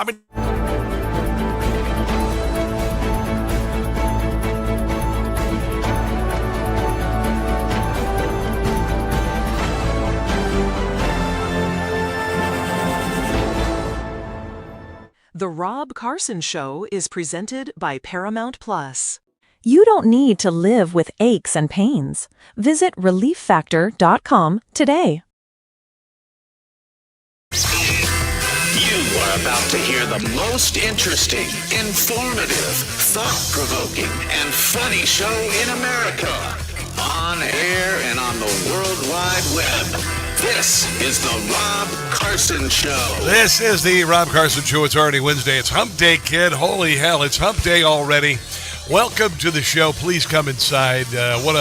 I mean, The Rob Carson Show is presented by Paramount Plus. You don't need to live with aches and pains. Visit relieffactor.com today. You are about to hear the most interesting, informative, thought-provoking, and funny show in America. On air and on the World Wide Web. This is the Rob Carson Show. this is the Rob Carson Show. It's already Wednesday. It's Hump Day, kid. Holy hell, it's Hump Day already. Welcome to the show. Please come inside. What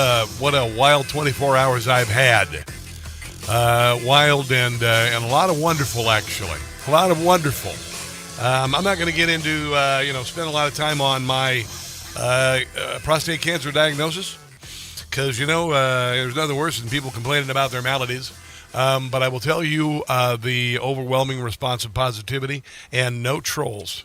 a wild 24 hours I've had. Wild and a lot of wonderful, actually. A lot of wonderful. I'm not going to get into, spend a lot of time on my prostate cancer diagnosis because, there's nothing worse than people complaining about their maladies. But I will tell you the overwhelming response of positivity and no trolls,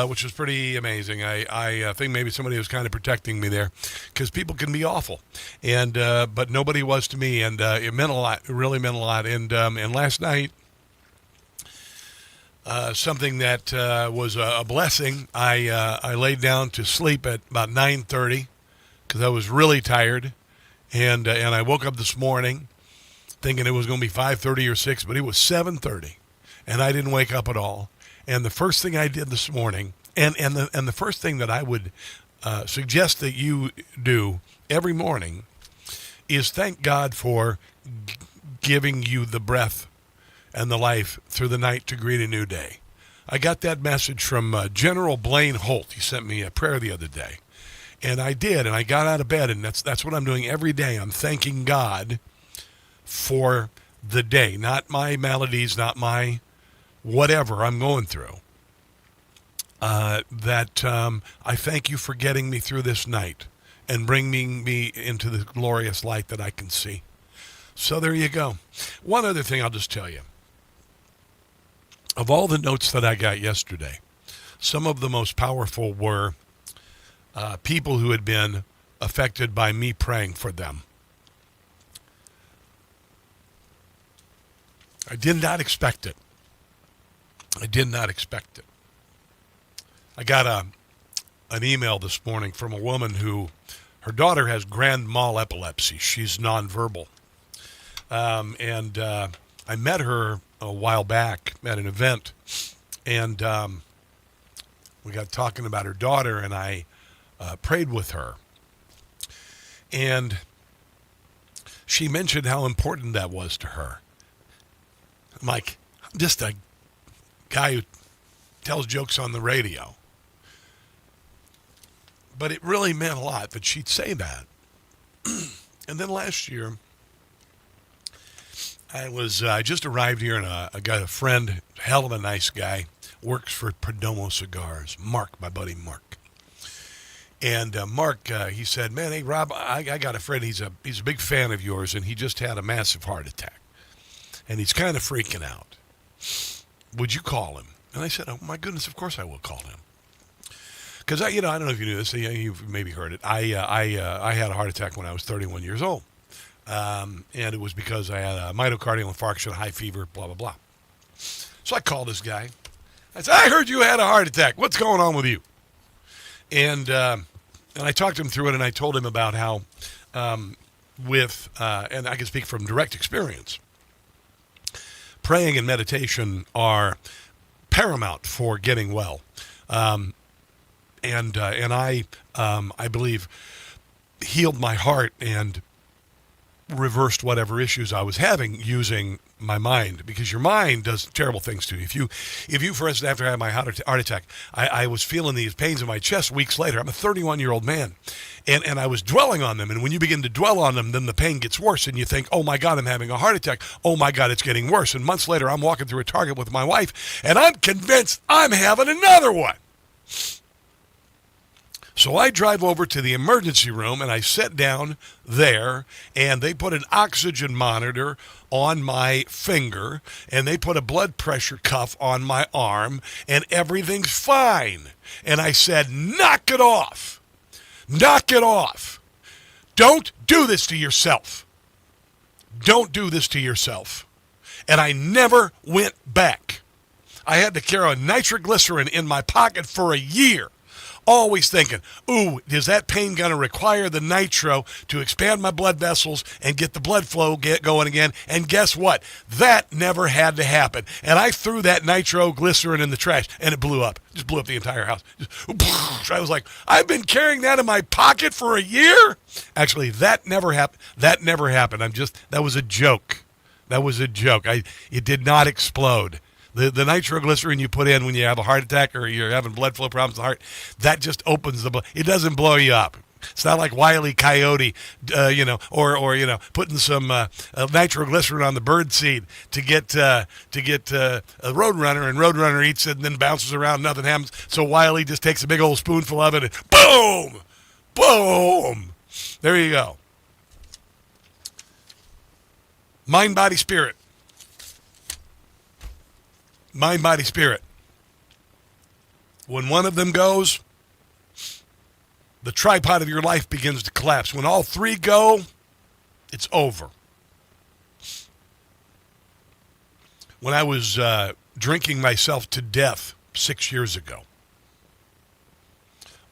which was pretty amazing. I think maybe somebody was kind of protecting me there because people can be awful. And but nobody was to me, and it meant a lot. It really meant a lot. And last night, something that was a blessing, I laid down to sleep at about 9:30 because I was really tired. And I woke up this morning thinking it was going to be 5:30 or 6, but it was 7:30, and I didn't wake up at all. And the first thing I did this morning, and the first thing that I would suggest that you do every morning is thank God for giving you the breath and the life through the night to greet a new day. I got that message from General Blaine Holt. He sent me a prayer the other day, and I did, and I got out of bed, and that's what I'm doing every day. I'm thanking God for the day, not my maladies, not my whatever I'm going through. I thank you for getting me through this night and bringing me into the glorious light that I can see. So there you go. One other thing I'll just tell you. Of all the notes that I got yesterday, some of the most powerful were people who had been affected by me praying for them. I did not expect it. I did not expect it. I got an email this morning from a woman who, her daughter has grand mal epilepsy. She's nonverbal. And I met her a while back at an event, and we got talking about her daughter, and I prayed with her. And she mentioned how important that was to her. I'm like, I'm just a guy who tells jokes on the radio. But it really meant a lot that she'd say that. And then last year, I just arrived here, and I got a friend, hell of a nice guy, works for Perdomo Cigars. Mark, my buddy Mark. And Mark, he said, man, hey, Rob, I got a friend. He's a big fan of yours, and he just had a massive heart attack. And he's kind of freaking out. Would you call him? And I said, oh, my goodness, of course I will call him. Because, I don't know if you knew this. You've maybe heard it. I had a heart attack when I was 31 years old. And it was because I had a myocardial infarction, high fever, blah, blah, blah. So I called this guy. I said, I heard you had a heart attack. What's going on with you? And I talked him through it, and I told him about how and I can speak from direct experience, praying and meditation are paramount for getting well. And I believe healed my heart and reversed whatever issues I was having using my mind, because your mind does terrible things to you. If you, for instance, after I had my heart attack, I was feeling these pains in my chest weeks later. I'm a 31-year-old man, and I was dwelling on them. And when you begin to dwell on them, then the pain gets worse, and you think, oh, my God, I'm having a heart attack. Oh, my God, it's getting worse. And months later, I'm walking through a Target with my wife, and I'm convinced I'm having another one. So I drive over to the emergency room and I sit down there, and they put an oxygen monitor on my finger and they put a blood pressure cuff on my arm, and everything's fine. And I said, knock it off. Knock it off. Don't do this to yourself. Don't do this to yourself. And I never went back. I had to carry a nitroglycerin in my pocket for a year. Always thinking, ooh, is that pain going to require the nitro to expand my blood vessels and get the blood flow going again? And guess what? That never had to happen. And I threw that nitroglycerin in the trash, and it blew up. Just blew up the entire house. I was like, I've been carrying that in my pocket for a year? Actually, that never happened. That never happened. That was a joke. That was a joke. It did not explode. The nitroglycerin you put in when you have a heart attack or you're having blood flow problems in the heart, that just opens the blood. It doesn't blow you up. It's not like Wile E. Coyote, or putting some nitroglycerin on the bird seed to get a Roadrunner, and Roadrunner eats it and then bounces around, nothing happens. So Wile E. just takes a big old spoonful of it and boom, boom. There you go. Mind, body, spirit. Mind, body, spirit. When one of them goes, the tripod of your life begins to collapse. When all three go, it's over. When I was drinking myself to death 6 years ago,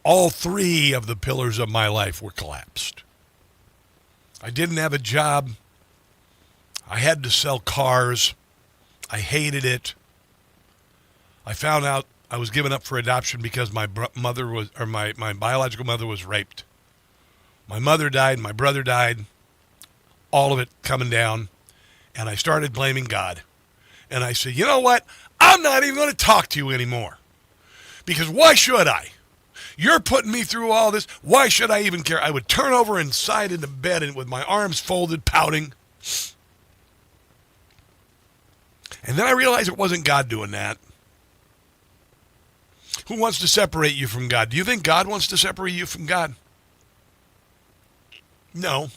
all three of the pillars of my life were collapsed. I didn't have a job. I had to sell cars. I hated it. I found out I was given up for adoption because my biological mother was raped. My mother died, my brother died, all of it coming down, and I started blaming God. And I said, you know what? I'm not even going to talk to you anymore. Because why should I? You're putting me through all this. Why should I even care? I would turn over and side into bed and with my arms folded, pouting. And then I realized it wasn't God doing that. Who wants to separate you from God? Do you think God wants to separate you from God? No.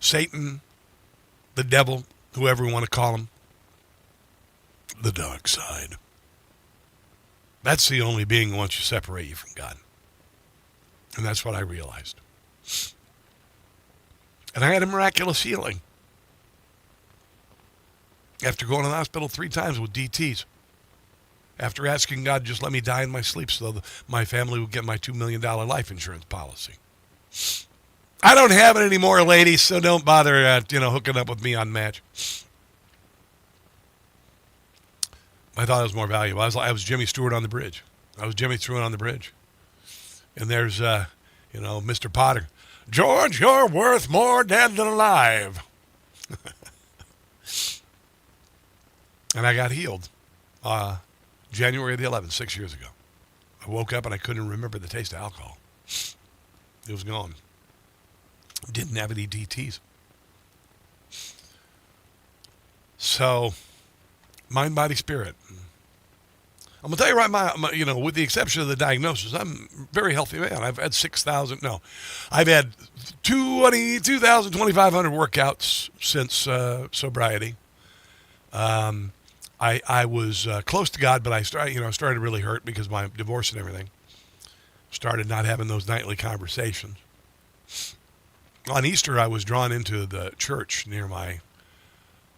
Satan, the devil, whoever you want to call him. The dark side. That's the only being who wants to separate you from God. And that's what I realized. And I had a miraculous healing. After going to the hospital 3 times with DTs. After asking God, just let me die in my sleep so my family would get my $2 million life insurance policy. I don't have it anymore, ladies, so don't bother hooking up with me on Match. I thought it was more valuable. I was Jimmy Stewart on the bridge. And there's, Mr. Potter. George, you're worth more dead than alive. And I got healed. January the 11th, 6 years ago. I woke up and I couldn't remember the taste of alcohol. It was gone. Didn't have any DTs. So, mind, body, spirit. I'm going to tell you right, with the exception of the diagnosis, I'm a very healthy man. I've had 2,500 workouts since sobriety. I was close to God, but I started to really hurt because of my divorce and everything. Started not having those nightly conversations. On Easter, I was drawn into the church near my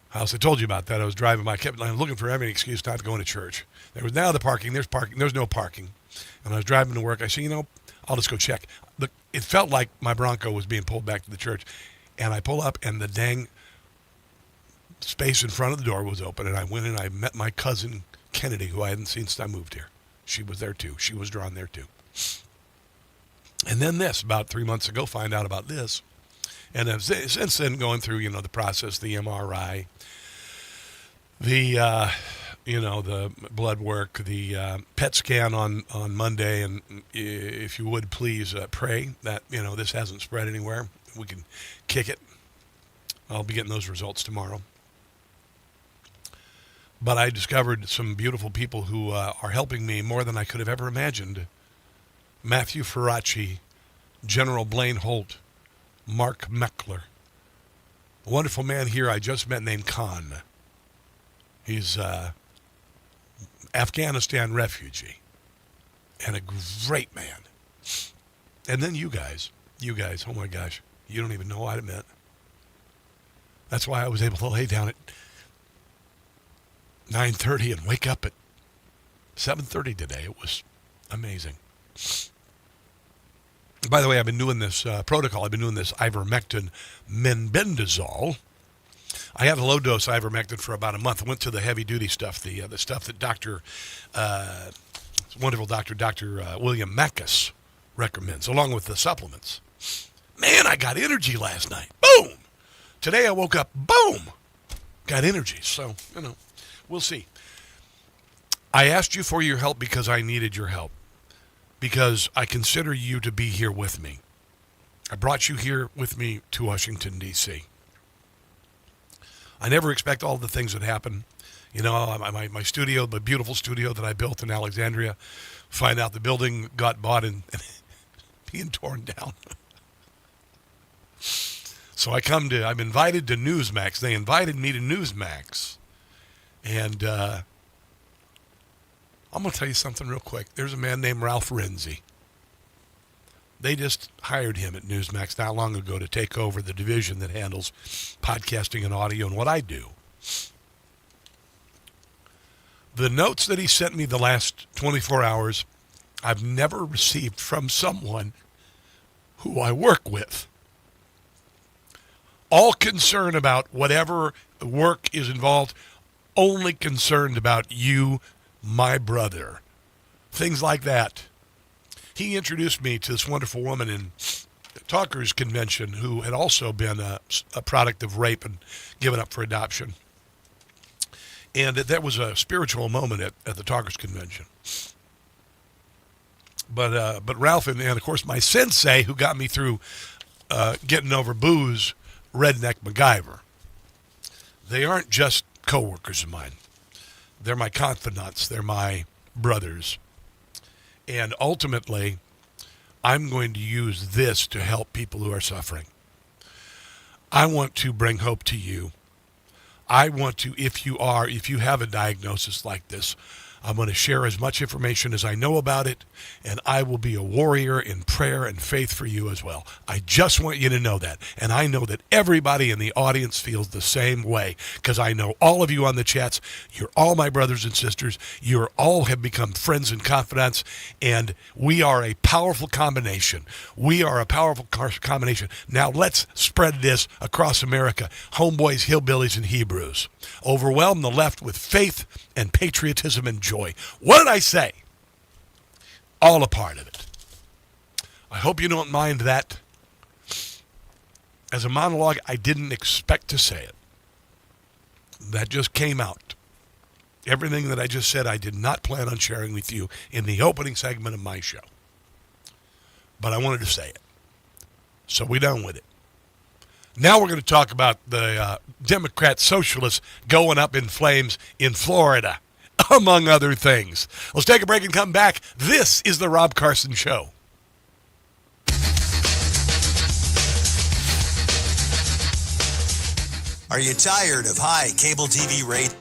house. I told you about that. I was driving by. I kept looking for every excuse not to go into church. There was now the parking. There's parking. There's no parking. And I was driving to work. I said, I'll just go check. It felt like my Bronco was being pulled back to the church. And I pull up, and the dang space in front of the door was open, and I went and I met my cousin Kennedy, who I hadn't seen since I moved here. She was there too. She was drawn there too. And then about 3 months ago, find out about this. And I've since then going through, the process, the MRI, the blood work, the PET scan on Monday. And if you would please pray that, this hasn't spread anywhere. We can kick it. I'll be getting those results tomorrow. But I discovered some beautiful people who are helping me more than I could have ever imagined Matthew Ferracci, General Blaine Holt, Mark Meckler. A wonderful man here I just met named Khan. He's an Afghanistan refugee and a great man. And then you guys, oh my gosh, you don't even know what it meant. That's why I was able to lay down at 9:30 and wake up at 7:30 today. It was amazing. By the way, I've been doing this protocol. I've been doing this ivermectin menbendazole. I had a low-dose ivermectin for about a month. I went to the heavy-duty stuff, the stuff that wonderful Dr. William Macus recommends, along with the supplements. Man, I got energy last night. Boom! Today I woke up, boom! Got energy. So, we'll see. I asked you for your help because I needed your help. Because I consider you to be here with me. I brought you here with me to Washington, D.C. I never expect all the things that happen. My studio, the beautiful studio that I built in Alexandria, find out the building got bought and being torn down. So I'm invited to Newsmax. They invited me to Newsmax. And I'm going to tell you something real quick. There's a man named Ralph Renzi. They just hired him at Newsmax not long ago to take over the division that handles podcasting and audio and what I do. The notes that he sent me the last 24 hours, I've never received from someone who I work with. All concerned about whatever work is involved, only concerned about you, my brother. Things like that. He introduced me to this wonderful woman in Talkers Convention who had also been a product of rape and given up for adoption. And that was a spiritual moment at the Talkers Convention. But Ralph and of course my sensei who got me through getting over booze, Redneck MacGyver. They aren't just coworkers of mine. They're my confidants. They're my brothers. And ultimately, I'm going to use this to help people who are suffering. I want to bring hope to you. I want to, if you have a diagnosis like this, I'm going to share as much information as I know about it, and I will be a warrior in prayer and faith for you as well. I just want you to know that. And I know that everybody in the audience feels the same way, because I know all of you on the chats. You're all my brothers and sisters. You all have become friends and confidants, and we are a powerful combination. We are a powerful combination. Now let's spread this across America. Homeboys, hillbillies, and Hebrews. Overwhelm the left with faith and patriotism and joy. What did I say? All a part of it. I hope you don't mind that. As a monologue, I didn't expect to say it. That just came out. Everything that I just said, I did not plan on sharing with you in the opening segment of my show. But I wanted to say it. So we're done with it. Now we're going to talk about the Democrat socialists going up in flames in Florida, among other things. Let's take a break and come back. This is the Rob Carson Show. Are you tired of high cable TV rates?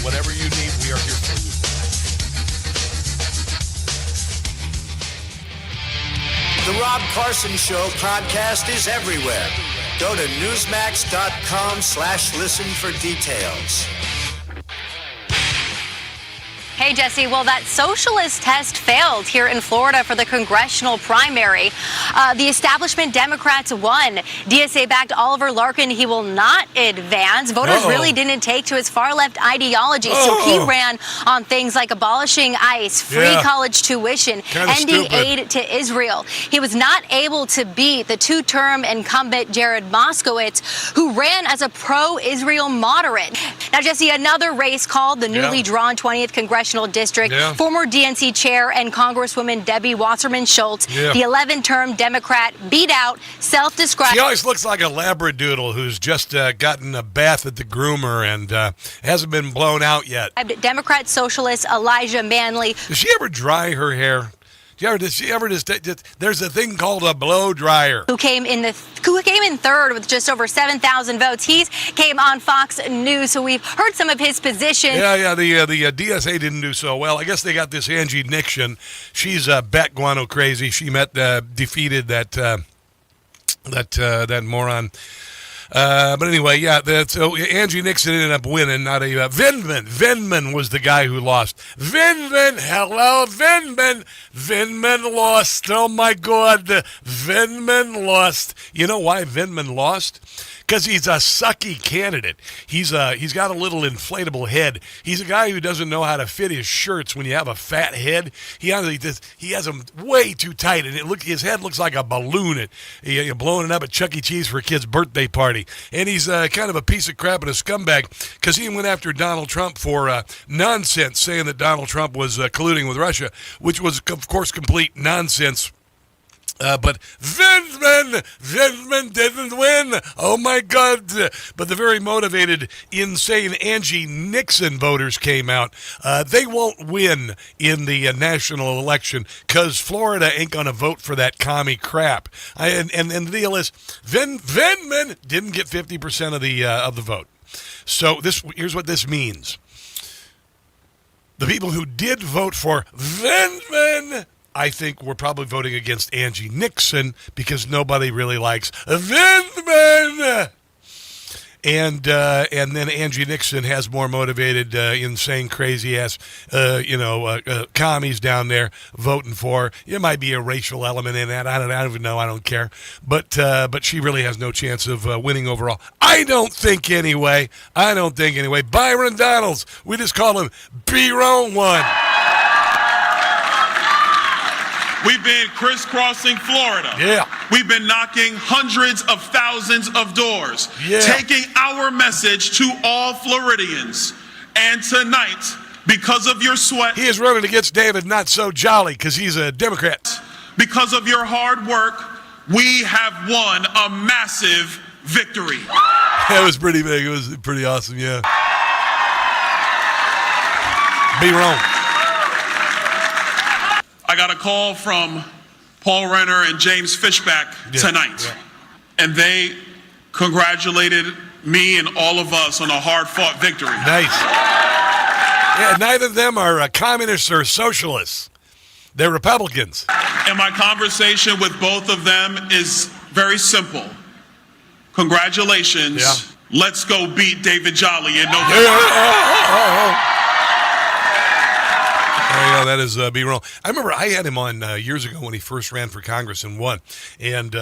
Whatever you need, we are here for you. The Rob Carson Show podcast is everywhere. Go to newsmax.com/listen for details. Hey, Jesse. Well, that socialist test failed here in Florida for the congressional primary. The establishment Democrats won. DSA-backed Oliver Larkin, he will not advance. Voters really didn't take to his far-left ideology, so he ran on things like abolishing ICE, free college tuition, ending aid to Israel. He was not able to beat the two-term incumbent Jared Moskowitz, who ran as a pro-Israel moderate. Now, Jesse, another race called the newly drawn 20th Congressional District. Former DNC chair and Congresswoman Debbie Wasserman Schultz, the 11-term Democrat, beat out self-described. She always looks like a Labradoodle who's just gotten a bath at the groomer and hasn't been blown out yet. Democrat socialist Elijah Manley. Does she ever dry her hair? Does she ever just there's a thing called a blow dryer. Who came in third with just over 7,000 votes. He came on Fox News, so we've heard some of his position. The DSA didn't do so well. I guess they got this Angie Nixon. She's bat guano crazy. She defeated that moron. But anyway, so Angie Nixon ended up winning, not a Vindman. Vindman was the guy who lost. Vindman, hello, Vindman. Vindman lost. Oh, my God. Vindman lost. You know why Vindman lost? Because he's a sucky candidate. He's got a little inflatable head. He's a guy who doesn't know how to fit his shirts when you have a fat head. He has them way too tight, and his head looks like a balloon. You're blowing it up at Chuck E. Cheese for a kid's birthday party. And he's kind of a piece of crap and a scumbag because he went after Donald Trump for nonsense, saying that Donald Trump was colluding with Russia, which was, of course, complete nonsense. But Vindman didn't win. Oh, my God. But the very motivated, insane Angie Nixon voters came out. They won't win in the national election because Florida ain't going to vote for that commie crap. And the deal is, Vindman didn't get 50% of the vote. So here's what this means. The people who did vote for Vindman, I think we're probably voting against Angie Nixon because nobody really likes Vindman. And then Angie Nixon has more motivated, insane, crazy-ass, commies down there voting for. It might be a racial element in that. I don't even know. I don't care. But she really has no chance of winning overall. I don't think anyway. Byron Donalds. We just call him B-Roan 1. We've been crisscrossing Florida. Yeah. We've been knocking hundreds of thousands of doors. Yeah. Taking our message to all Floridians. And tonight, because of your sweat. He is running against David Not So Jolly because he's a Democrat. Because of your hard work, we have won a massive victory. That was pretty big. It was pretty awesome, yeah. Be wrong. I got a call from Paul Renner and James Fishback tonight. Yeah. And they congratulated me and all of us on a hard-fought victory. Nice. Yeah, neither of them are communists or socialists. They're Republicans. And my conversation with both of them is very simple. Congratulations. Yeah. Let's go beat David Jolly in November. Yeah, that is be wrong. I remember I had him on years ago when he first ran for Congress and won, and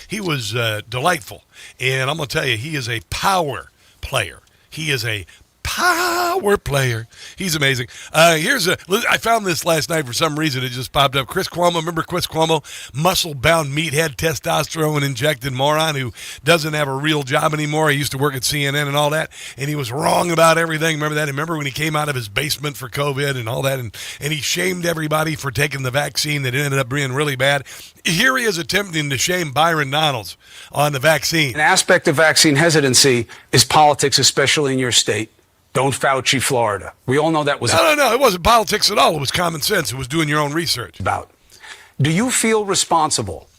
he was delightful. And I'm going to tell you, he is a power player. He is a power player. He's amazing. I found this last night for some reason. It just popped up. Chris Cuomo, remember Chris Cuomo? Muscle-bound meathead, testosterone-injected moron who doesn't have a real job anymore. He used to work at CNN and all that, and he was wrong about everything. Remember that? Remember when he came out of his basement for COVID and all that, and he shamed everybody for taking the vaccine that ended up being really bad? Here he is attempting to shame Byron Donalds on the vaccine. An aspect of vaccine hesitancy is politics, especially in your state. Don't Fauci, Florida. We all know that was... No. It wasn't politics at all. It was common sense. It was doing your own research. Do you feel responsible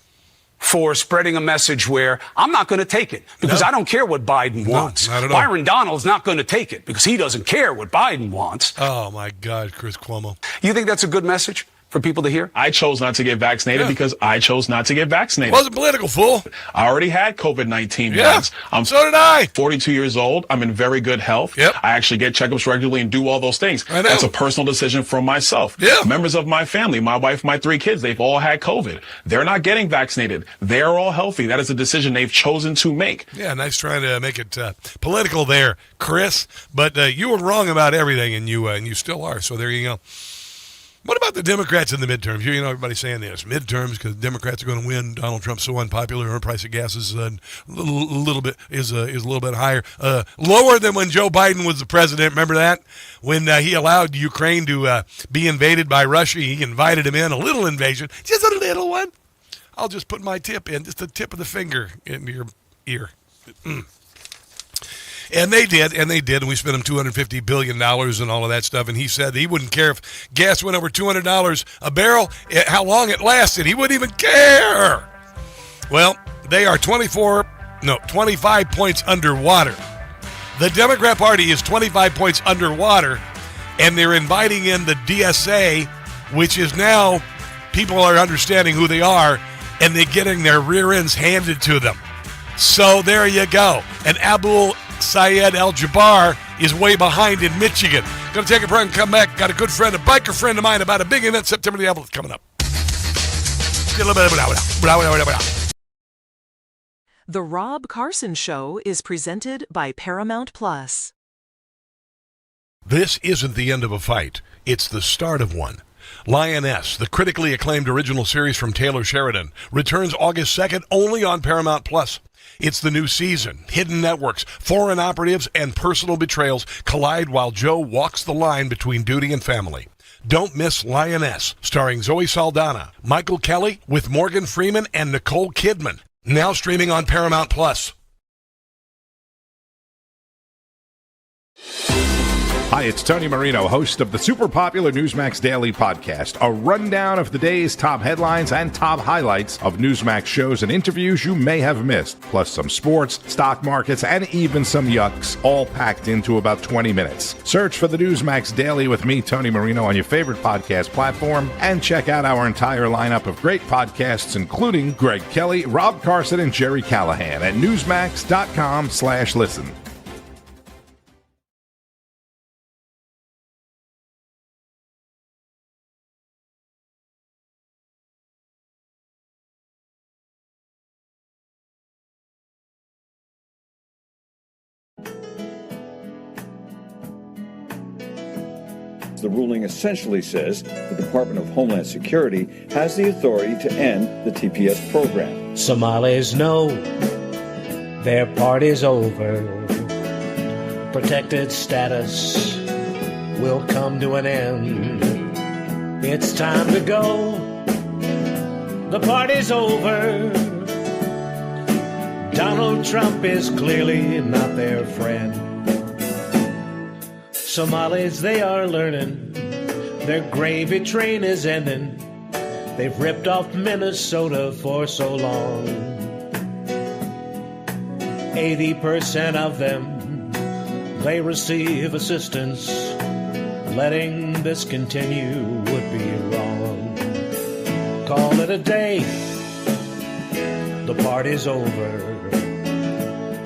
for spreading a message where I'm not going to take it because I don't care what Biden wants. Not at all. Byron Donalds not going to take it because he doesn't care what Biden wants. Oh, my God, Chris Cuomo. You think that's a good message for people to hear? I chose not to get vaccinated because I chose not to get vaccinated. Wasn't political, fool. I already had COVID-19 Yeah, once. so did I. 42 years old. I'm in very good health. Yep. I actually get checkups regularly and do all those things. I know. That's a personal decision from myself. Yeah. Members of my family, my wife, my 3 kids, they've all had COVID. They're not getting vaccinated. They're all healthy. That is a decision they've chosen to make. Yeah, nice trying to make it political there, Chris. But you were wrong about everything, and you still are. So there you go. What about the Democrats in the midterms? You know, everybody's saying this. Midterms, because Democrats are going to win. Donald Trump's so unpopular. Her price of gas is a little bit higher. Lower than when Joe Biden was the president. Remember that? When he allowed Ukraine to be invaded by Russia, he invited him in. A little invasion. Just a little one. I'll just put my tip in. Just the tip of the finger in your ear. And they did, and we spent him $250 billion and all of that stuff, and he said he wouldn't care if gas went over $200 a barrel, how long it lasted. He wouldn't even care. Well, they are 25 points underwater. The Democrat Party is 25 points underwater, and they're inviting in the DSA, which is now people are understanding who they are, and they're getting their rear ends handed to them. So there you go. And Abdul Syed Al-Jabbar is way behind in Michigan. Going to take a break and come back. Got a good friend, a biker friend of mine, about a big event September the 11th coming up. The Rob Carson Show is presented by Paramount Plus. This isn't the end of a fight. It's the start of one. Lioness, the critically acclaimed original series from Taylor Sheridan, returns August 2nd only on Paramount Plus. It's the new season. Hidden networks, foreign operatives, and personal betrayals collide while Joe walks the line between duty and family. Don't miss Lioness, starring Zoe Saldana, Michael Kelly, with Morgan Freeman and Nicole Kidman. Now streaming on Paramount Plus. Hi, it's Tony Marino, host of the super popular Newsmax Daily Podcast, a rundown of the day's top headlines and top highlights of Newsmax shows and interviews you may have missed, plus some sports, stock markets, and even some yucks, all packed into about 20 minutes. Search for the Newsmax Daily with me, Tony Marino, on your favorite podcast platform, and check out our entire lineup of great podcasts, including Greg Kelly, Rob Carson, and Jerry Callahan at newsmax.com/listen. The ruling essentially says the Department of Homeland Security has the authority to end the TPS program. Somalis know their part is over. Protected status will come to an end. It's time to go. The party's over. Donald Trump is clearly not their friend. Somalis, they are learning. Their gravy train is ending. They've ripped off Minnesota for so long. 80% of them, they receive assistance. Letting this continue would be wrong. Call it a day. The party's over.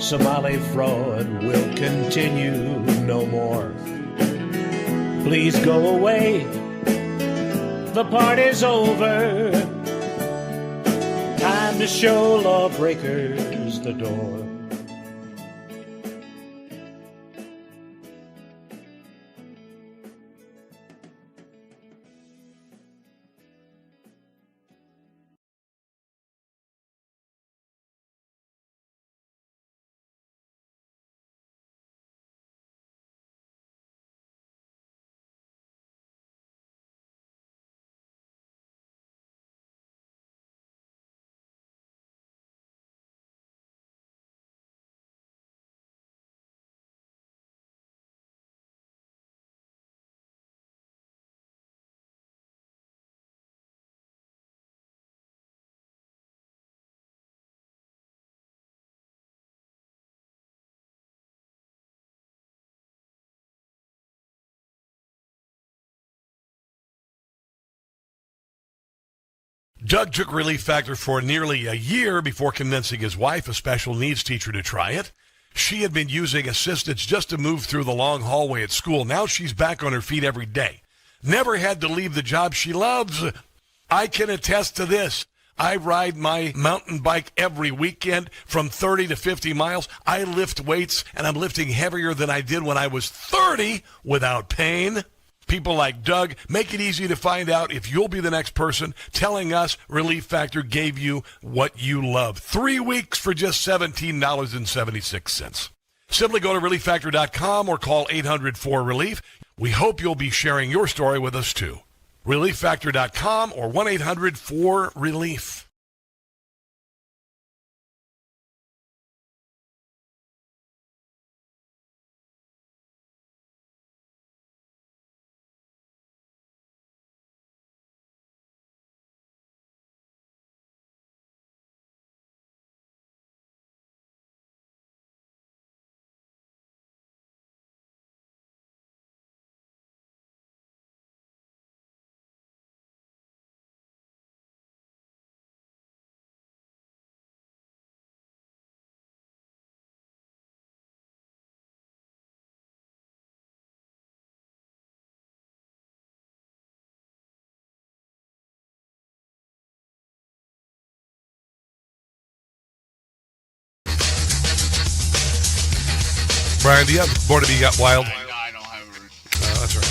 Somali fraud will continue no more. Please go away. The party's over. Time to show lawbreakers the door. Doug took Relief Factor for nearly a year before convincing his wife, a special needs teacher, to try it. She had been using assistance just to move through the long hallway at school. Now she's back on her feet every day. Never had to leave the job she loves. I can attest to this. I ride my mountain bike every weekend from 30 to 50 miles. I lift weights, and I'm lifting heavier than I did when I was 30 without pain. People like Doug make it easy to find out if you'll be the next person telling us Relief Factor gave you what you love. 3 weeks for just $17.76. Simply go to relieffactor.com or call 800-4RELIEF. We hope you'll be sharing your story with us, too. relieffactor.com or 1-800-4RELIEF. Brian, do you have more to be got wild? No, I don't have it. That's right.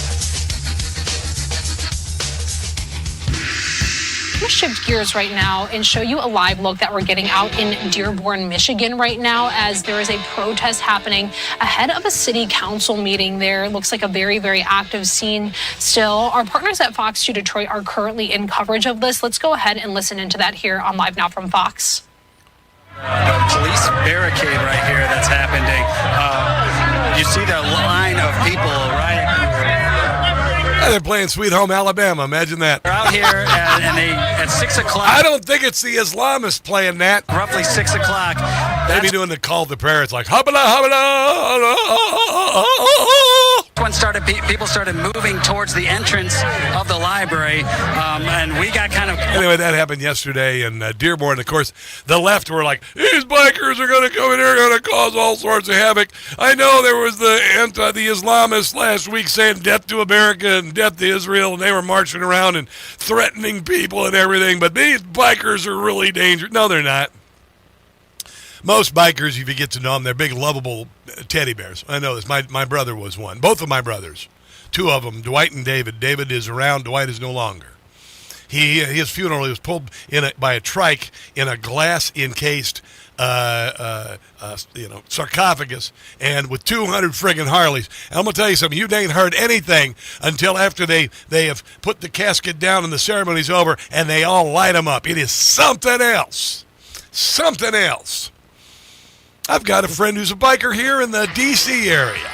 I'm going to shift gears right now and show you a live look that we're getting out in Dearborn, Michigan right now, as there is a protest happening ahead of a city council meeting there. It looks like a very, very active scene still. Our partners at Fox 2 Detroit are currently in coverage of this. Let's go ahead and listen into that here on Live Now from Fox. Police barricade right here that's happening. You see the line of people, right? They're playing Sweet Home Alabama. Imagine that. They're out here and they at 6 o'clock. I don't think it's the Islamists playing that. Roughly 6 o'clock. They'd be doing the call to prayer. It's like, habala, habala. People started moving towards the entrance of the library, and we got kind of... Anyway, that happened yesterday in Dearborn. Of course, the left were like, these bikers are going to come in here, going to cause all sorts of havoc. I know there was the Islamists last week saying death to America and death to Israel, and they were marching around and threatening people and everything, but these bikers are really dangerous. No, they're not. Most bikers, if you get to know them, they're big, lovable teddy bears. I know this. My brother was one. Both of my brothers. Two of them, Dwight and David. David is around. Dwight is no longer. His funeral, he was pulled by a trike in a glass-encased sarcophagus, and with 200 friggin' Harleys. And I'm going to tell you something. You ain't heard anything until after they have put the casket down and the ceremony's over, and they all light them up. It is something else. Something else. I've got a friend who's a biker here in the D.C. area.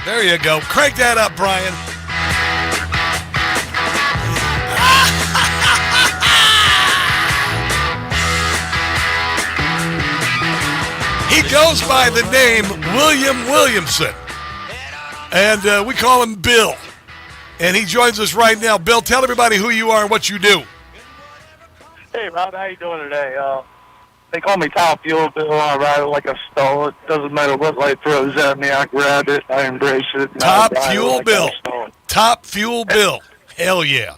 There you go. Crank that up, Brian. He goes by the name Williamson. And we call him Bill. And he joins us right now. Bill, tell everybody who you are and what you do. Hey, Rob, how you doing today? They call me Top Fuel Bill. I ride it like I stole it. Doesn't matter what light throws at me. I grab it. I embrace it. Top Fuel Bill. Top Fuel Bill. Hell yeah.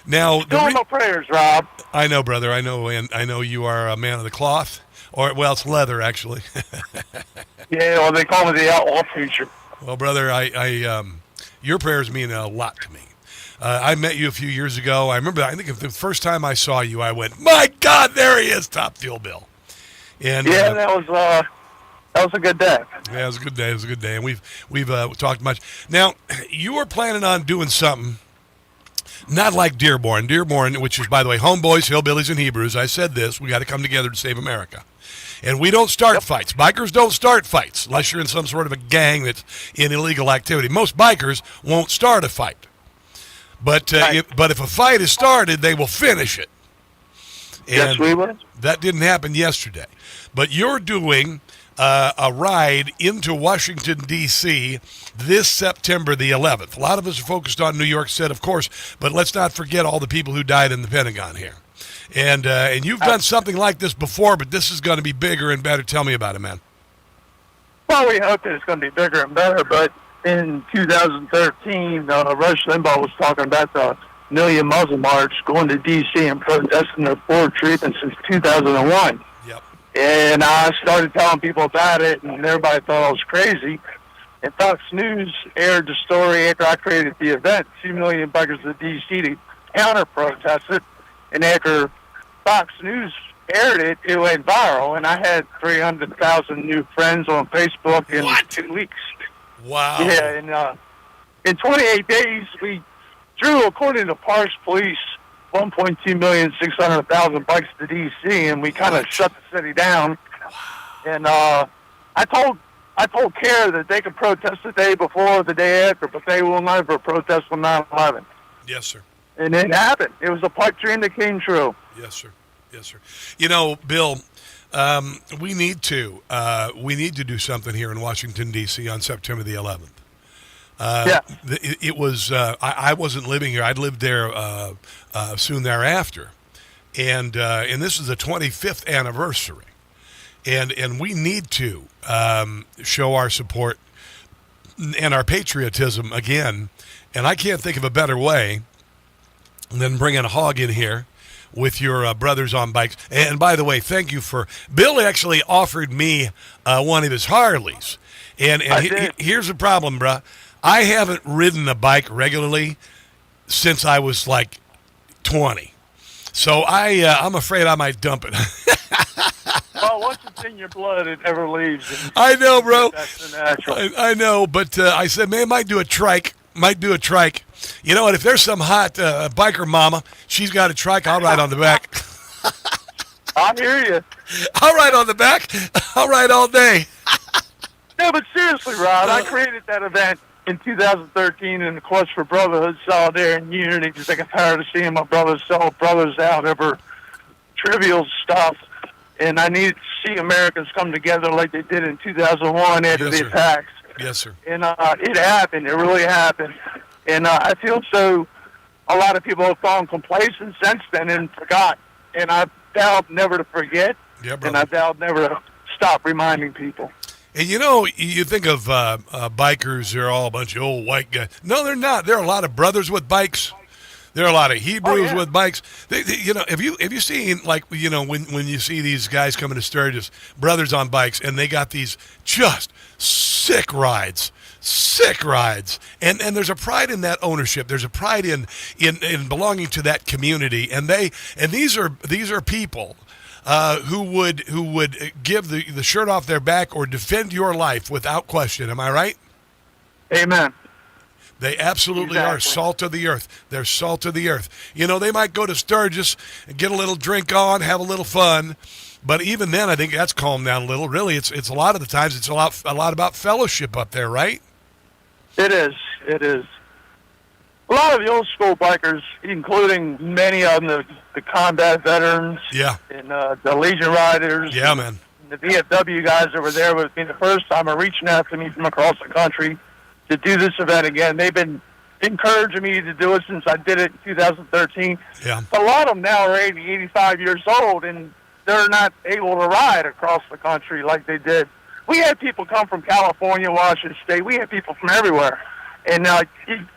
Now, doing my prayers, Rob. I know, brother. I know, and I know you are a man of the cloth. Or, well, it's leather, actually. Yeah, well, they call me the outlaw preacher. Well, brother, your prayers mean a lot to me. I met you a few years ago. I remember, I think the first time I saw you, I went, my God, there he is, Top Fuel Bill. And yeah, that was a good day. Yeah, it was a good day. It was a good day, and we've talked much. Now, you were planning on doing something not like Dearborn, which is, by the way, homeboys, hillbillies, and Hebrews. I said this: we got to come together to save America. And we don't start fights. Bikers don't start fights unless you're in some sort of a gang that's in illegal activity. Most bikers won't start a fight. But if a fight is started, they will finish it. And yes, we will. That didn't happen yesterday. But you're doing a ride into Washington, D.C. this September the 11th. A lot of us are focused on New York City, of course, but let's not forget all the people who died in the Pentagon here. And you've done something like this before, but this is going to be bigger and better. Tell me about it, man. Well, we hope that it's going to be bigger and better, but in 2013, Rush Limbaugh was talking about the Million Muslim March going to D.C. and protesting their poor treatment since 2001. Yep. And I started telling people about it, and everybody thought I was crazy. And Fox News aired the story after I created the event, 2 million bikers to D.C. to counter-protest it. And after Fox News aired it, it went viral, and I had 300,000 new friends on Facebook in 2 weeks. Wow. Yeah, and in 28 days, we drew, according to Parks Police, 1.2,600,000 bikes to D.C., and we kind of shut the city down. And I told CARE that they could protest the day before or the day after, but they will never protest on 9/11. Yes, sir. And it happened. It was a pipe dream that came true. Yes, sir. Yes, sir. You know, Bill, we need to do something here in Washington, D.C. on September the 11th. It was I wasn't living here. I'd lived there soon thereafter, and this is the 25th anniversary, and we need to show our support and our patriotism again. And I can't think of a better way than bringing a hog in here with your brothers on bikes. And by the way, thank you for Bill. Actually offered me one of his Harleys, and here's the problem, bruh. I haven't ridden a bike regularly since I was like 20. So I'm afraid I might dump it. Well, once it's in your blood, it never leaves. I know, bro. That's the natural. I know, but I said, man, might do a trike. You know what? If there's some hot biker mama, she's got a trike, I'll ride on the back. I hear you. I'll ride on the back. I'll ride all day. No, but seriously, Rod, I created that event in 2013 in the quest for brotherhood, solidarity, and unity, because I got tired of seeing my brothers sell brothers out over trivial stuff, and I needed to see Americans come together like they did in 2001 after the attacks. Yes, sir. And it happened. It really happened. And I feel so a lot of people have fallen complacent since then and forgot. And I vowed never to forget, and I vowed never to stop reminding people. And you know, you think of bikers, they're all a bunch of old white guys. No, they're not. There are a lot of brothers with bikes. There are a lot of Hebrews with bikes. You know, have you seen, like, you know, when you see these guys coming to Sturgis, brothers on bikes, and they got these just sick rides, and there's a pride in that ownership. There's a pride in belonging to that community, and these are people who would give the shirt off their back or defend your life without question. Am I right? Amen. They absolutely are salt of the earth. They're salt of the earth. You know, they might go to Sturgis and get a little drink on, have a little fun, but even then, I think that's calmed down a little. Really, it's a lot of the times it's a lot about fellowship up there, right? It is. It is. A lot of the old school bikers, including many of them, the combat veterans, and the Legion riders, man, the VFW guys that were there with me the first time are reaching out to me from across the country to do this event again. They've been encouraging me to do it since I did it in 2013. Yeah. But a lot of them now are 80, 85 years old, and they're not able to ride across the country like they did. We had people come from California, Washington State. We had people from everywhere. And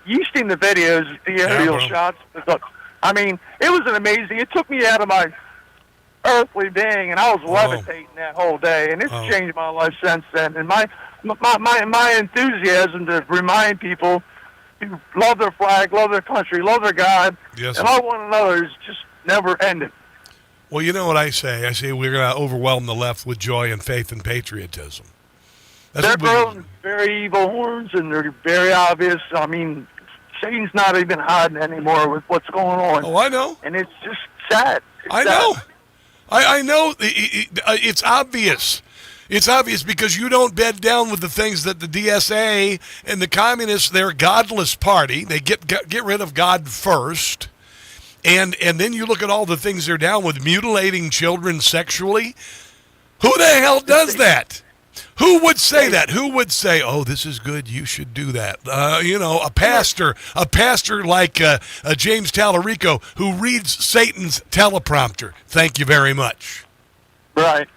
you've seen the videos, the aerial shots. I mean, it was an amazing. It took me out of my earthly being, and I was levitating that whole day. And it's changed my life since then. And my enthusiasm to remind people who love their flag, love their country, love their God, and love one another is just never ending. Well, you know what I say? I say we're going to overwhelm the left with joy and faith and patriotism. They're growing very evil horns, and they're very obvious. I mean, Satan's not even hiding anymore with what's going on. Oh, I know. And it's just sad. I know. I know. It's obvious. It's obvious because you don't bed down with the things that the DSA and the communists, they're a godless party. They get rid of God first. And then you look at all the things they're down with, mutilating children sexually. Who the hell does that? Who would say that? Who would say, "Oh, this is good. You should do that"? A pastor like James Tallarico, who reads Satan's teleprompter. Thank you very much. Right.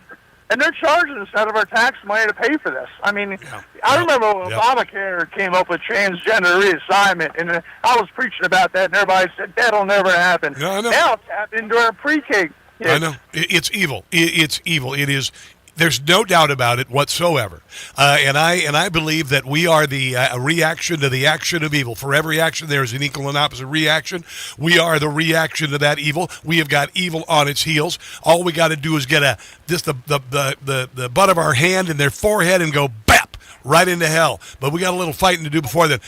And they're charging us out of our tax money to pay for this. I mean, I remember when Obamacare came up with transgender reassignment, and I was preaching about that, and everybody said, that'll never happen. No, I know. Now it's happening to our pre-K. I know. It's evil. It's evil. It is. There's no doubt about it whatsoever. And I believe that we are the reaction to the action of evil. For every action, there is an equal and opposite reaction. We are the reaction to that evil. We have got evil on its heels. All we got to do is get the butt of our hand in their forehead and go bap right into hell. But we got a little fighting to do before then.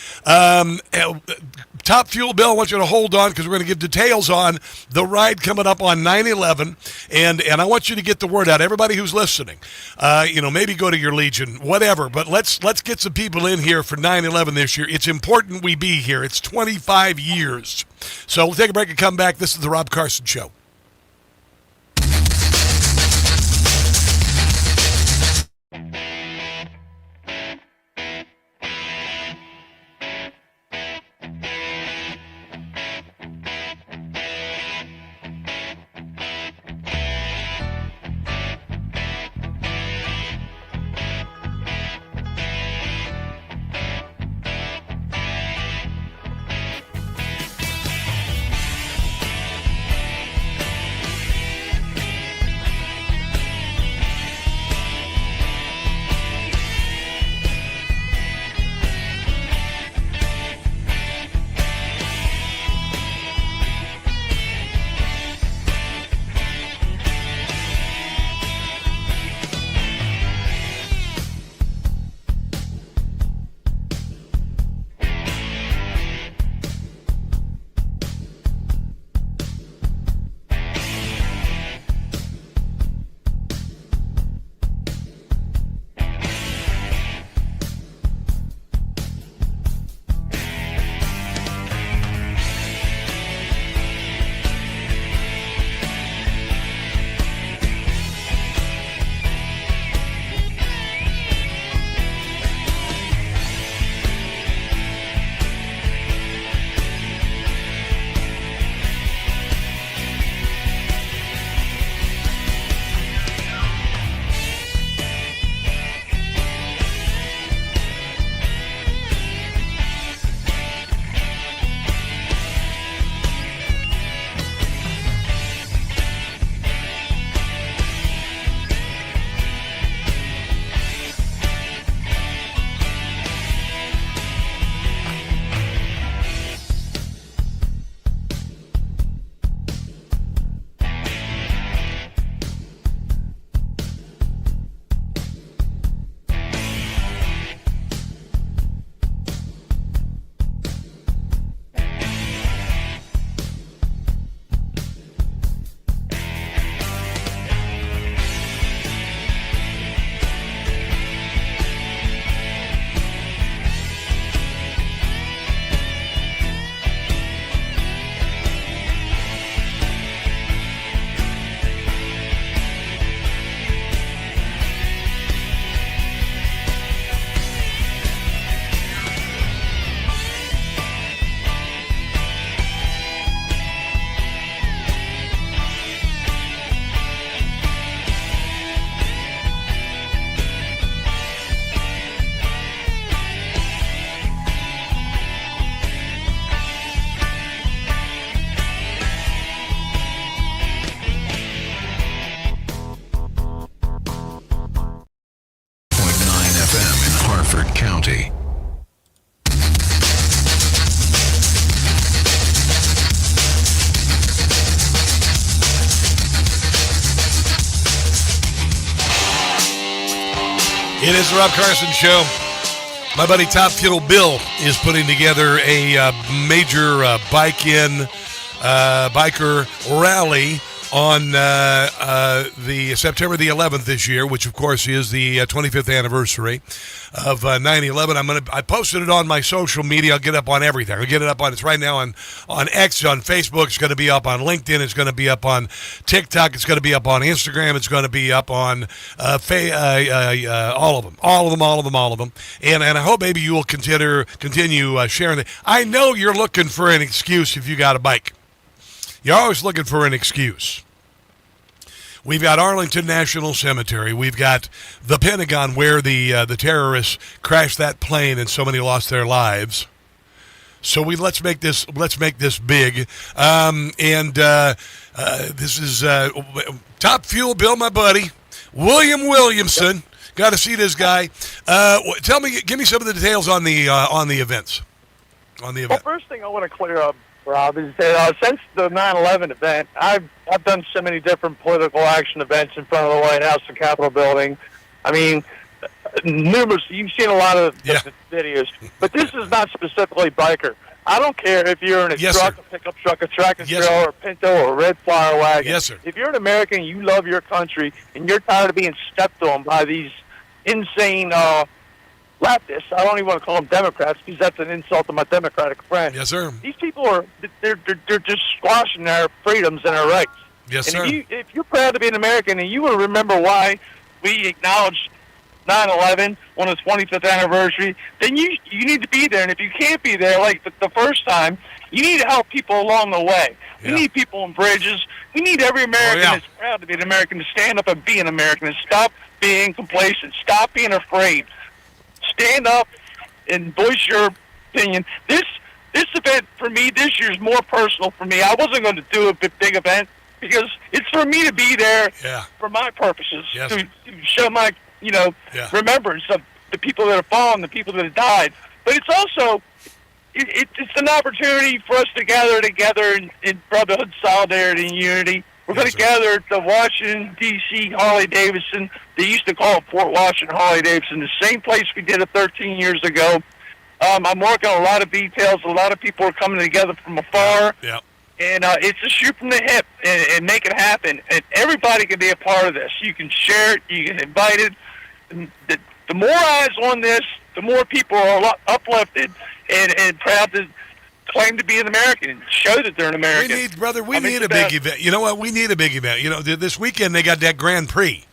Top Fuel Bill, I want you to hold on because we're going to give details on the ride coming up on 9/11, and I want you to get the word out. Everybody who's listening, maybe go to your Legion, whatever. But let's get some people in here for 9/11 this year. It's important we be here. It's 25 years. So we'll take a break and come back. This is the Rob Carson Show. County. It is the Rob Carson Show. My buddy Top Fuel Bill is putting together a major biker rally on the September the 11th this year, which of course is the 25th anniversary of 9/11. I posted it on my social media. I'll get it up on everything. I'll get it up on. It's right now on X, on Facebook. It's going to be up on LinkedIn. It's going to be up on TikTok. It's going to be up on Instagram. It's going to be up on all of them. And I hope maybe you will continue sharing it. I know you're looking for an excuse if you got a bike. You're always looking for an excuse. We've got Arlington National Cemetery. We've got the Pentagon, where the terrorists crashed that plane and so many lost their lives. So let's make this big. This is Top Fuel Bill, my buddy, Williamson. Got to see this guy. Give me some of the details on the events. Well, first thing I want to clear up, Rob, is that since the 9/11 event, I've done so many different political action events in front of the White House and Capitol building. I mean, numerous. You've seen a lot of the videos, but this is not specifically biker. I don't care if you're in a truck, a pickup truck, a tractor trailer, a Pinto, or a red flower wagon. Yes, sir. If you're an American, you love your country, and you're tired of being stepped on by these insane leftists. I don't even want to call them Democrats because that's an insult to my Democratic friends. Yes, sir. These people they're just squashing our freedoms and our rights. Yes, and sir. If you're proud to be an American and you will remember why we acknowledged 9/11 on the 25th anniversary, then you need to be there. And if you can't be there, like the first time, you need to help people along the way. We need people on bridges. We need every American that's proud to be an American to stand up and be an American and stop being complacent. Stop being afraid. Stand up and voice your opinion. This event for me this year is more personal for me. I wasn't going to do a big event because it's for me to be there for my purposes to show my remembrance of the people that have fallen, the people that have died. But it's also it's an opportunity for us to gather together in brotherhood, solidarity, and unity. We're going to gather at the Washington, D.C. Harley-Davidson. They used to call it Fort Washington Harley-Davidson, the same place we did it 13 years ago. I'm working on a lot of details. A lot of people are coming together from afar. Yeah. And it's a shoot from the hip and make it happen. And everybody can be a part of this. You can share it. You can invite it. And the more eyes on this, the more people are uplifted and proud to claim to be an American and show that they're an American. We need a big event. You know what? We need a big event. You know, this weekend they got that Grand Prix.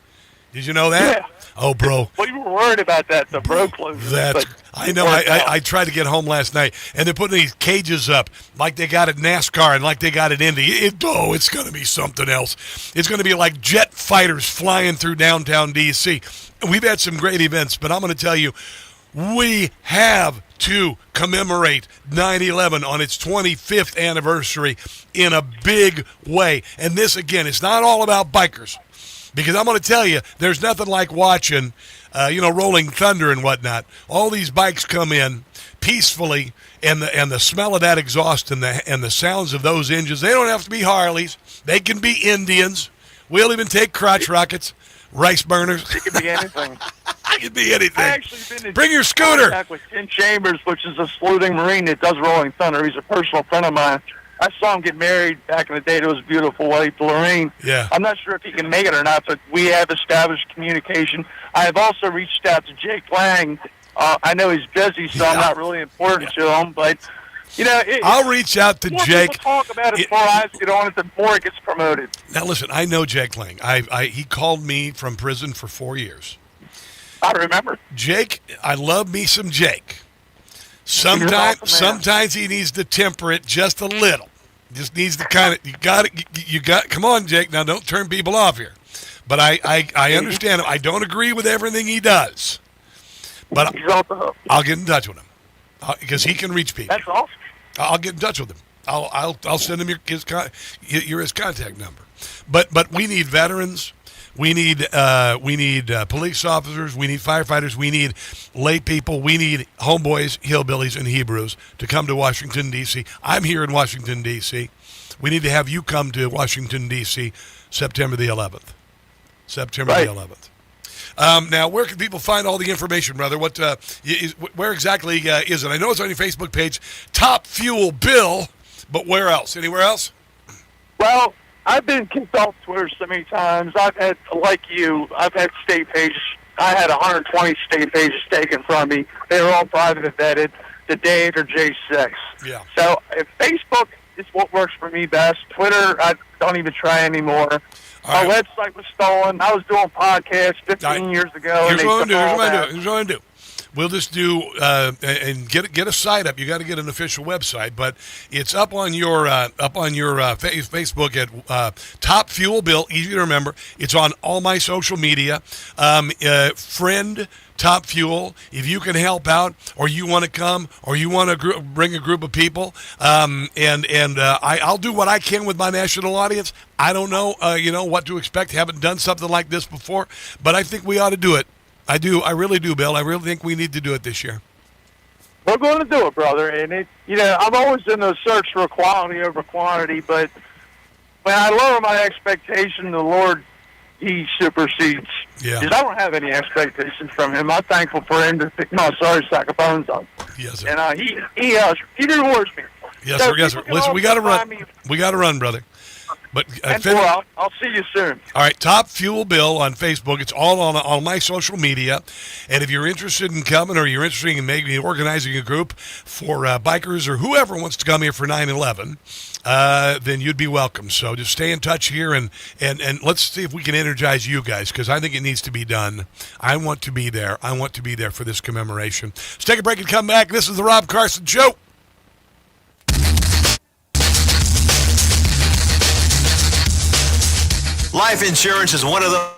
Did you know that? Yeah. Oh, bro. Well, you were worried about that, the bro closure. I know. I tried to get home last night, and they're putting these cages up like they got at NASCAR and like they got at Indy. It's going to be something else. It's going to be like jet fighters flying through downtown D.C. We've had some great events, but I'm going to tell you, we have to commemorate 9/11 on its 25th anniversary in a big way. And this, again, it's not all about bikers. Because I'm going to tell you, there's nothing like watching, Rolling Thunder and whatnot. All these bikes come in peacefully, and the smell of that exhaust and the sounds of those engines. They don't have to be Harleys. They can be Indians. We'll even take crotch rockets, rice burners. It can be anything. It can be anything. I actually been Bring your scooter. Contact with Tim Chambers, which is a saluting Marine that does Rolling Thunder. He's a personal friend of mine. I saw him get married back in the day to his beautiful wife, Lorraine. Yeah. I'm not sure if he can make it or not, but we have established communication. I have also reached out to Jake Lang. I know he's busy, so I'm not really important to him, but, I'll reach out to Jake. The more people talk about it, the more eyes get on it, the more it gets promoted. Now, listen, I know Jake Lang. He called me from prison for 4 years. I remember. Jake, I love me some Jake. Sometimes he needs to temper it just a little. Just needs to come on, Jake. Now don't turn people off here. But I understand him. I don't agree with everything he does. But I'll get in touch with him because he can reach people. That's awesome. I'll get in touch with him. I'll send him his contact number. But we need veterans. We need police officers. We need firefighters. We need lay people. We need homeboys, hillbillies, and Hebrews to come to Washington, D.C. I'm here in Washington, D.C. We need to have you come to Washington, D.C. September the 11th. September the 11th. Now, where can people find all the information, brother? Where exactly is it? I know it's on your Facebook page, Top Fuel Bill, but where else? Anywhere else? Well, I've been kicked off Twitter so many times. I've had, like you, I've had state pages. I had 120 state pages taken from me. They were all private and vetted to date or J6. Yeah. So if Facebook is what works for me best. Twitter, I don't even try anymore. My website was stolen. I was doing podcasts 15 years ago. Here's what I'm going to do. We'll just do and get a site up. You got to get an official website, but it's up on your Facebook at Top Fuel Bill. Easy to remember. It's on all my social media. Friend Top Fuel. If you can help out, or you want to come, or you want to bring a group of people, I'll do what I can with my national audience. I don't know, what to expect. Haven't done something like this before, but I think we ought to do it. I do. I really do, Bill. I really think we need to do it this year. We're going to do it, brother. And I'm always in the search for quality over quantity, but when I lower my expectation, the Lord, He supersedes. Yeah. Because I don't have any expectations from Him. I'm thankful for Him to pick my sorry saxophones up. Yes, sir. And He rewards me. Yes, sir. Yes, sir. Listen, we got to run. We got to run, brother. But I'll see you soon. All right, Top Fuel Bill on Facebook. It's all on my social media. And if you're interested in coming, or you're interested in maybe organizing a group for bikers or whoever wants to come here for 9/11, then you'd be welcome. So just stay in touch here, and let's see if we can energize you guys, because I think it needs to be done. I want to be there. I want to be there for this commemoration. Let's take a break and come back. This is the Rob Carson Show. Life insurance is one of the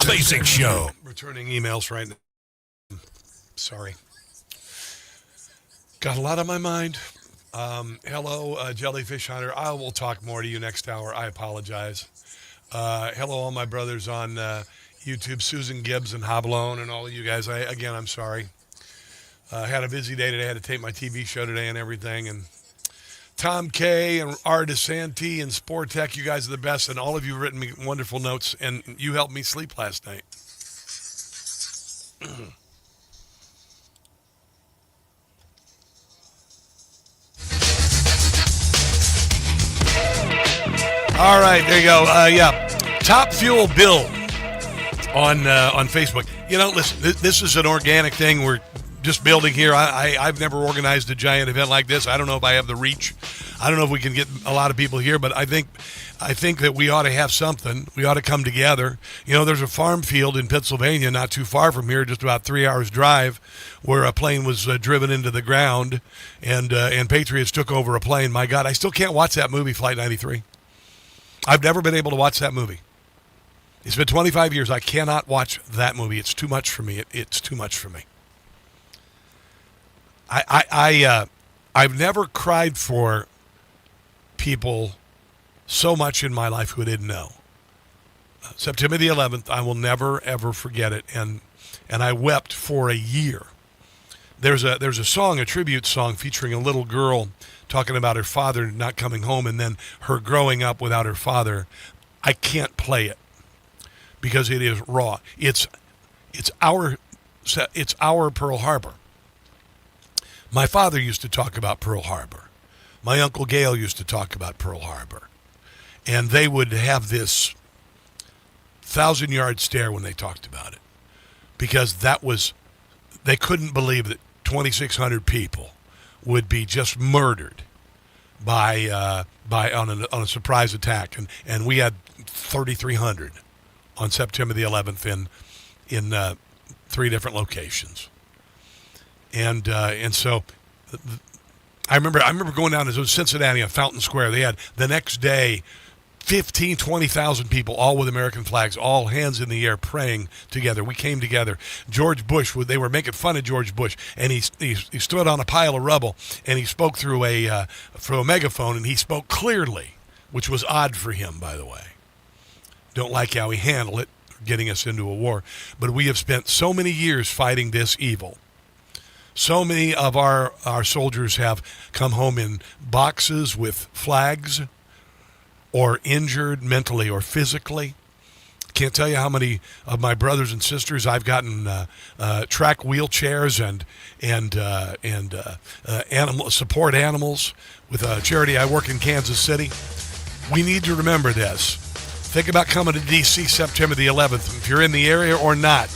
Basic Show. Returning emails right now. Sorry. Got a lot on my mind. Hello, Jellyfish Hunter. I will talk more to you next hour. I apologize. Hello, all my brothers on YouTube, Susan Gibbs and Hoblone, and all of you guys. I'm sorry. Had a busy day today. I had to tape my TV show today and everything. And Tom K and R. DeSanti and Sportech, you guys are the best, and all of you have written me wonderful notes, and you helped me sleep last night. All right, there you go. Top Fuel Bill on Facebook. Listen, this is an organic thing. We're just building here. I've never organized a giant event like this. I don't know if I have the reach. I don't know if we can get a lot of people here, but I think that we ought to have something. We ought to come together. There's a farm field in Pennsylvania not too far from here, just about 3 hours drive, where a plane was driven into the ground, and Patriots took over a plane. My God, I still can't watch that movie, Flight 93. I've never been able to watch that movie. It's been 25 years. I cannot watch that movie. It's too much for me. It's too much for me. I've never cried for people so much in my life who didn't know. September the 11th, I will never ever forget it, and I wept for a year. There's a song, a tribute song featuring a little girl talking about her father not coming home, and then her growing up without her father. I can't play it because it is raw. It's our Pearl Harbor. My father used to talk about Pearl Harbor. My Uncle Gail used to talk about Pearl Harbor. And they would have this 1,000-yard stare when they talked about it, because they couldn't believe that 2,600 people would be just murdered on a surprise attack, and we had 3,300 on September the 11th in 3 different locations, and so I remember going down to Cincinnati on Fountain Square. They had the next day 15, 20,000 people, all with American flags, all hands in the air, praying together. We came together. George Bush, they were making fun of George Bush, and he stood on a pile of rubble, and he spoke through a megaphone, and he spoke clearly, which was odd for him, by the way. Don't like how he handled it, getting us into a war. But we have spent so many years fighting this evil. So many of our soldiers have come home in boxes with flags, or injured mentally or physically. Can't tell you how many of my brothers and sisters I've gotten track wheelchairs and animal support animals with a charity I work in Kansas City. We need to remember this. Think about coming to D.C. September the 11th, if you're in the area or not.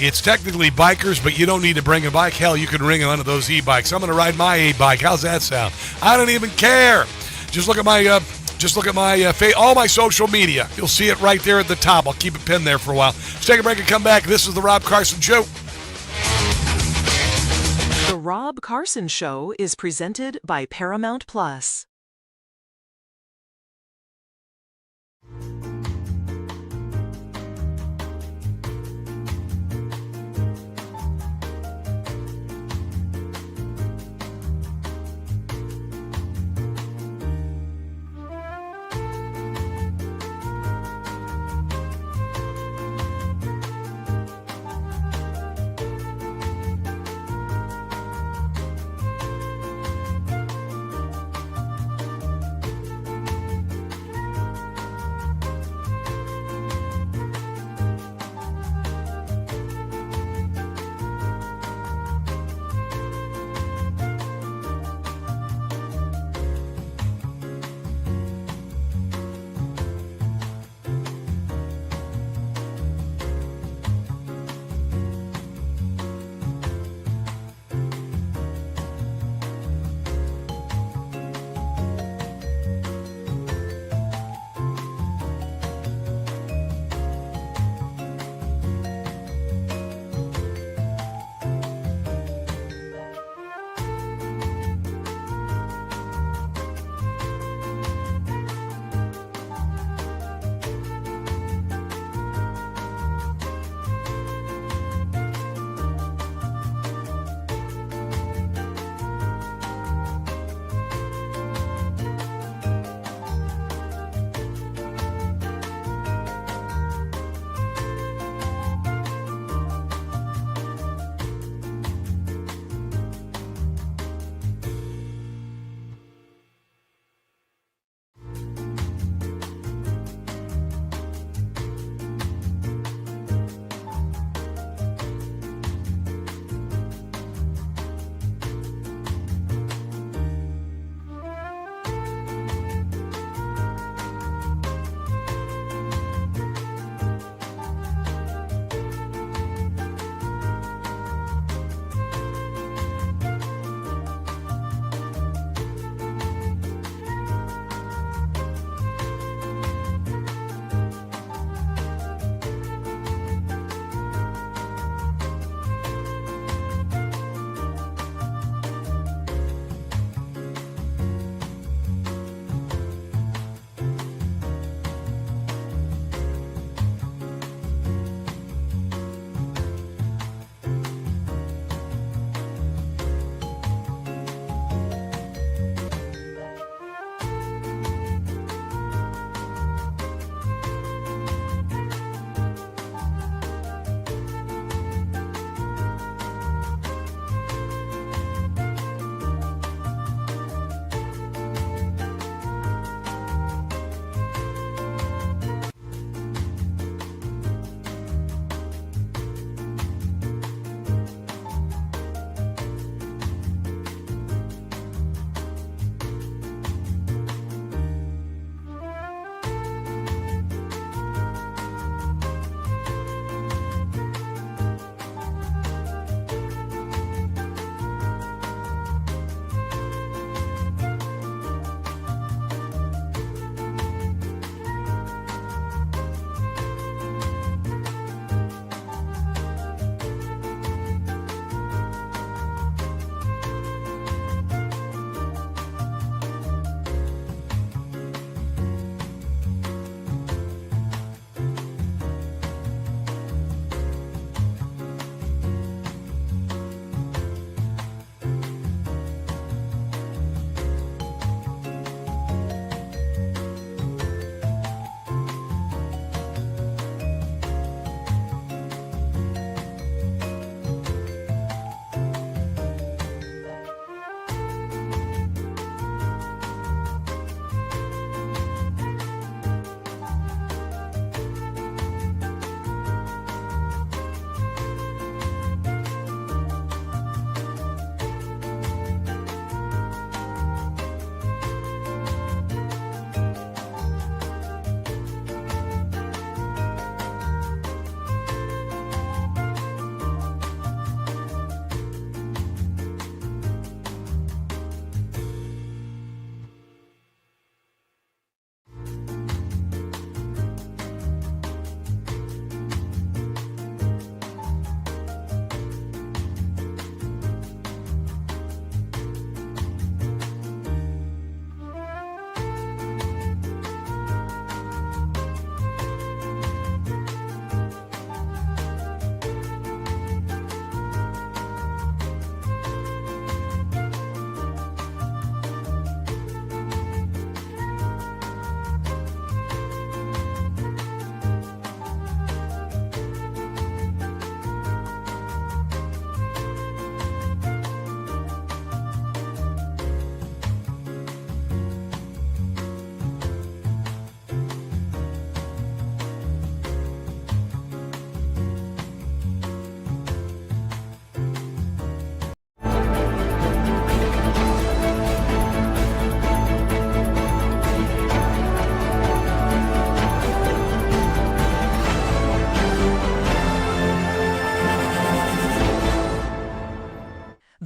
It's technically bikers, but you don't need to bring a bike. Hell, you can ring one of those e-bikes. I'm going to ride my e-bike. How's that sound? I don't even care. Just look at my all my social media. You'll see it right there at the top. I'll keep it pinned there for a while. Let's take a break and come back. This is the Rob Carson Show. The Rob Carson Show is presented by Paramount Plus.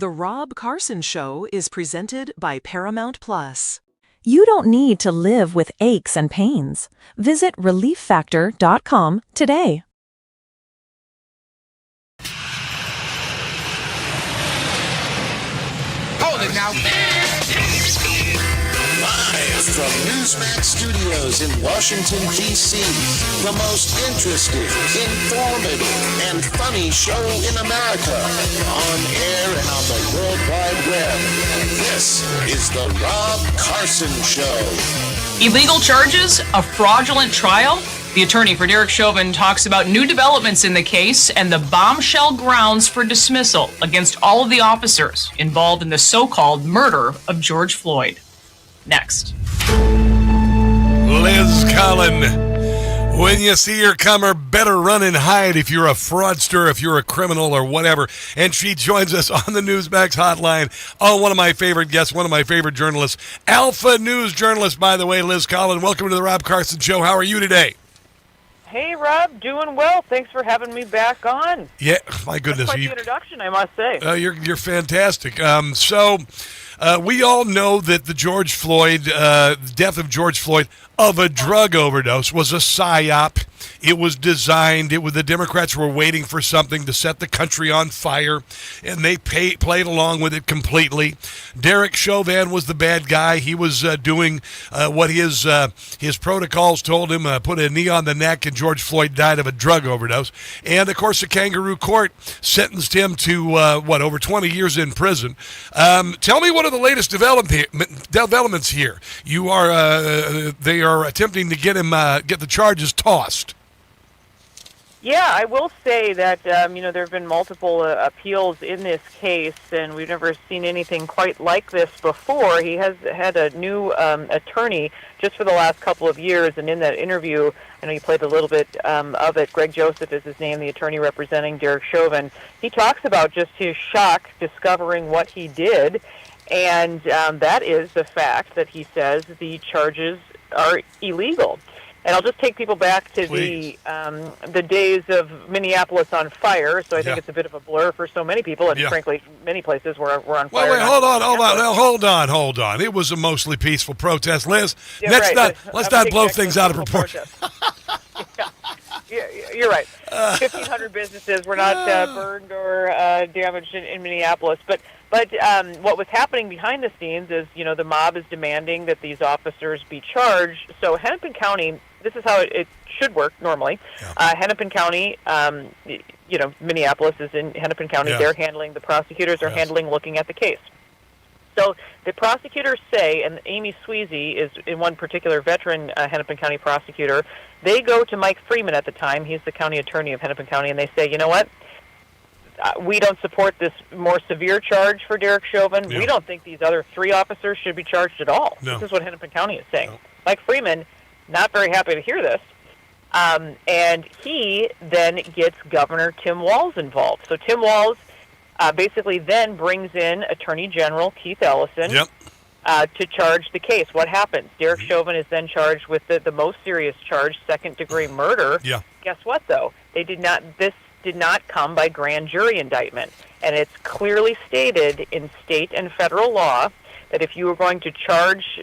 The Rob Carson Show is presented by Paramount Plus. You don't need to live with aches and pains. Visit relieffactor.com today. Hold it now. Live from Newsmax Studios in Washington, D.C., the most interesting, informative, and funny show in America, on air and on the World Wide Web. This is the Rob Carson Show. Illegal charges, a fraudulent trial. The attorney for Derek Chauvin talks about new developments in the case and the bombshell grounds for dismissal against all of the officers involved in the so-called murder of George Floyd. Next. Liz Collin. When you see her comer, better run and hide if you're a fraudster, if you're a criminal or whatever. And she joins us on the Newsmax hotline. Oh, one of my favorite guests, one of my favorite journalists, Alpha News journalist, by the way, Liz Collin. Welcome to the Rob Carson Show. How are you today? Hey, Rob, doing well. Thanks for having me back on. Yeah, my goodness. That's quite the introduction, I must say. You're fantastic. We all know that the death of George Floyd of a drug overdose was a psyop. It was designed. The Democrats were waiting for something to set the country on fire, and they played along with it completely. Derek Chauvin was the bad guy. He was doing what his protocols told him, put a knee on the neck, and George Floyd died of a drug overdose. And, of course, the kangaroo court sentenced him to, over 20 years in prison. Tell me what are the latest developments here. They are attempting to get the charges tossed. Yeah, I will say that, there have been multiple appeals in this case, and we've never seen anything quite like this before. He has had a new attorney just for the last couple of years, and in that interview, I know you played a little bit of it. Greg Joseph is his name, the attorney representing Derek Chauvin. He talks about just his shock discovering what he did, and that is the fact that he says the charges are illegal. And I'll just take people back to the days of Minneapolis on fire. So I think it's a bit of a blur for so many people, and frankly, many places were on fire. Wait, hold on. It was a mostly peaceful protest, Liz. Let's not blow things out of proportion. You're right. 1,500 businesses were not burned or damaged in Minneapolis, but what was happening behind the scenes is, the mob is demanding that these officers be charged. So Hennepin County, this is how it should work normally. Hennepin County, Minneapolis is in Hennepin County. They're handling, the prosecutors are handling looking at the case. So the prosecutors say, and Amy Sweezy is in one particular veteran Hennepin County prosecutor, they go to Mike Freeman at the time, he's the county attorney of Hennepin County, and they say, you know what? We don't support this more severe charge for Derek Chauvin. We don't think these other 3 officers should be charged at all. This is what Hennepin County is saying. Mike Freeman, not very happy to hear this. And he then gets Governor Tim Walz involved. So Tim Walz basically then brings in Attorney General Keith Ellison to charge the case. What happens? Derek Chauvin is then charged with the most serious charge, second-degree murder. Guess what, though? This did not come by grand jury indictment. And it's clearly stated in state and federal law that if you were going to charge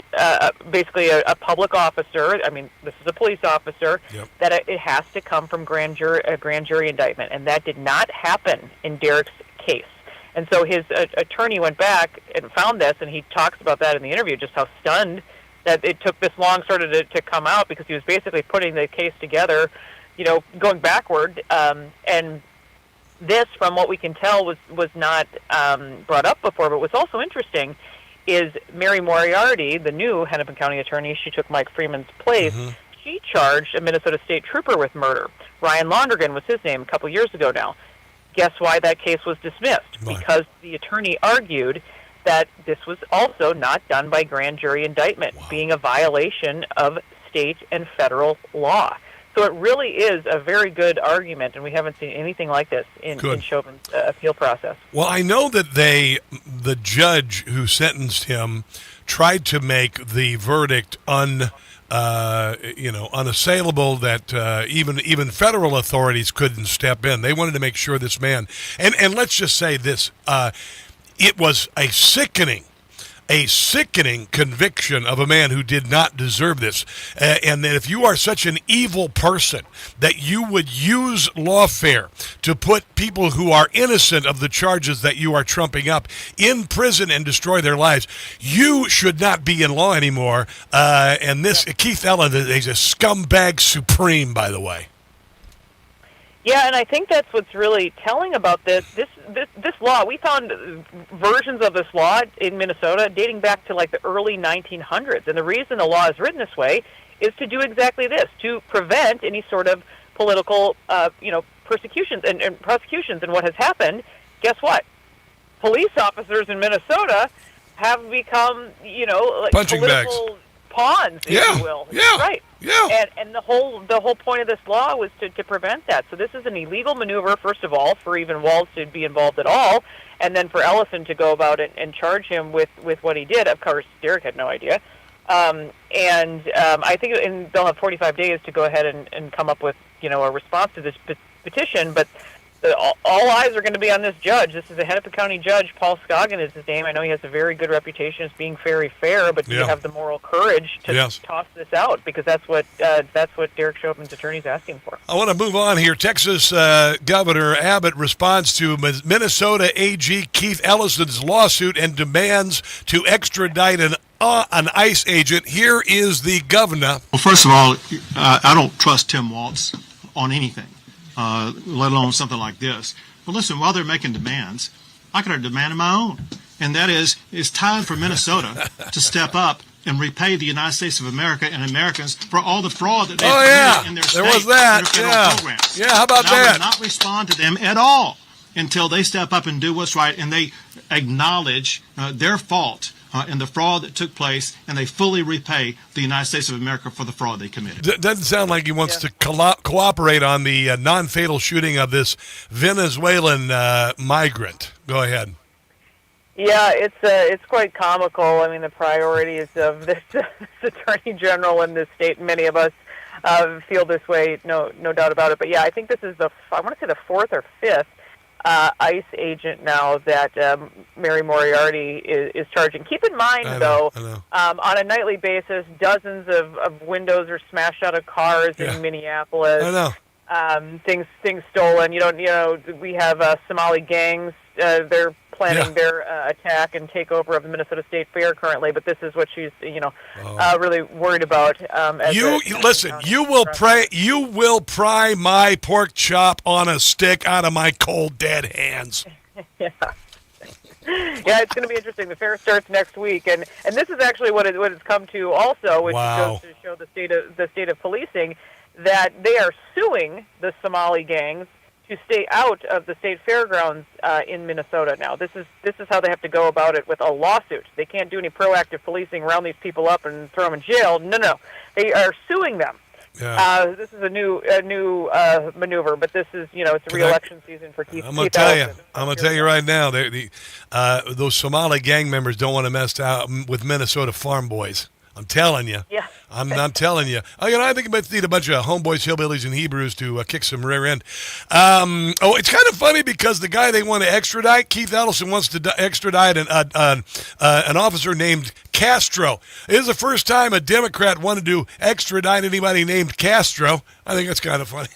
basically a public officer, I mean, this is a police officer, that it has to come from a grand jury indictment. And that did not happen in Derek's case. And so his attorney went back and found this, and he talks about that in the interview, just how stunned that it took this long sort of to come out, because he was basically putting the case together, going backward. And this, from what we can tell, was not brought up before. But what's also interesting is Mary Moriarty, the new Hennepin County attorney, she took Mike Freeman's place. She charged a Minnesota State trooper with murder. Ryan Lonergan was his name a couple years ago now. Guess why that case was dismissed? Because the attorney argued that this was also not done by grand jury indictment, being a violation of state and federal law. So it really is a very good argument, and we haven't seen anything like this in Chauvin's appeal process. Well, I know that the judge who sentenced him tried to make the verdict unassailable, that even federal authorities couldn't step in. They wanted to make sure this man, and let's just say this, it was a sickening conviction of a man who did not deserve this. And that if you are such an evil person that you would use lawfare to put people who are innocent of the charges that you are trumping up in prison and destroy their lives, you should not be in law anymore. And this, Keith Ellen, is a scumbag supreme, by the way. Yeah, and I think that's what's really telling about this law. We found versions of this law in Minnesota dating back to like the early 1900s, and the reason the law is written this way is to do exactly this, to prevent any sort of political, persecutions and prosecutions. And what has happened? Guess what? Police officers in Minnesota have become, like punching political bags. Pawns, if you will. Yeah. Right. Yeah. And the whole point of this law was to prevent that. So this is an illegal maneuver, first of all, for even Walz to be involved at all, and then for Ellison to go about it and charge him with what he did. Of course, Derek had no idea. I think they'll have 45 days to go ahead and come up with, a response to this petition, but all eyes are going to be on this judge. This is a Hennepin County judge. Paul Scoggin is his name. I know he has a very good reputation as being very fair, but do you have the moral courage to toss this out? Because that's what Derek Chauvin's attorney is asking for. I want to move on here. Texas Governor Abbott responds to Minnesota AG Keith Ellison's lawsuit and demands to extradite an ICE agent. Here is the governor. Well, first of all, I don't trust Tim Walz on anything. Let alone something like this. But listen, while they're making demands, I could have demanded my own. And that is, it's time for Minnesota to step up and repay the United States of America and Americans for all the fraud that they've committed in their state. There was that. And their federal programs. Yeah, how about and that? I will not respond to them at all until they step up and do what's right and they acknowledge their fault in the fraud that took place, and they fully repay the United States of America for the fraud they committed. Doesn't sound like he wants to cooperate on the non-fatal shooting of this Venezuelan migrant. Go ahead. Yeah, it's quite comical. I mean, the priorities of this Attorney General in this state, and many of us feel this way, no doubt about it. But yeah, I think this is I want to say the fourth or fifth ICE agent now that Mary Moriarty is charging. Keep in mind, though, on a nightly basis, dozens of windows are smashed out of cars in Minneapolis. I know. Things stolen. We have Somali gangs. They're planning their attack and takeover of the Minnesota State Fair currently, but this is what she's, really worried about. You will pry my pork chop on a stick out of my cold dead hands. Yeah, it's going to be interesting. The fair starts next week, and this is actually what it's come to also, which goes to show the state of policing, that they are suing the Somali gangs to stay out of the state fairgrounds in Minnesota now. This is how they have to go about it with a lawsuit. They can't do any proactive policing, round these people up and throw them in jail. No. They are suing them. Yeah. This is a new maneuver, but this is, it's a re-election season for Keith. I'm going to tell you right now, those Somali gang members don't want to mess out with Minnesota farm boys. I'm telling you. Yeah. I'm telling you. I think we need a bunch of homeboys, hillbillies, and Hebrews to kick some rear end. It's kind of funny because the guy they want to extradite, Keith Ellison, wants to extradite an officer named Castro. It is the first time a Democrat wanted to extradite anybody named Castro. I think that's kind of funny.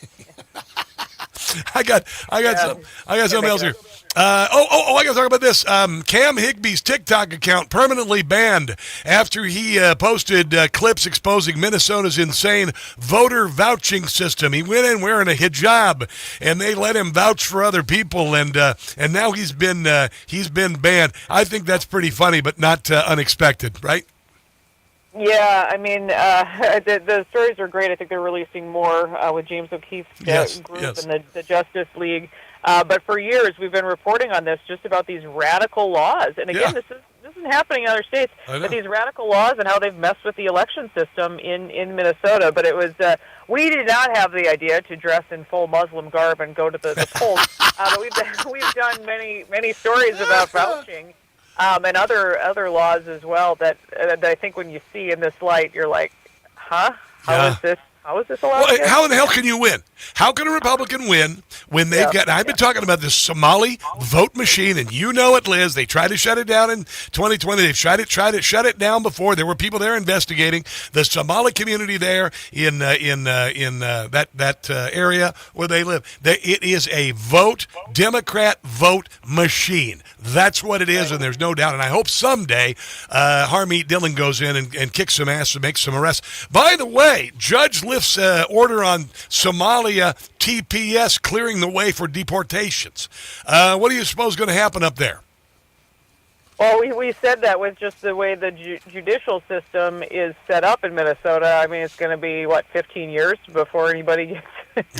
I got something else here. I got to talk about this. Cam Higby's TikTok account permanently banned after he posted clips exposing Minnesota's insane voter vouching system. He went in wearing a hijab, and they let him vouch for other people, and now he's been banned. I think that's pretty funny, but not unexpected, right? Yeah, I mean, the stories are great. I think they're releasing more with James O'Keefe's group and the Justice League. But for years, we've been reporting on this, just about these radical laws. And again, this isn't happening in other states, but these radical laws and how they've messed with the election system in Minnesota. But it was, we did not have the idea to dress in full Muslim garb and go to the polls. But we've done many stories about vouching and other laws as well that I think when you see in this light, you're like, huh? How How is this allowed? Well, how in the hell can you win? How can a Republican win when they've got? I've been talking about this Somali vote machine, and you know it, Liz. They tried to shut it down in 2020. They've tried to shut it down before. There were people there investigating the Somali community there in that area where they live. It is a Democrat vote machine. That's what it is, and there's no doubt. And I hope someday Harmeet Dillon goes in and kicks some ass and makes some arrests. By the way, Judge lifts order on Somalia TPS, clearing the way for deportations. What do you suppose is going to happen up there? Well, we said that with just the way the judicial system is set up in Minnesota. I mean, it's going to be, 15 years before anybody gets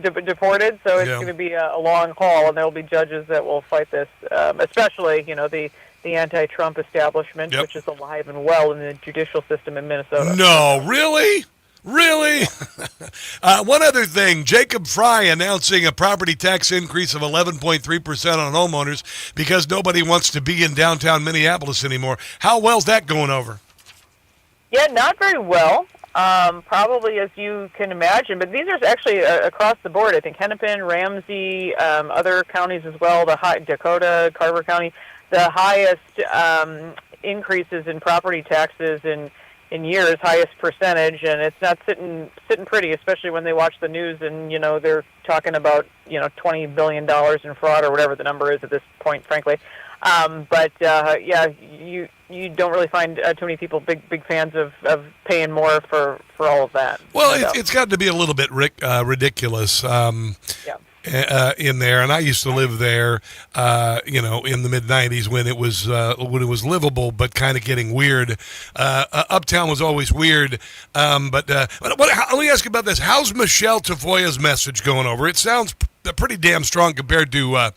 deported. So it's going to be a long haul, and there will be judges that will fight this, especially, the anti-Trump establishment, which is alive and well in the judicial system in Minnesota. No, really? Really? One other thing, Jacob Fry announcing a property tax increase of 11.3% on homeowners because nobody wants to be in downtown Minneapolis anymore. How well's that going over? Yeah, not very well, probably as you can imagine. But these are actually across the board. I think Hennepin, Ramsey, other counties as well, Dakota, Carver County, the highest increases in property taxes in years, highest percentage, and it's not sitting pretty, especially when they watch the news and, they're talking about, $20 billion in fraud or whatever the number is at this point, frankly. But you don't really find too many people big fans of paying more for all of that. Well, it's got to be a little bit ridiculous. In there, and I used to live there, in the mid-'90s when it was livable, but kind of getting weird. Uptown was always weird, but let me ask you about this. How's Michelle Tafoya's message going over? It sounds pretty damn strong compared to,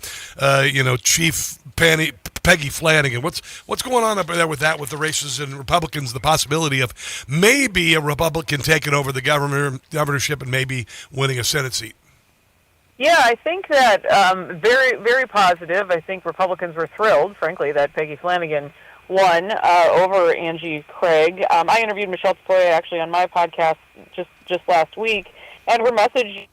Chief Peggy Flanagan. What's going on up there with the races and Republicans? The possibility of maybe a Republican taking over the governorship and maybe winning a Senate seat. Yeah, I think that very, very positive. I think Republicans were thrilled, frankly, that Peggy Flanagan won over Angie Craig. I interviewed Michelle Tafoya actually on my podcast just last week, and her message,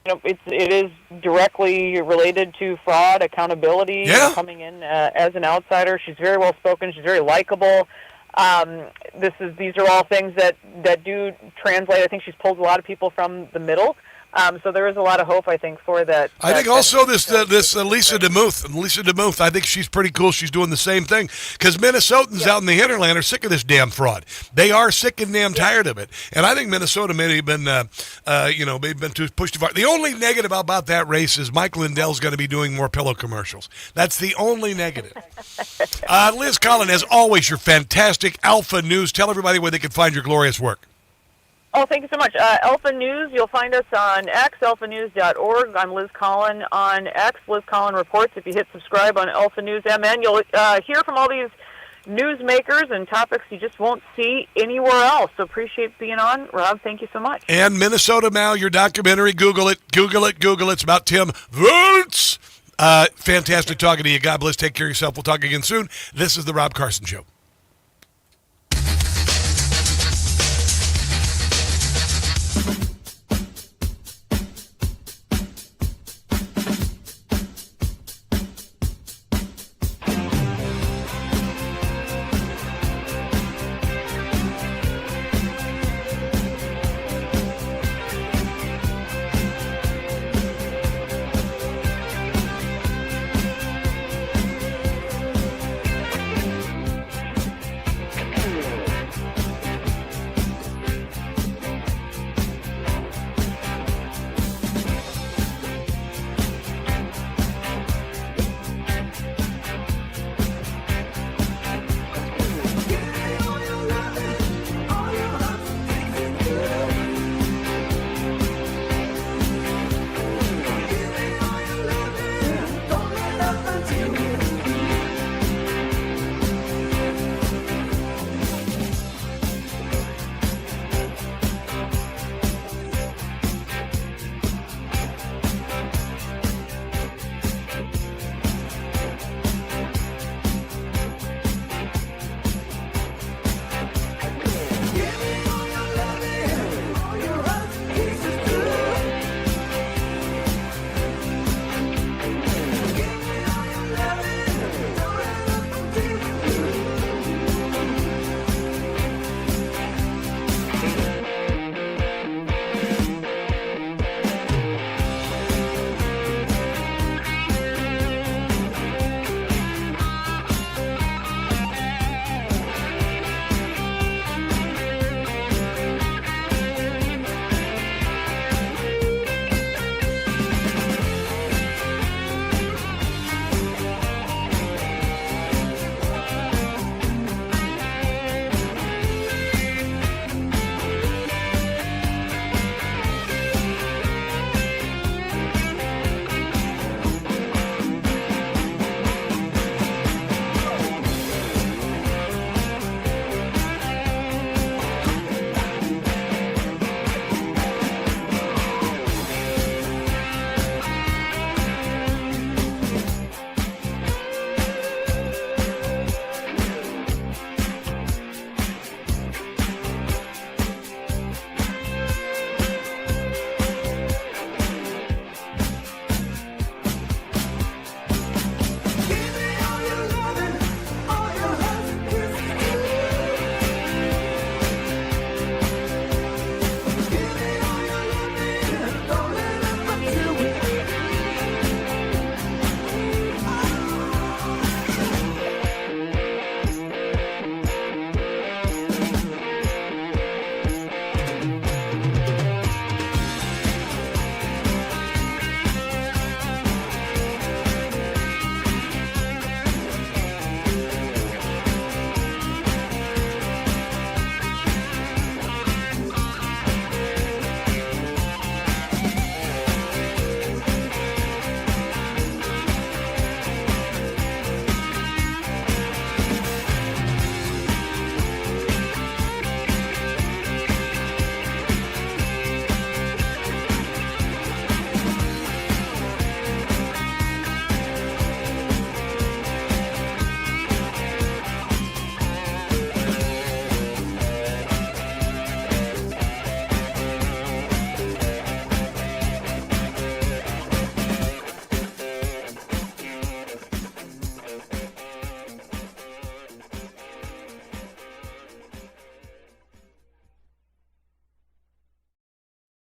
it is directly related to fraud, accountability, coming in as an outsider. She's very well spoken. She's very likable. These are all things that do translate. I think she's pulled a lot of people from the middle. So there is a lot of hope, I think, for that. I think also this Lisa DeMuth, I think she's pretty cool. She's doing the same thing because Minnesotans out in the hinterland are sick of this damn fraud. They are sick and damn tired of it. And I think Minnesota may have been, maybe been too pushed too far. The only negative about that race is Mike Lindell's going to be doing more pillow commercials. That's the only negative. Liz Collin, as always, your fantastic Alpha News. Tell everybody where they can find your glorious work. Oh, thank you so much. Alpha News, you'll find us on X, alphanews.org. I'm Liz Collin on X, Liz Collin Reports. If you hit subscribe on Alpha News MN, you'll hear from all these newsmakers and topics you just won't see anywhere else. So appreciate being on. Rob, thank you so much. And Minnesota Now, your documentary, Google it. It's about Tim Woods. Fantastic talking to you. God bless. Take care of yourself. We'll talk again soon. This is The Rob Carson Show.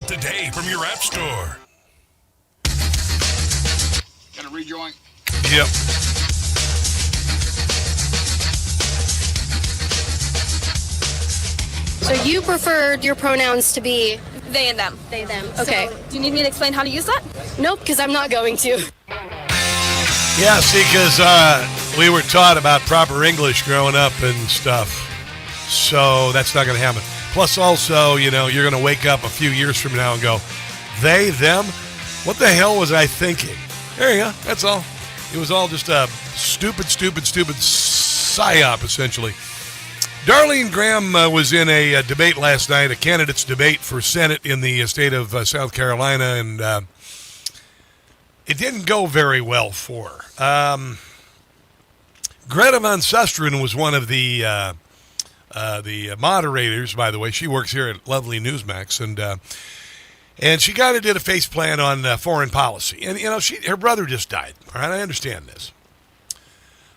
Today from your app store. Got a rejoin? Yep. So you preferred your pronouns to be they and them? They, them. Okay. So, do you need me to explain how to use that? Nope, because I'm not going to. Yeah, see, because we were taught about proper English growing up and stuff. So that's not going to happen. Plus, also, you're going to wake up a few years from now and go, they, them? What the hell was I thinking? There you go. That's all. It was all just a stupid psyop, essentially. Darlene Graham was in a debate last night, a candidates debate for Senate in the state of South Carolina, and it didn't go very well for her. Greta Van Susteren was one of the moderators, by the way. She works here at lovely Newsmax, and she kind of did a face plant on foreign policy. And her brother just died. All right, I understand this.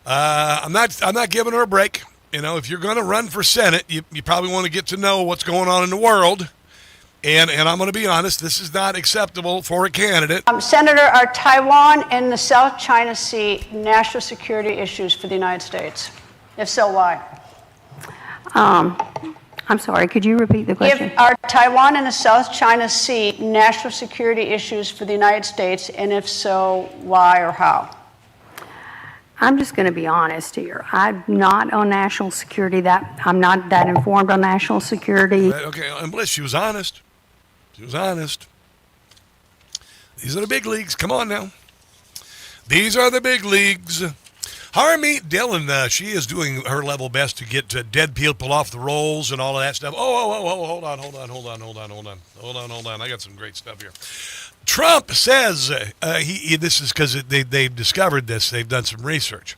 I'm not giving her a break. If you're going to run for Senate, you probably want to get to know what's going on in the world. And I'm going to be honest, this is not acceptable for a candidate. Senator, are Taiwan and the South China Sea national security issues for the United States? If so, why? I'm sorry, could you repeat the question? Are Taiwan and the South China Sea national security issues for the United States, and if so, why or how? I'm just going to be honest here. I'm not on national security. I'm not that informed on national security. Okay, and Bliss, she was honest. She was honest. These are the big leagues. Come on now. These are the big leagues. Harmeet Dillon, she is doing her level best to get dead people off the rolls and all of that stuff. Oh, hold on. I got some great stuff here. Trump says, this is because they've discovered this. They've done some research.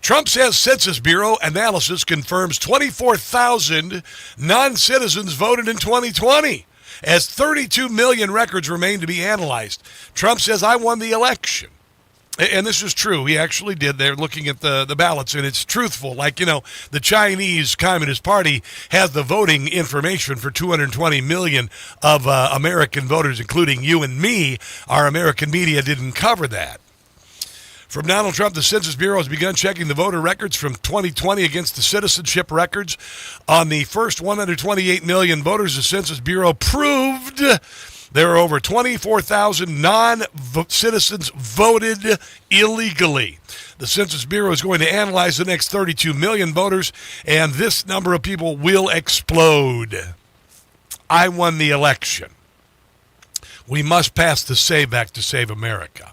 Trump says Census Bureau analysis confirms 24,000 non-citizens voted in 2020 as 32 million records remain to be analyzed. Trump says, I won the election. And this is true. He actually did. They're looking at the ballots, and it's truthful. Like, the Chinese Communist Party has the voting information for 220 million of American voters, including you and me. Our American media didn't cover that. From Donald Trump, the Census Bureau has begun checking the voter records from 2020 against the citizenship records. On the first 128 million voters, the Census Bureau proved there are over 24,000 non-citizens voted illegally. The Census Bureau is going to analyze the next 32 million voters, and this number of people will explode. I won the election. We must pass the SAVE Act to save America.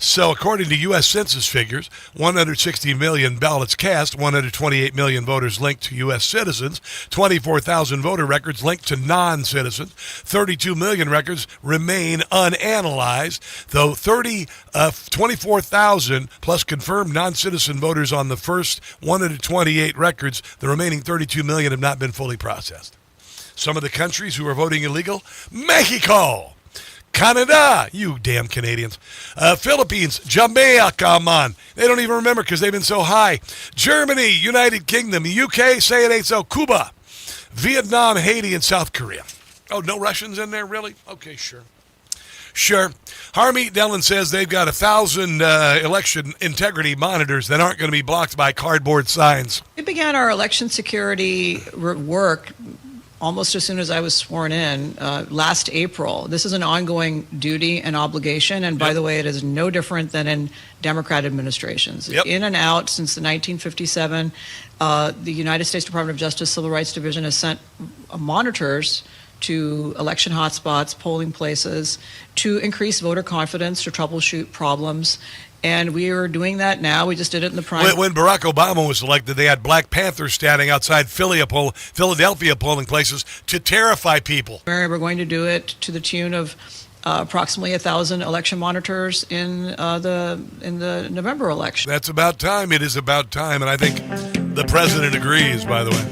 So according to U.S. Census figures, 160 million ballots cast, 128 million voters linked to U.S. citizens, 24,000 voter records linked to non-citizens, 32 million records remain unanalyzed, though 24,000 plus confirmed non-citizen voters on the first 128 records, the remaining 32 million have not been fully processed. Some of the countries who are voting illegal: Mexico, Canada, you damn Canadians. Philippines, Jamaica, man. They don't even remember because they've been so high. Germany, United Kingdom, UK, say it ain't so. Cuba, Vietnam, Haiti, and South Korea. Oh, no Russians in there, really? Okay, sure. Harmeet Dillon says they've got 1,000 election integrity monitors that aren't going to be blocked by cardboard signs. We began our election security work almost as soon as I was sworn in last April. This is an ongoing duty and obligation, and by the way, it is no different than in Democrat administrations. In and out since the 1957, the United States Department of Justice Civil Rights Division has sent monitors to election hotspots, polling places, to increase voter confidence, to troubleshoot problems. And we are doing that now. We just did it in the primary. When Barack Obama was elected, they had Black Panthers standing outside Philadelphia polling places to terrify people. We're going to do it to the tune of approximately 1,000 election monitors in the November election. That's about time. It is about time. And I think the president agrees, by the way.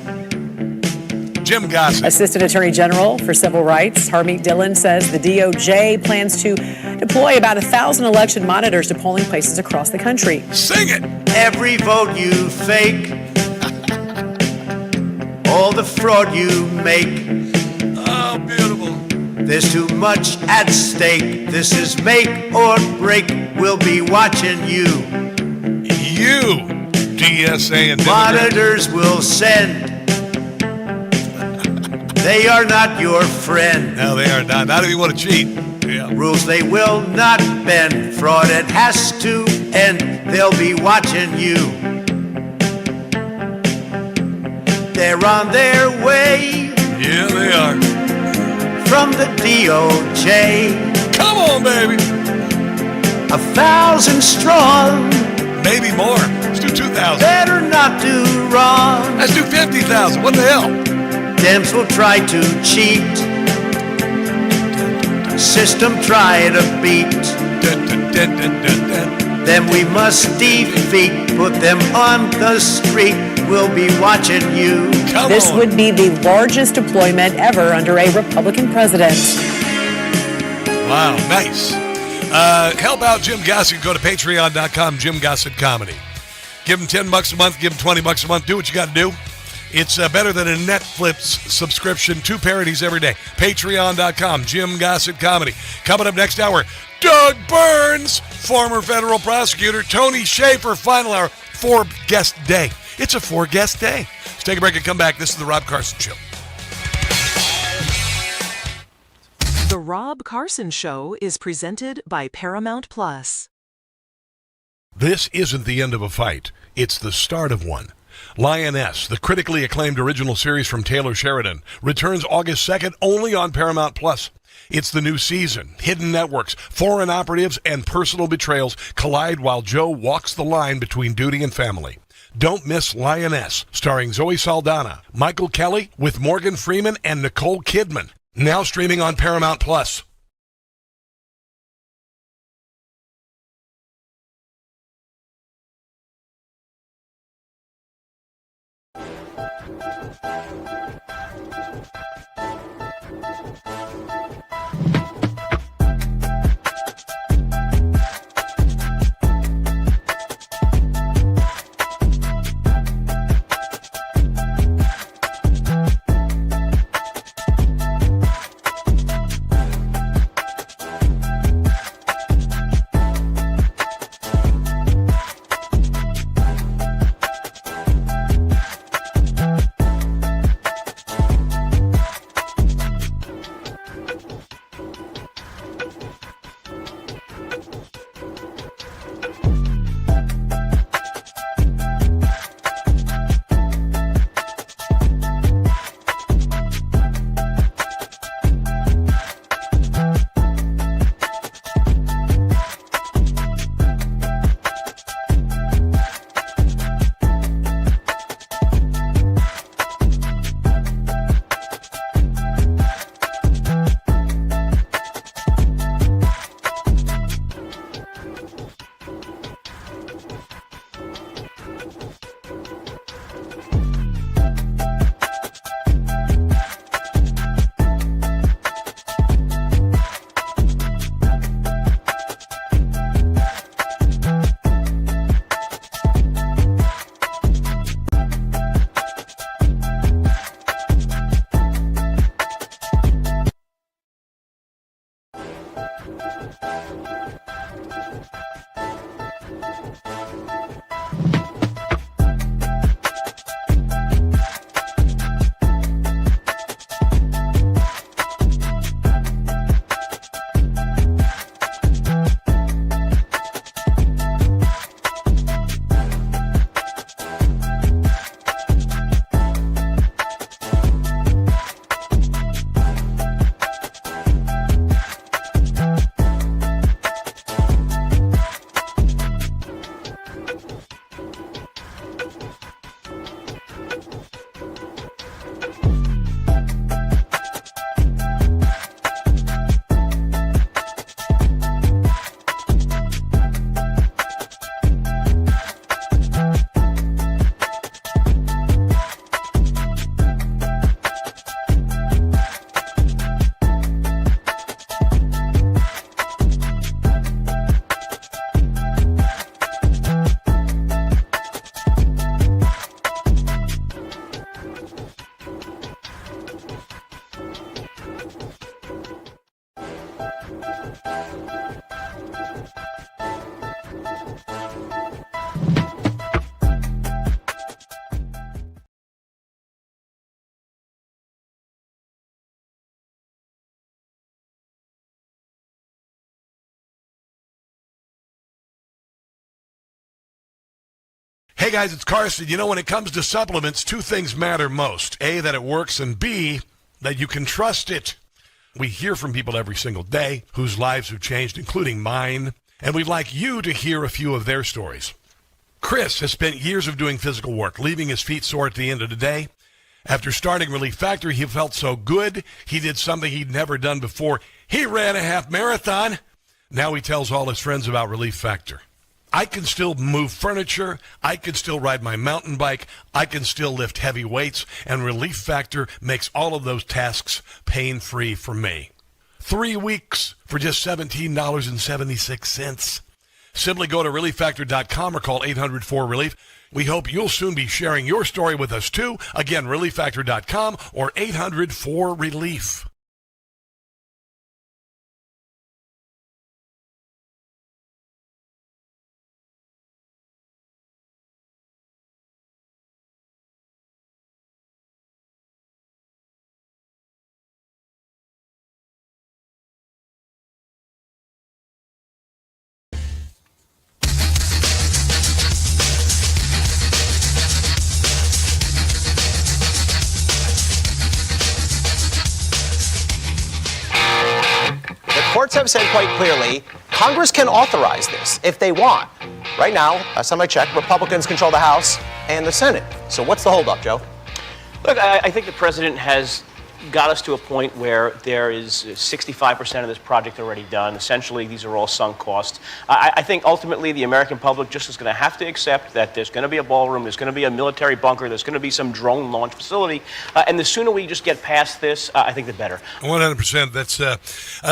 Jim Gossett. Assistant Attorney General for Civil Rights, Harmeet Dillon, says the DOJ plans to deploy about 1,000 election monitors to polling places across the country. Sing it! Every vote you fake, all the fraud you make. Oh, beautiful. There's too much at stake. This is make or break. We'll be watching you. You, DSA and monitors will send. They are not your friend. No, they are not. Not if you want to cheat. Yeah. Rules they will not bend. Fraud, it has to end. They'll be watching you. They're on their way. Yeah, they are. From the DOJ. Come on, baby. 1,000 strong. Maybe more. Let's do 2,000. Better not do wrong. Let's do 50,000. What the hell? Dems will try to cheat. System try to beat. Then we must defeat. Put them on the street. We'll be watching you. This would be the largest deployment ever under a Republican president. Wow, nice. Help out Jim Gossett. Go to patreon.com, Jim Gossett Comedy. Give him $10 a month, give him $20 a month. Do what you got to do. It's better than a Netflix subscription. 2 parodies every day. Patreon.com, Jim Gossett Comedy. Coming up next hour, Doug Burns, former federal prosecutor, Tony Schaefer, final hour, 4-guest day. It's a 4-guest day. Let's take a break and come back. This is The Rob Carson Show. The Rob Carson Show is presented by Paramount Plus. This isn't the end of a fight. It's the start of one. Lioness, the critically acclaimed original series from Taylor Sheridan, returns August 2nd only on Paramount Plus. It's the new season. Hidden networks, foreign operatives, and personal betrayals collide while Joe walks the line between duty and family. Don't miss Lioness, starring Zoe Saldana, Michael Kelly, with Morgan Freeman and Nicole Kidman. Now streaming on Paramount Plus. Hey guys, it's Carson. You know, when it comes to supplements, two things matter most. A, that it works, and B, that you can trust it. We hear from people every single day whose lives have changed, including mine, and we'd like you to hear a few of their stories. Chris has spent years of doing physical work, leaving his feet sore at the end of the day. After starting Relief Factor, he felt so good, he did something he'd never done before. He ran a half marathon. Now he tells all his friends about Relief Factor. I can still move furniture, I can still ride my mountain bike, I can still lift heavy weights, and Relief Factor makes all of those tasks pain-free for me. 3 weeks for just $17.76. Simply go to ReliefFactor.com or call 800-4RELIEF. We hope you'll soon be sharing your story with us too. Again, ReliefFactor.com or 800-4RELIEF. Courts have said quite clearly, Congress can authorize this if they want. Right now, last time I checked, Republicans control the House and the Senate. So what's the holdup, Joe? Look, I think the president has got us to a point where there is 65% of this project already done. Essentially, these are all sunk costs. I think ultimately the American public just is going to have to accept that there's going to be a ballroom, there's going to be a military bunker, there's going to be some drone launch facility, and the sooner we just get past this, I think the better. 100%. That's a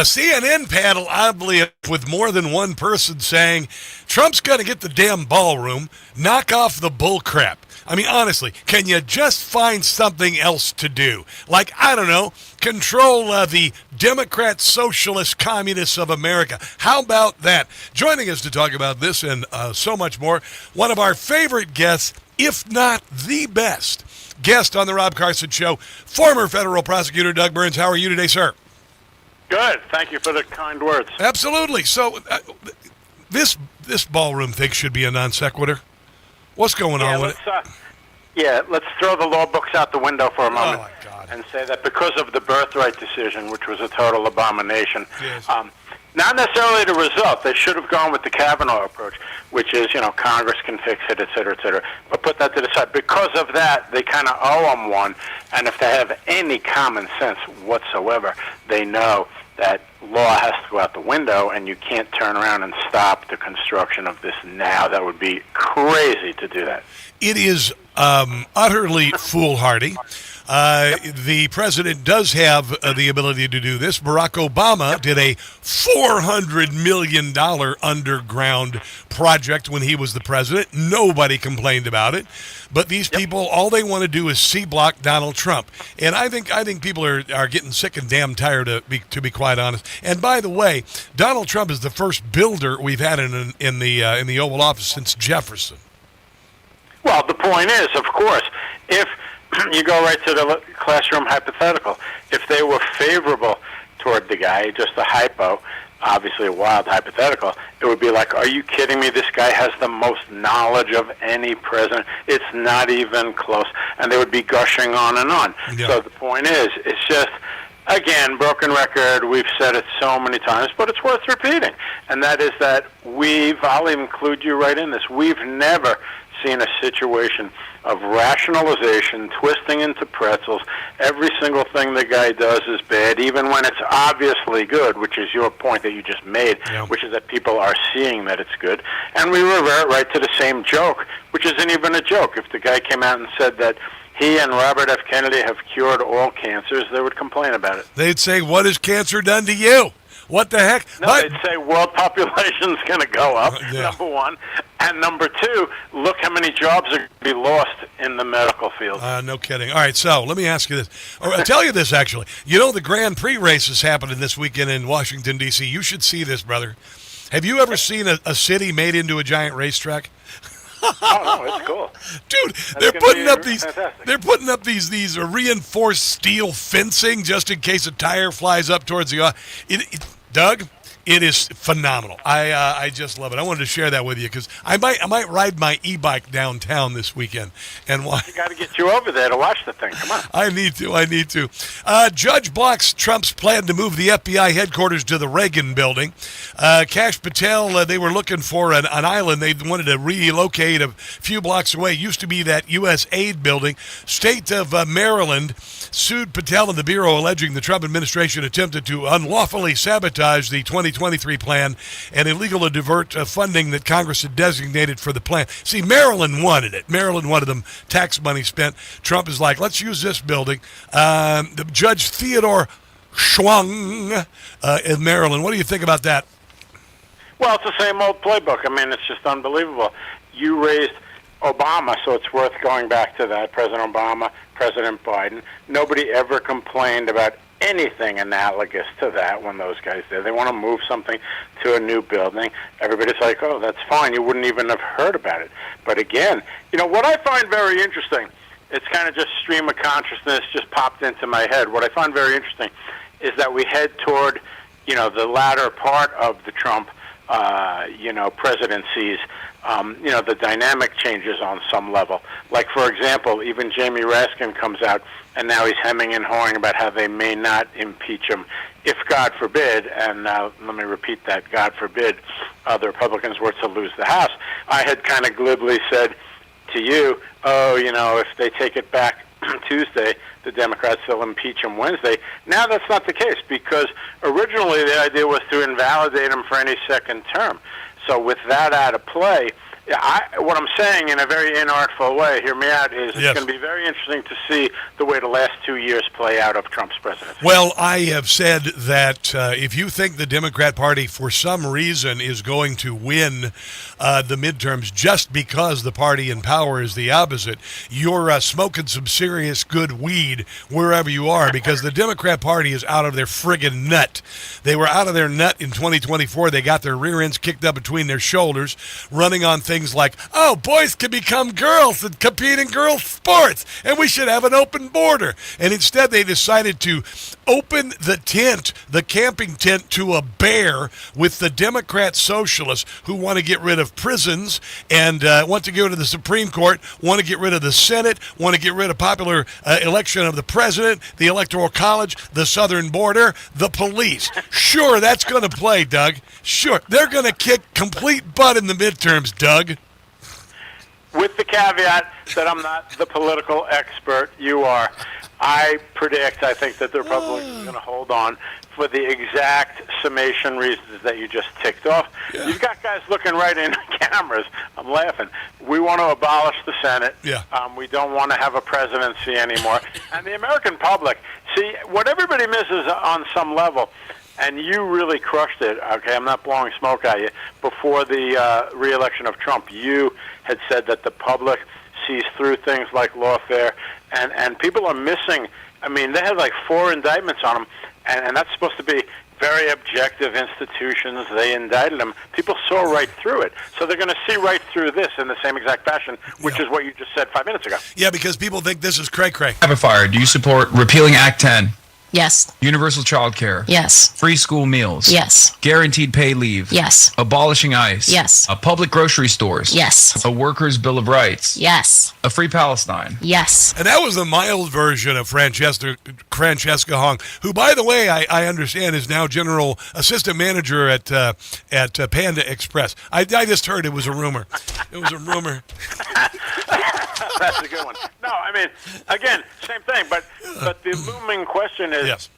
CNN panel, oddly, with more than one person saying, Trump's got to get the damn ballroom, knock off the bull crap. I mean, honestly, can you just find something else to do? Like, I don't know, control the Democrat, Socialist, Communists of America. How about that? Joining us to talk about this and so much more, one of our favorite guests, if not the best guest on the Rob Carson Show, former federal prosecutor Doug Burns. How are you today, sir? Good. Thank you for the kind words. Absolutely. So this ballroom thing should be a non sequitur. What's going on with it? Let's throw the law books out the window for a moment and say that because of the birthright decision, which was a total abomination, not necessarily the result. They should have gone with the Kavanaugh approach, which is, Congress can fix it, et cetera, et cetera. But put that to the side. Because of that, they kind of owe them one. And if they have any common sense whatsoever, they know that law has to go out the window, and you can't turn around and stop the construction of this now. That would be crazy to do that. It is utterly foolhardy. The president does have the ability to do this. Barack Obama did a $400 million underground project when he was the president. Nobody complained about it. But these people, all they want to do is C-block Donald Trump. And I think people are getting sick and damn tired, to be quite honest. And by the way, Donald Trump is the first builder we've had in the Oval Office since Jefferson. Well, the point is, of course, if you go right to the classroom hypothetical, if they were favorable toward the guy, just a hypo, obviously a wild hypothetical, it would be like, are you kidding me? This guy has the most knowledge of any president. It's not even close. And they would be gushing on and on. Yeah. So the point is, it's just, again, broken record, we've said it so many times, but it's worth repeating. And that is that I'll include you right in this, we've never seen a situation of rationalization, twisting into pretzels. Every single thing the guy does is bad, even when it's obviously good, which is your point that you just made, which is that people are seeing that it's good. And we revert right to the same joke, which isn't even a joke. If the guy came out and said that he and Robert F. Kennedy have cured all cancers, they would complain about it. They'd say, what has cancer done to you? What the heck? No, they'd say world population's going to go up, number one. And number two, look how many jobs are going to be lost in the medical field. No kidding. All right, so let me ask you this. Or I'll tell you this, actually. You know the Grand Prix race is happening this weekend in Washington, D.C. You should see this, brother. Have you ever seen a city made into a giant racetrack? Oh, no, it's cool. Dude, they're putting up these reinforced steel fencing just in case a tire flies up towards the Doug, it is phenomenal. I just love it. I wanted to share that with you because I might ride my e-bike downtown this weekend and watch. We got to get you over there to watch the thing. Come on. I need to. Judge blocks Trump's plan to move the FBI headquarters to the Reagan building. Kash Patel, they were looking for an island. They wanted to relocate a few blocks away. It used to be that U.S. aid building. State of Maryland sued Patel and the Bureau, alleging the Trump administration attempted to unlawfully sabotage the 2023 plan and illegal to divert funding that Congress had designated for the plan. See, Maryland wanted it. Maryland wanted them tax money spent. Trump is like, let's use this building. The Judge Theodore Schwung in Maryland. What do you think about that? Well, it's the same old playbook. I mean, it's just unbelievable. You raised Obama, so it's worth going back to that. President Obama, President Biden. Nobody ever complained about anything analogous to that when those guys did. They want to move something to a new building. Everybody's like, oh, that's fine. You wouldn't even have heard about it. But again, what I find very interesting, it's kind of just stream of consciousness just popped into my head. What I find very interesting is that we head toward, the latter part of the Trump, presidencies. The dynamic changes on some level. Like, for example, even Jamie Raskin comes out, and now he's hemming and hawing about how they may not impeach him if, God forbid, and let me repeat that, God forbid, the Republicans were to lose the House. I had kind of glibly said to you, if they take it back Tuesday, the Democrats will impeach him Wednesday. Now that's not the case, because originally the idea was to invalidate him for any second term. So with that out of play, what I'm saying in a very inartful way, hear me out, is it's going to be very interesting to see the way the last 2 years play out of Trump's presidency. Well, I have said that if you think the Democrat Party for some reason is going to win the midterms just because the party in power is the opposite, you're smoking some serious good weed wherever you are, because the Democrat Party is out of their friggin' nut. They were out of their nut in 2024. They got their rear ends kicked up between their shoulders, running on things like, oh, boys can become girls and compete in girls' sports, and we should have an open border. And instead they decided to open the tent, the camping tent, to a bear with the Democrat socialists who want to get rid of prisons and want to get rid of the Supreme Court, want to get rid of the Senate, want to get rid of popular election of the president, the Electoral College, the southern border, the police. Sure, that's going to play, Doug. Sure, they're going to kick complete butt in the midterms, Doug. With the caveat that I'm not the political expert you are, I think that the Republicans are going to hold on for the exact summation reasons that you just ticked off. Yeah. You've got guys looking right in the cameras. I'm laughing. We want to abolish the Senate. Yeah. We don't want to have a presidency anymore. And the American public, see, what everybody misses on some level, and you really crushed it, okay, I'm not blowing smoke at you, before the re-election of Trump, you had said that the public sees through things like lawfare, and people are missing, I mean, they had like 4 indictments on them, and that's supposed to be very objective institutions. They indicted them. People saw right through it. So they're going to see right through this in the same exact fashion, which is what you just said 5 minutes ago. Yeah, because people think this is cray-cray. Rapid fire. Do you support repealing Act 10? Yes. Universal child care? Yes. Free school meals? Yes. Guaranteed pay leave? Yes. Abolishing ICE? Yes. Public grocery stores? Yes. A workers' bill of rights? Yes. A free Palestine? Yes. And that was the mild version of Francesca Hong, who, by the way, I understand is now general assistant manager at Panda Express. I just heard it was a rumor. It was a rumor. That's a good one. No, I mean, again, same thing, but the looming question is,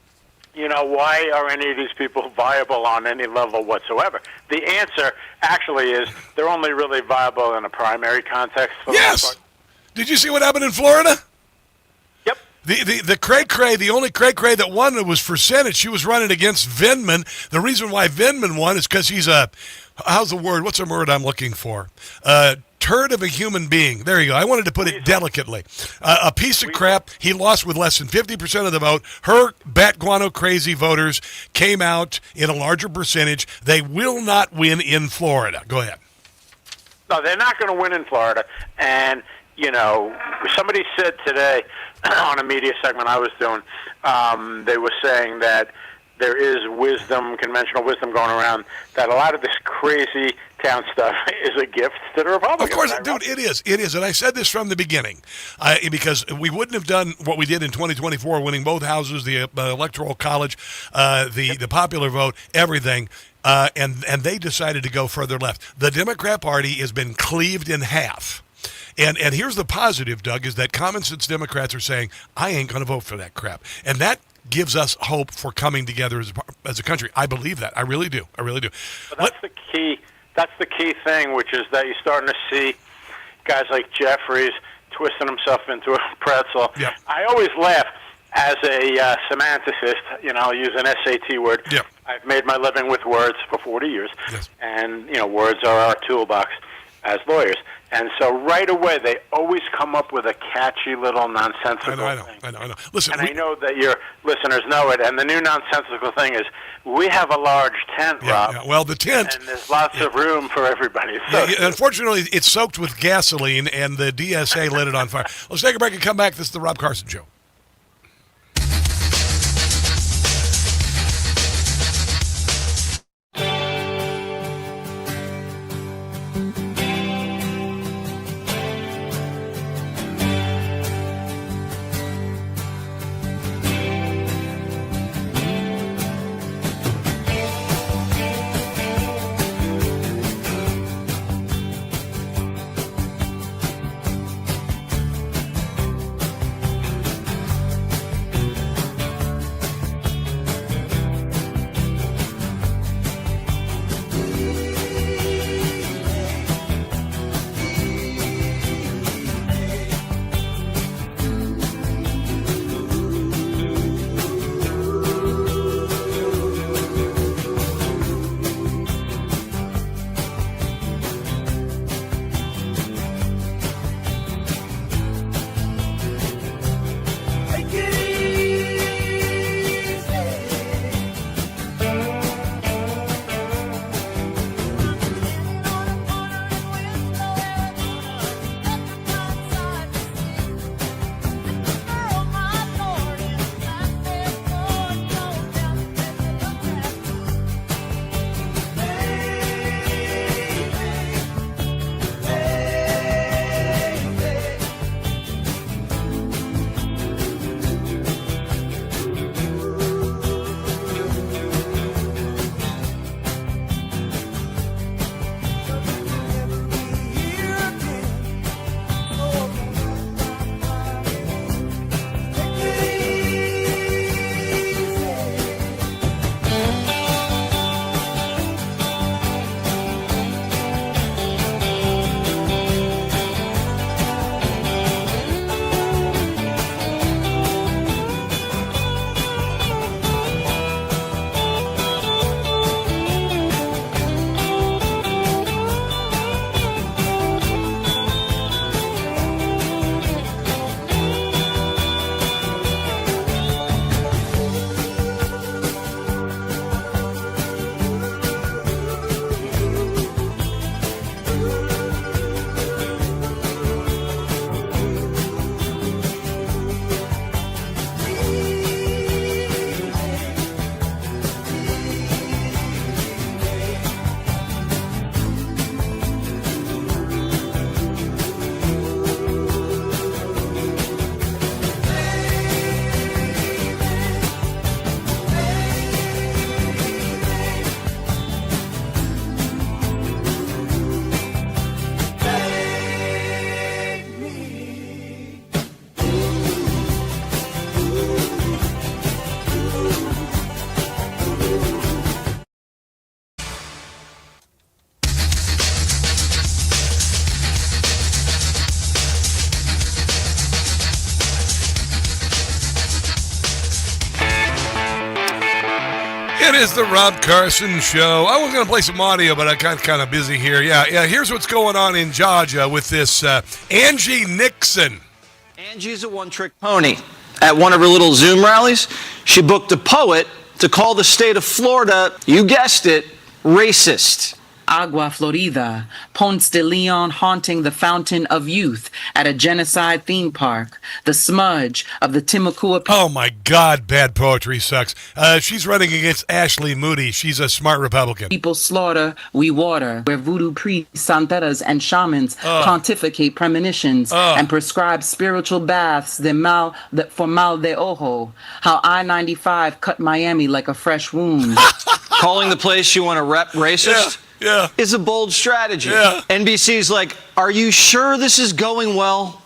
why are any of these people viable on any level whatsoever? The answer actually is they're only really viable in a primary context. For yes! Did you see what happened in Florida? Yep. The cray-cray, the only cray-cray that won was for Senate. She was running against Vindman. The reason why Vindman won is because he's how's the word? What's the word I'm looking for? Turd of a human being. There you go. I wanted to put it delicately. A piece of crap. He lost with less than 50% of the vote. Her bat guano crazy voters came out in a larger percentage. They will not win in Florida. Go ahead. No, they're not going to win in Florida. And, somebody said today on a media segment I was doing, they were saying that there is conventional wisdom going around, that a lot of this crazy town stuff is a gift to the Republicans. Of course, dude, it is. It is. And I said this from the beginning, because we wouldn't have done what we did in 2024, winning both houses, the Electoral College, the popular vote, everything. And they decided to go further left. The Democrat Party has been cleaved in half. And here's the positive, Doug, is that common sense Democrats are saying, I ain't going to vote for that crap. And that gives us hope for coming together as a country. I believe that. I really do. I really do. But that's the key. That's the key thing, which is that you're starting to see guys like Jeffries twisting himself into a pretzel. Yep. I always laugh as a semanticist, use an SAT word. Yep. I've made my living with words for 40 years. Yes. And, words are our toolbox as lawyers. And so right away, they always come up with a catchy little nonsensical thing. I know. Listen, and I know that your listeners know it. And the new nonsensical thing is, we have a large tent, Rob. Yeah. Well, the tent. And there's lots of room for everybody. So, unfortunately, it's soaked with gasoline, and the DSA lit it on fire. Let's take a break and come back. This is the Rob Carson Show. is the Rob Carson Show. I was going to play some audio, but I got kind of busy here. Yeah. Here's what's going on in Georgia with this Angie Nixon. Angie's a one-trick pony. At one of her little Zoom rallies, she booked a poet to call the state of Florida, you guessed it, racist. Agua Florida, Ponce de Leon haunting the fountain of youth at a genocide theme park, the smudge of the Timucua. Oh my God, bad poetry sucks. She's running against Ashley Moody. She's a smart Republican. People slaughter, we water, where voodoo priests, santeras, and shamans pontificate premonitions and prescribe spiritual baths for mal de ojo. How I-95 cut Miami like a fresh wound. Calling the place you want to rep racist? Yeah. Is a bold strategy. Yeah. NBC's like, are you sure this is going well?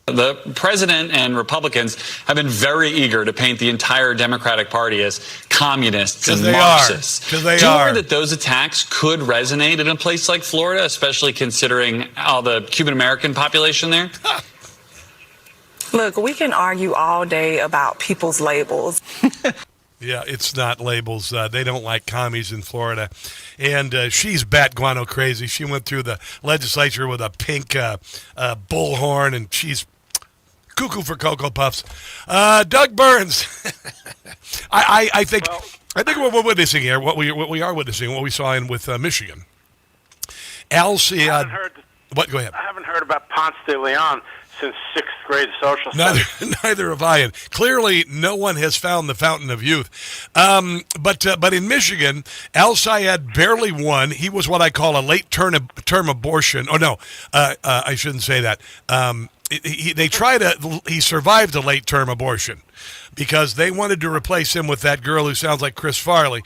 The president and Republicans have been very eager to paint the entire Democratic Party as communists and Marxists. Do you worry that those attacks could resonate in a place like Florida, especially considering all the Cuban American population there? Look, we can argue all day about people's labels. Yeah, it's not labels. They don't like commies in Florida. And she's bat guano crazy. She went through the legislature with a pink bullhorn, and she's cuckoo for Cocoa Puffs. Doug Burns. I think what we're witnessing here, what we are witnessing, what we saw in with Michigan. Alcy, what? Go ahead. I haven't heard about Ponce de Leon since 6th grade social studies. Neither have I. And clearly, no one has found the fountain of youth. But in Michigan, Al Sayed barely won. He was what I call a late term abortion. Oh no, I shouldn't say that. He survived a late term abortion because they wanted to replace him with that girl who sounds like Chris Farley.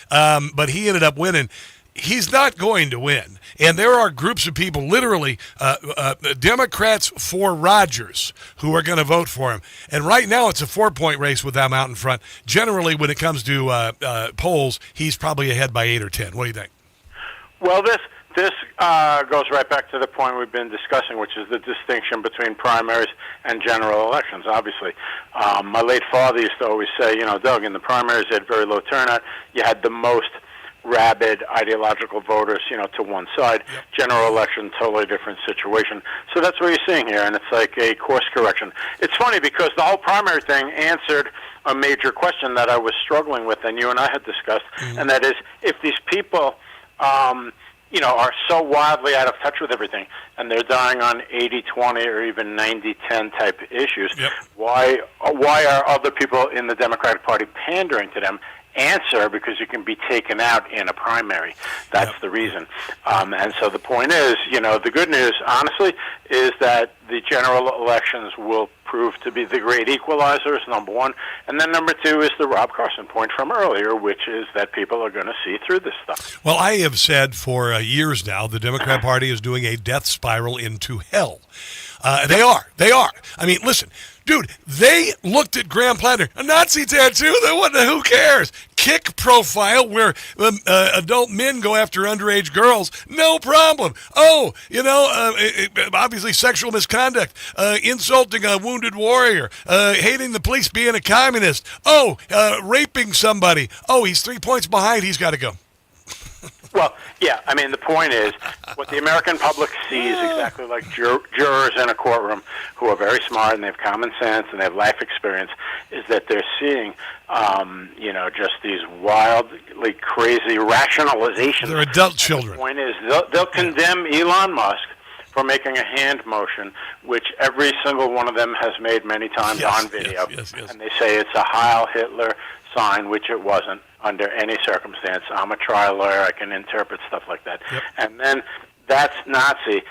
But he ended up winning. He's not going to win. And there are groups of people, literally Democrats for Rogers, who are going to vote for him. And right now it's a 4-point race with them out in front. Generally, when it comes to polls, he's probably ahead by 8 or 10. What do you think? Well, this goes right back to the point we've been discussing, which is the distinction between primaries and general elections, obviously. My late father used to always say, Doug, in the primaries, you had very low turnout. You had the most rabid ideological voters, to one side. Yep. General election, totally different situation. So that's what you're seeing here, and it's like a course correction. It's funny because the whole primary thing answered a major question that I was struggling with, and you and I had discussed, and that is, if these people, are so wildly out of touch with everything, and they're dying on 80-20 or even 90-10 type issues, why are other people in the Democratic Party pandering to them? Answer, because you can be taken out in a primary. That's the reason. And so the point is, the good news, honestly, is that the general elections will prove to be the great equalizers, number one. And then number two is the Rob Carson point from earlier, which is that people are going to see through this stuff. Well, I have said for years now, the Democrat Party is doing a death spiral into hell. They are. I mean, listen, dude, they looked at Graham Platter, a Nazi tattoo, who cares? Kick profile where adult men go after underage girls, no problem. Oh, obviously sexual misconduct, insulting a wounded warrior, hating the police, being a communist. Oh, raping somebody. Oh, he's 3 points behind, he's got to go. Well, yeah, I mean, the point is, what the American public sees, exactly like jurors in a courtroom who are very smart and they have common sense and they have life experience, is that they're seeing, just these wildly crazy rationalizations. They're adult children. The point is, they'll condemn Elon Musk for making a hand motion, which every single one of them has made many times on video. Yes. And they say it's a Heil Hitler sign, which it wasn't under any circumstance. I'm a trial lawyer. I can interpret stuff like that. Yep. And then that's Nazi.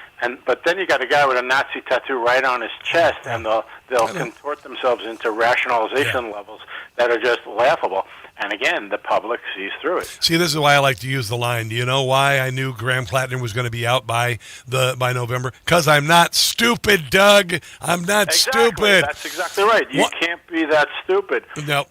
But then you got a guy with a Nazi tattoo right on his chest, and they'll contort themselves into rationalization levels that are just laughable. And again, the public sees through it. See, this is why I like to use the line. Do you know why I knew Graham Plattner was going to be out by November? Because I'm not stupid, Doug. I'm not stupid. That's exactly right. You can't be that stupid. No,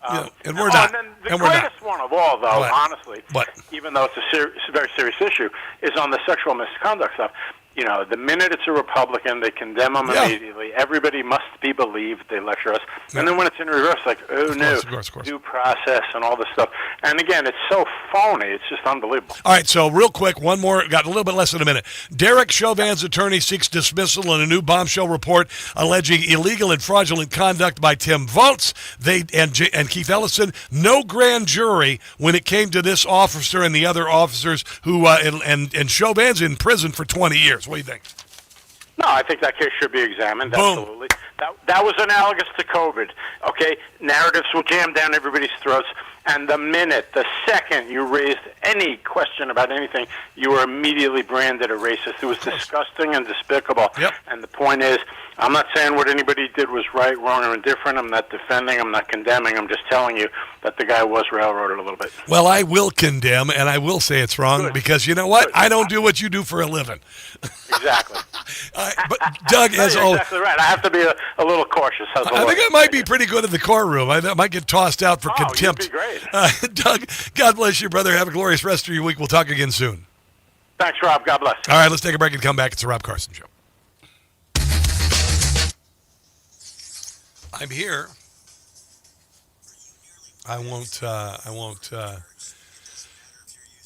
and we're not. And then the greatest one of all, though, honestly, what? Even though it's a very serious issue, is on the sexual misconduct stuff. the minute it's a Republican, they condemn them immediately. Everybody must be believed. They lecture us. And then when it's in reverse, like, of course. Due process and all this stuff. And again, it's so phony. It's just unbelievable. All right, so real quick, one more. Got a little bit less than a minute. Derek Chauvin's attorney seeks dismissal in a new bombshell report alleging illegal and fraudulent conduct by Tim Volz and Keith Ellison. No grand jury when it came to this officer and the other officers who and Chauvin's in prison for 20 years. What do you think? No, I think that case should be examined. Boom. Absolutely. That was analogous to COVID. Okay, narratives will jam down everybody's throats, and the second you raised any question about anything, you were immediately branded a racist. It was disgusting and despicable. Yep. And the point is, I'm not saying what anybody did was right, wrong, or indifferent. I'm not defending. I'm not condemning. I'm just telling you that the guy was railroaded a little bit. Well, I will condemn, and I will say it's wrong because you know what? I don't do what you do for a living. Exactly. But Doug, as you're always, exactly right. I have to be a little cautious. I think I might be pretty good in the courtroom. I might get tossed out for contempt. You'd be great. Doug, God bless you, brother. Have a glorious rest of your week. We'll talk again soon. Thanks, Rob. God bless. All right, let's take a break and come back. It's the Rob Carson Show. I'm here. I won't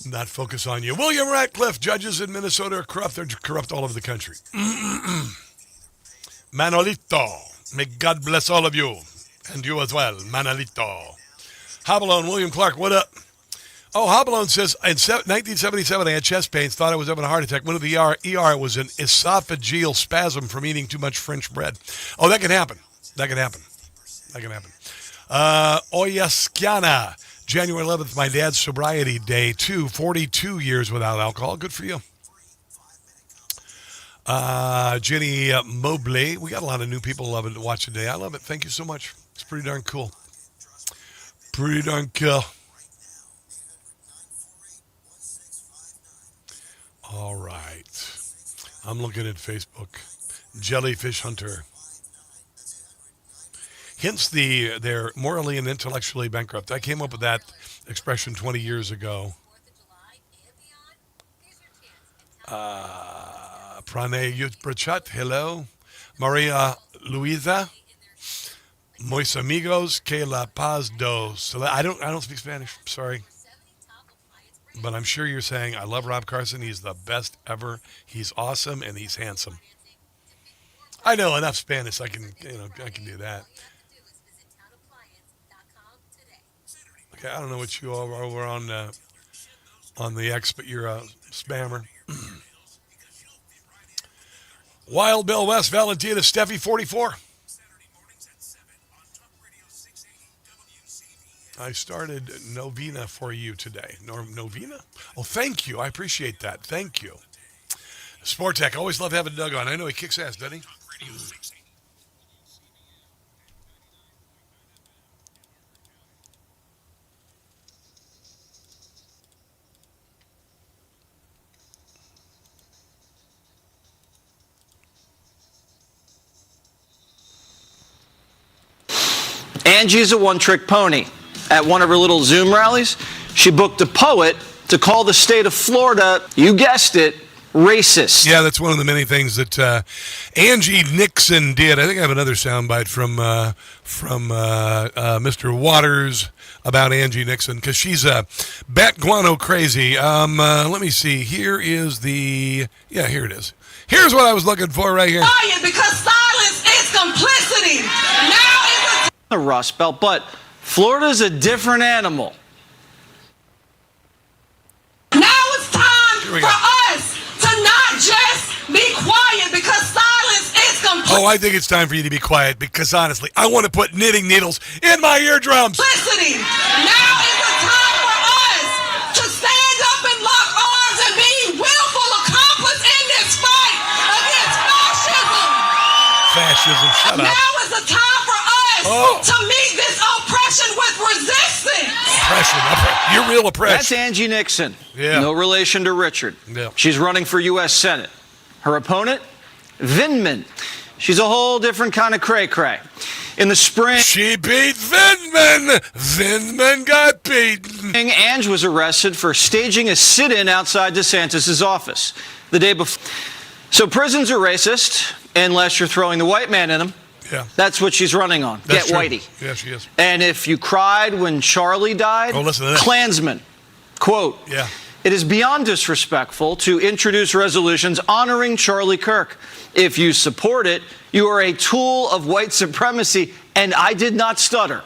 not focus on you. William Ratcliffe, judges in Minnesota are corrupt. They're corrupt all over the country. Manolito, may God bless all of you. And you as well, Manolito. Hobbalone, William Clark, what up? Oh, Hobbalone says, in 1977, I had chest pains, thought I was having a heart attack. Went to the ER. It was an esophageal spasm from eating too much French bread. Oh, that can happen. That can happen. Oyaskiana, January 11th, my dad's sobriety day, 42 years without alcohol. Good for you. Jenny Mobley, we got a lot of new people loving to watch today. I love it. Thank you so much. It's pretty darn cool. Pretty darn cool. All right. I'm looking at Facebook. Jellyfish Hunter. Hence they're morally and intellectually bankrupt. I came up with that expression 20 years ago. Pranay Yutprachat, hello. Maria Luisa. Mois amigos, que la paz dos. So I don't speak Spanish. Sorry. But I'm sure you're saying, I love Rob Carson. He's the best ever. He's awesome and he's handsome. I know enough Spanish. I can do that. Okay, I don't know what you all are over on the X, but you're a spammer. Wild Bill West, Valentina, Steffi, 44. I started novena for you today. Novena? Oh, thank you. I appreciate that. Thank you. Sportech, always love having Doug on. I know he kicks ass, doesn't he? Angie's a one-trick pony. At one of her little Zoom rallies, she booked a poet to call the state of Florida, you guessed it, racist. Yeah, that's one of the many things that Angie Nixon did. I think I have another soundbite from Mr. Waters about Angie Nixon because she's bat guano crazy. Let me see. Here it is. Here's what I was looking for right here. Because silence is complicity. Now is the Rust Belt, but Florida's a different animal. Now it's time for us to not just be quiet because silence is complicity. Oh, I think it's time for you to be quiet because honestly, I want to put knitting needles in my eardrums. Complicity. Now is the time for us to stand up and lock arms and be willful accomplice in this fight against fascism. Fascism, shut up. Now is the time for us to meet this oppression with resistance. Oppression. You're real oppressed. That's Angie Nixon. Yeah. No relation to Richard. Yeah. She's running for U.S. Senate. Her opponent, Vindman. She's a whole different kind of cray-cray. In the spring... She beat Vindman. Vindman got beaten. Ange was arrested for staging a sit-in outside DeSantis' office. The day before... So prisons are racist unless you're throwing the white man in them. Yeah. That's what she's running on. That's Get true. whitey. Yeah, she is. And if you cried when Charlie died, listen to this. Klansman, quote, Yeah. it is beyond disrespectful to introduce resolutions honoring Charlie Kirk. If you support it, you are a tool of white supremacy, and I did not stutter.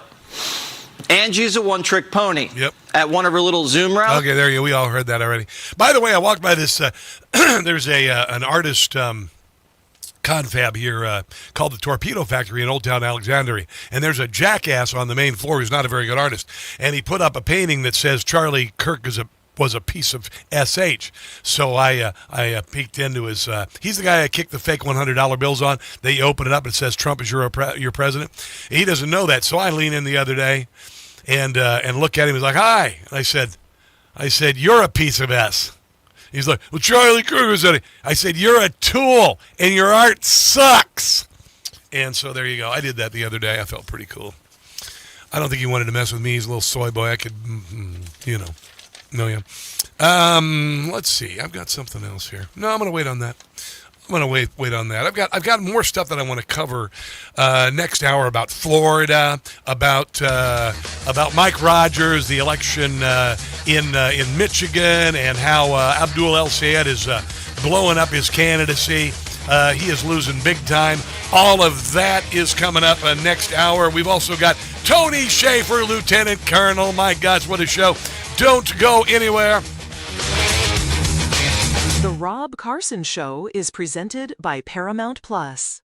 Angie's a one-trick pony. Yep. At one of her little Zoom rallies. Okay, there you go. We all heard that already. By the way, I walked by this. There's an artist confab here called the Torpedo Factory in Old Town Alexandria, and there's a jackass on the main floor who's not a very good artist, and he put up a painting that says Charlie Kirk was a piece of SH. So I peeked into his. He's the guy I kicked the fake $100 bills on. They open it up and it says Trump is your president. He doesn't know that, so I lean in the other day and look at him. He's like, "Hi," and I said, "You're a piece of S." He's like, "Well, Charlie Kirk said it." I said, "You're a tool, and your art sucks." And so there you go. I did that the other day. I felt pretty cool. I don't think he wanted to mess with me. He's a little soy boy. I could, No, yeah. Let's see. I've got something else here. No, I'm going to wait on that. I'm going to wait on that. I've got more stuff that I want to cover next hour about Florida, about Mike Rogers, the election in Michigan, and how Abdul El Sayed is blowing up his candidacy. He is losing big time. All of that is coming up next hour. We've also got Tony Schaefer, Lieutenant Colonel. My gosh, what a show. Don't go anywhere. The Rob Carson Show is presented by Paramount Plus.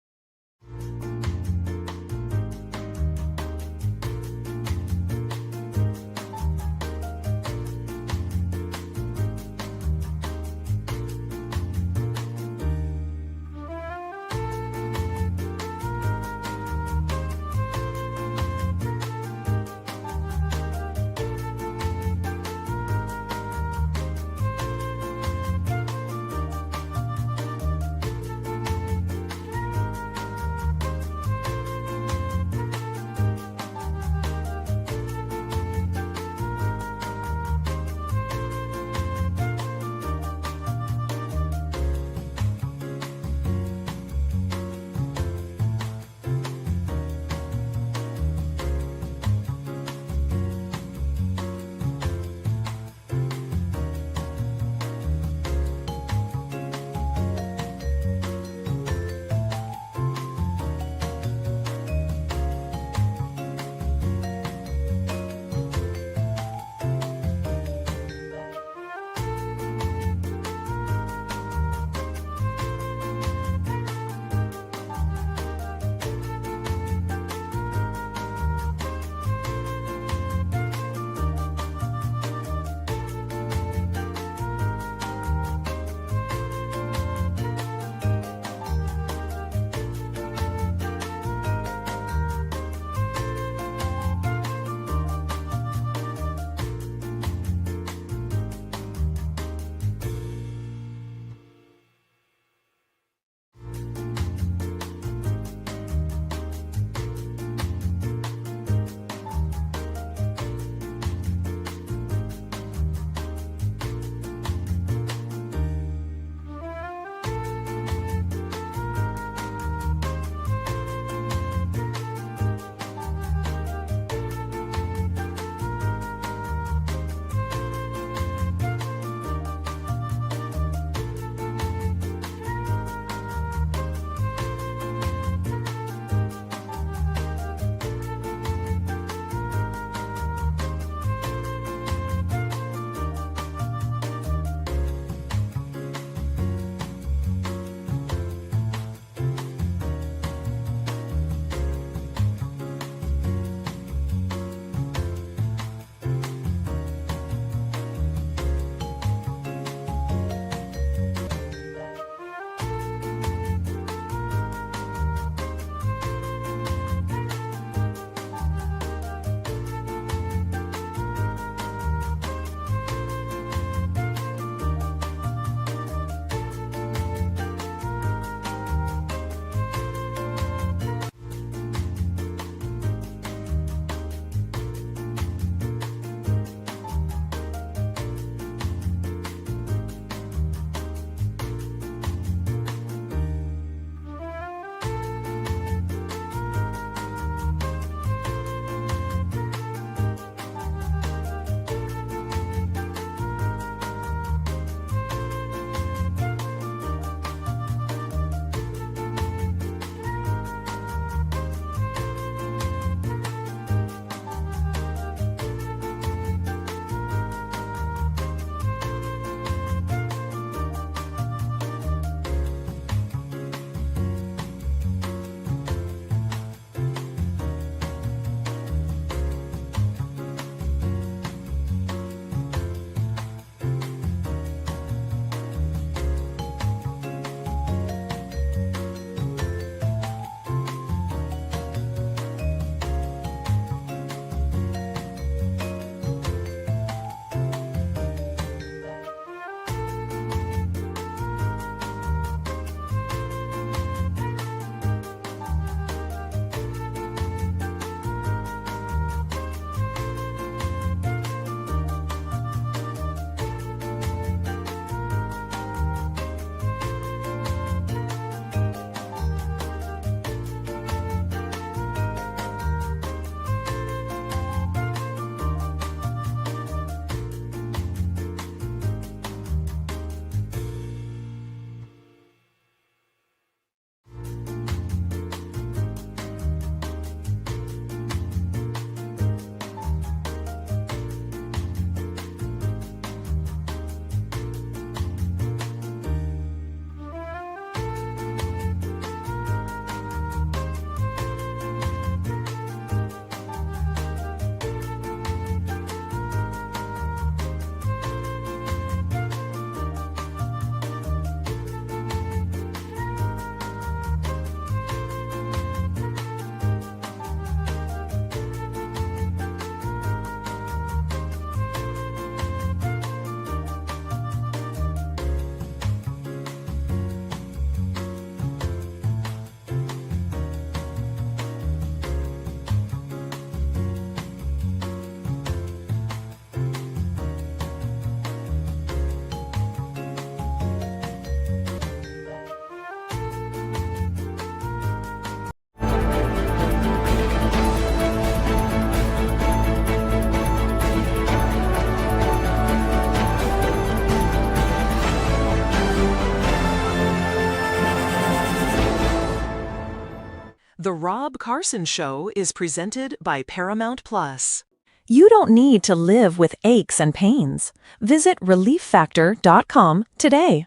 Rob Carson Show is presented by Paramount Plus. You don't need to live with aches and pains. Visit relieffactor.com today.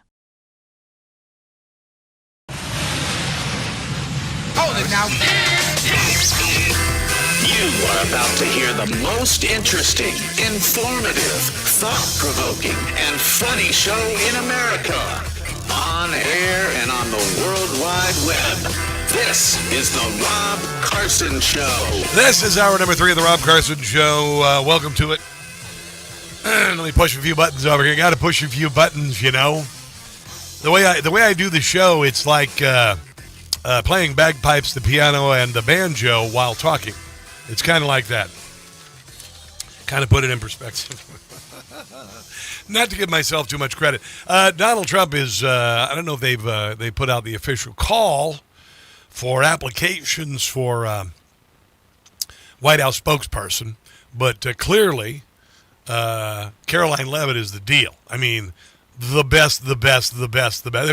Now, you are about to hear the most interesting, informative, thought-provoking, and funny show in America. On air and on the World Wide Web. This is the Rob Carson Show. This is hour number 3 of the Rob Carson Show. Welcome to it. Let me push a few buttons over here. Got to push a few buttons, you know. The way I do the show, it's like playing bagpipes, the piano, and the banjo while talking. It's kind of like that. Kind of put it in perspective. Not to give myself too much credit. Donald Trump is, I don't know if they put out the official call for applications for White House spokesperson, but clearly Caroline Leavitt is the deal. I mean, the best. They're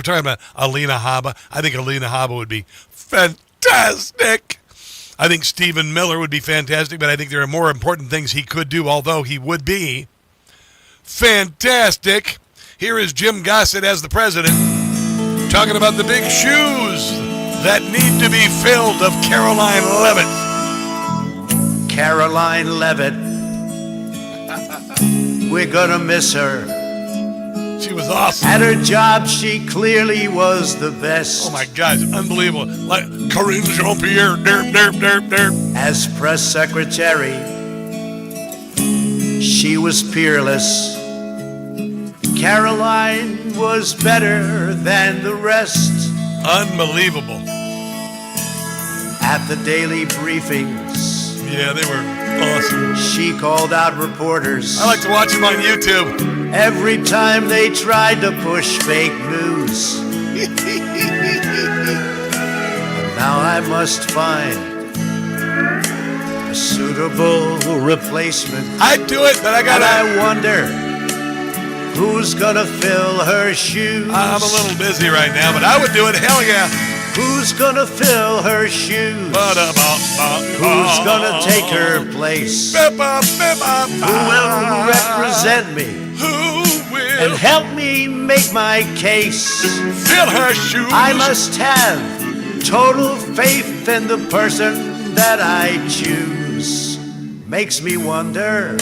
talking about Alina Habba. I think Alina Habba would be fantastic. I think Stephen Miller would be fantastic, but I think there are more important things he could do, although he would be fantastic. Here is Jim Gossett as the president talking about the big shoes that need to be filled of Caroline Leavitt. Caroline Leavitt. We're gonna miss her. She was awesome. At her job, she clearly was the best. Oh my God, it's unbelievable. Like Corinne Jean-Pierre, derp. As press secretary, she was peerless. Caroline was better than the rest. Unbelievable. At the daily briefings. Yeah, they were awesome. She called out reporters. I like to watch them on YouTube. Every time they tried to push fake news. And now I must find a suitable replacement. I'd do it, but And I wonder who's gonna fill her shoes. I'm a little busy right now, but I would do it. Hell yeah. Who's gonna fill her shoes? Who's gonna take her place? Who will represent me? Who will? And help me make my case. Fill her shoes. I must have total faith in the person that I choose. Makes me wonder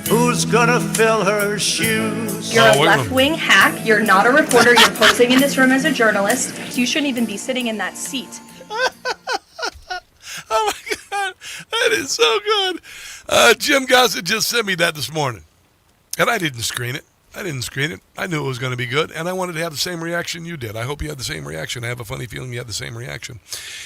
who's gonna fill her shoes. You're a left-wing hack. You're not a reporter. You're posing in this room as a journalist. You shouldn't even be sitting in that seat. Oh, my God. That is so good. Jim Gossett just sent me that this morning. And I didn't screen it. I knew it was going to be good, and I wanted to have the same reaction you did. I hope you had the same reaction. I have a funny feeling you had the same reaction.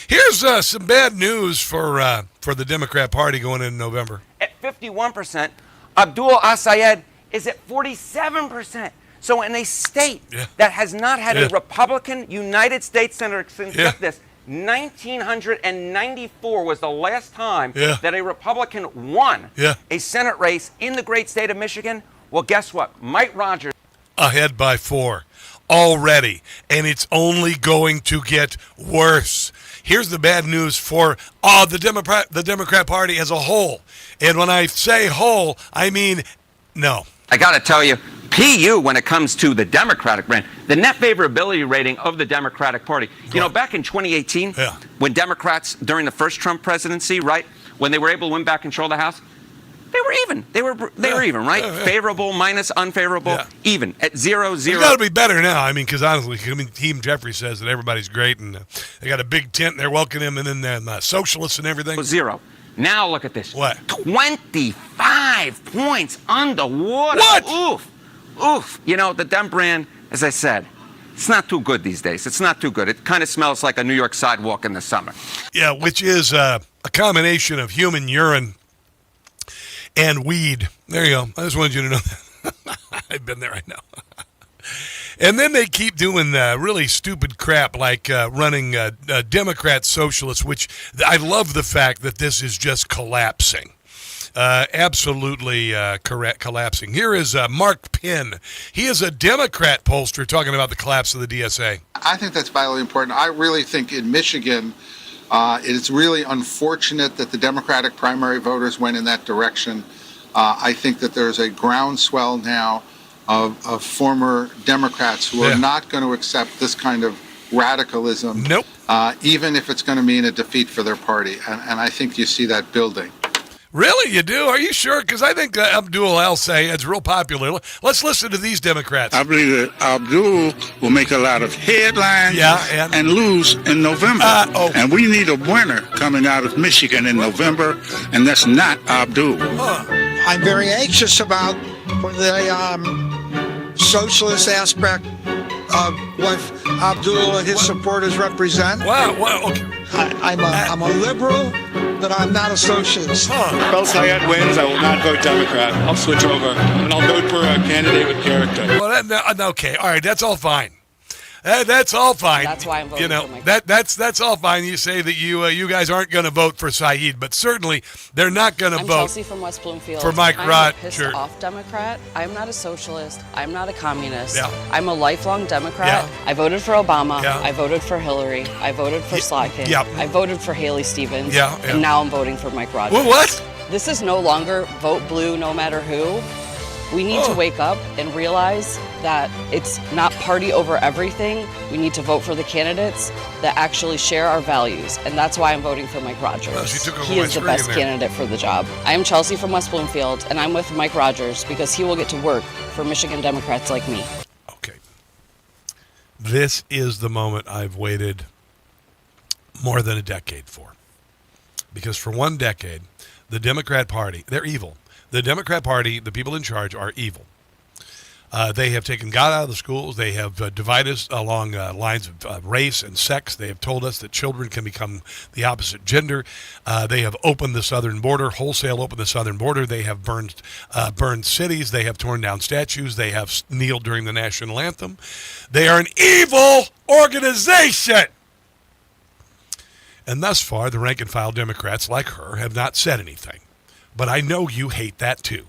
Here's some bad news for the Democrat Party going into November. At 51%, Abdul Assayed is at 47%. So in a state that has not had a Republican United States senator since get this, 1994 was the last time that a Republican won a Senate race in the great state of Michigan. Well, guess what? Mike Rogers ahead by 4 already, and it's only going to get worse. Here's the bad news for the Democrat Party as a whole. And when I say whole, I mean no. I got to tell you, PU, when it comes to the Democratic brand, the net favorability rating of the Democratic Party. You know, back in 2018, when Democrats, during the first Trump presidency, right, when they were able to win back control of the House, they were even. They were even, right? Favorable minus unfavorable, even at 0-0. It's got to be better now. I mean, because honestly, Team Jeffrey says that everybody's great, and they got a big tent. They're welcoming him, and then the socialists and everything. 0. Now look at this. What? 25 points underwater. What? Oof. You know, the Dem brand, as I said, it's not too good these days. It's not too good. It kind of smells like a New York sidewalk in the summer. Yeah, which is a combination of human urine and weed. There you go. I just wanted you to know that. I've been there, I know. And then they keep doing really stupid crap like running Democrat socialists, which I love the fact that this is just collapsing. Absolutely collapsing. Here is Mark Penn. He is a Democrat pollster talking about the collapse of the DSA. I think that's vitally important. I really think in Michigan, It's really unfortunate that the Democratic primary voters went in that direction. I think that there's a groundswell now of former Democrats who are not going to accept this kind of radicalism, even if it's going to mean a defeat for their party. And I think you see that building. Really? You do? Are you sure? Because I think Abdul El-Say is real popular. Let's listen to these Democrats. I believe that Abdul will make a lot of headlines and lose in November. And we need a winner coming out of Michigan in November, and that's not Abdul. I'm very anxious about the socialist aspect of what Abdul and his supporters represent. Wow. Okay. I'm a liberal, but I'm not a socialist. If El Sayed wins, I will not vote Democrat. I'll switch over, and I'll vote for a candidate with character. Well, okay. All right, that's all fine. That's all fine. That's why I'm voting for my that's all fine. You say that you guys aren't going to vote for Saeed, but certainly they're not going to vote. I'm Chelsea from West Bloomfield. For Mike I'm Rott. a pissed Sure. off Democrat. I'm not a socialist. I'm not a communist. Yeah. I'm a lifelong Democrat. I voted for Obama. Yeah. I voted for Hillary. I voted for Slotkin. Yeah. I voted for Haley Stevens. Yeah. And now I'm voting for Mike Rogers. Well, what? This is no longer vote blue no matter who. We need to wake up and realize that it's not party over everything. We need to vote for the candidates that actually share our values. And that's why I'm voting for Mike Rogers. Well, she took over He my is the screen best there. candidate for the job. I am Chelsea from West Bloomfield, and I'm with Mike Rogers because he will get to work for Michigan Democrats like me. Okay. This is the moment I've waited more than a decade for. Because for 1 decade, the Democrat Party, they're evil. The Democrat Party, the people in charge, are evil. They have taken God out of the schools. They have divided us along lines of race and sex. They have told us that children can become the opposite gender. They have opened the southern border, wholesale opened the southern border. They have burned cities. They have torn down statues. They have kneeled during the national anthem. They are an evil organization. And thus far, the rank and file Democrats like her have not said anything. But I know you hate that too.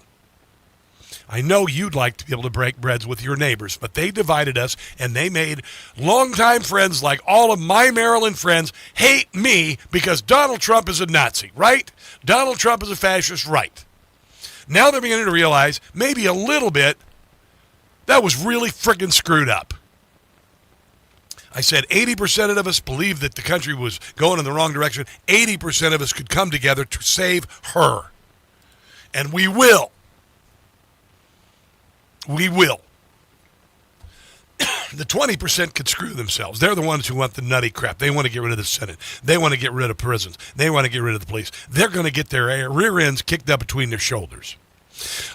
I know you'd like to be able to break breads with your neighbors, but they divided us, and they made longtime friends like all of my Maryland friends hate me because Donald Trump is a Nazi, right? Donald Trump is a fascist, right? Now they're beginning to realize, maybe a little bit, that was really friggin' screwed up. I said 80% of us believed that the country was going in the wrong direction. 80% of us could come together to save her. And we will. We will. The 20% could screw themselves. They're the ones who want the nutty crap. They want to get rid of the Senate. They want to get rid of prisons. They want to get rid of the police. They're going to get their rear ends kicked up between their shoulders.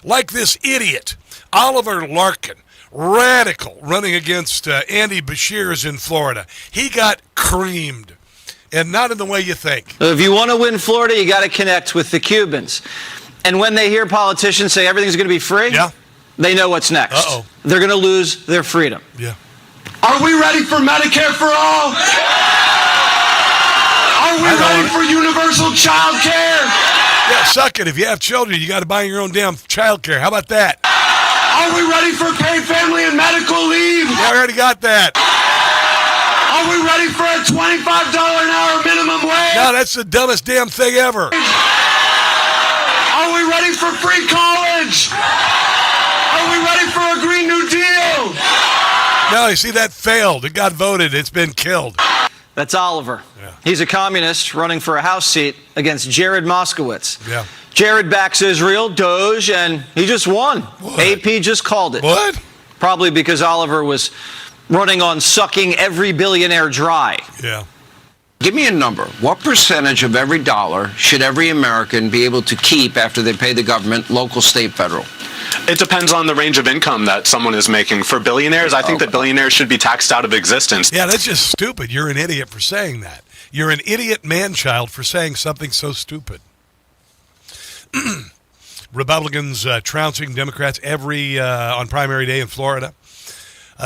Like this idiot, Oliver Larkin, radical, running against Andy Beshears in Florida. He got creamed, and not in the way you think. If you want to win Florida, you got to connect with the Cubans. And when they hear politicians say everything's going to be free, they know what's next. They're going to lose their freedom. Yeah. Are we ready for Medicare for all? Are we ready for universal child care? Yeah, suck it. If you have children, you got to buy your own damn child care. How about that? Are we ready for paid family and medical leave? Yeah, I already got that. Are we ready for a $25 an hour minimum wage? No, that's the dumbest damn thing ever. Are we ready for free college? Are we ready for a Green New Deal? No, you see, that failed. It got voted. It's been killed. That's Oliver. Yeah. He's a communist running for a House seat against Jared Moskowitz. Yeah. Jared backs Israel, Doge, and he just won. What? AP just called it. What? Probably because Oliver was running on sucking every billionaire dry. Yeah. Give me a number. What percentage of every dollar should every American be able to keep after they pay the government, local, state, federal? It depends on the range of income that someone is making. For billionaires, I think that billionaires should be taxed out of existence. Yeah, that's just stupid. You're an idiot for saying that. You're an idiot man-child for saying something so stupid. Republicans trouncing Democrats on primary day in Florida.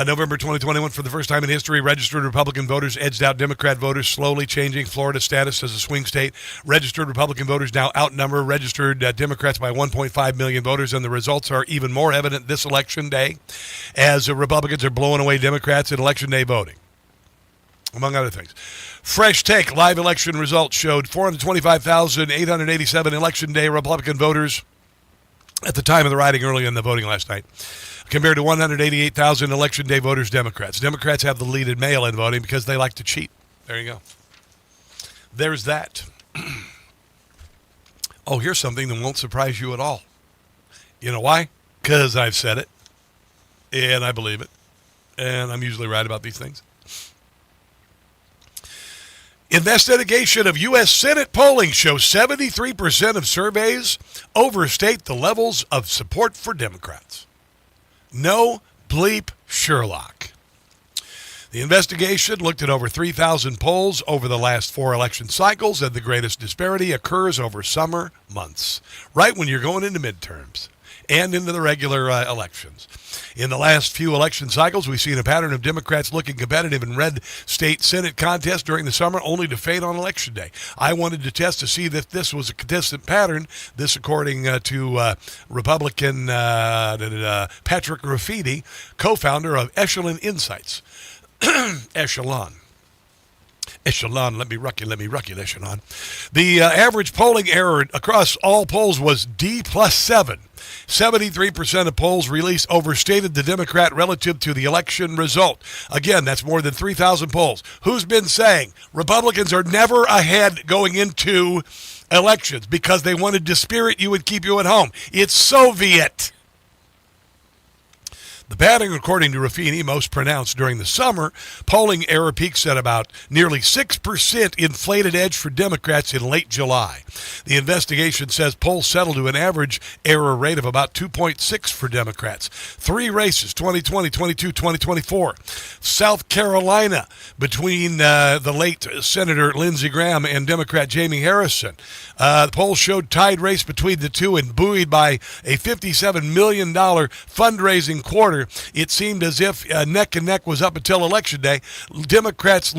November 2021, for the first time in history, registered Republican voters edged out Democrat voters, slowly changing Florida's status as a swing state. Registered Republican voters now outnumber registered Democrats by 1.5 million voters, and the results are even more evident this election day as Republicans are blowing away Democrats in election day voting. among other things. Fresh Take live election results showed 425,887 Election Day Republican voters at the time of the writing early in the voting last night, compared to 188,000 Election Day voters Democrats. Democrats have the lead in mail-in voting because they like to cheat. There you go. There's that. Oh, here's something that won't surprise you at all. You know why? Because I've said it, and I believe it, and I'm usually right about these things. Investigation of U.S. Senate polling shows 73% of surveys overstate the levels of support for Democrats. No bleep Sherlock. The investigation looked at over 3,000 polls over the last 4 election cycles, and the greatest disparity occurs over summer months, right when you're going into midterms and into the regular elections. In the last few election cycles, we've seen a pattern of Democrats looking competitive in red state Senate contests during the summer, only to fade on Election Day. I wanted to test to see if this was a consistent pattern. This, according to Republican Patrick Graffiti, co-founder of Echelon Insights. Echelon, let me rock you, Echelon. The average polling error across all polls was D+7. 73% of polls released overstated the Democrat relative to the election result. Again, that's more than 3,000 polls. Who's been saying Republicans are never ahead going into elections because they want to dispirit you and keep you at home? It's Soviet. The pattern, according to Ruffini, most pronounced during the summer. Polling error peaks at about nearly 6% inflated edge for Democrats in late July. The investigation says polls settled to an average error rate of about 2.6 for Democrats. 3 races, 2020, 22, 2024. South Carolina, between the late Senator Lindsey Graham and Democrat Jamie Harrison. The polls showed tied race between the two and buoyed by a $57 million fundraising quarter. It seemed as if neck and neck was up until Election Day. Democrats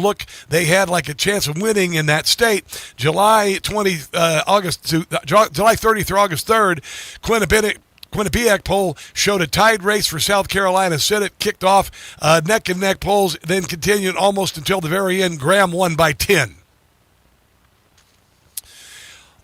they had like a chance of winning in that state. July 30th through August 3rd, Quinnipiac poll showed a tied race for South Carolina Senate, kicked off neck and neck polls, then continued almost until the very end. Graham won by 10.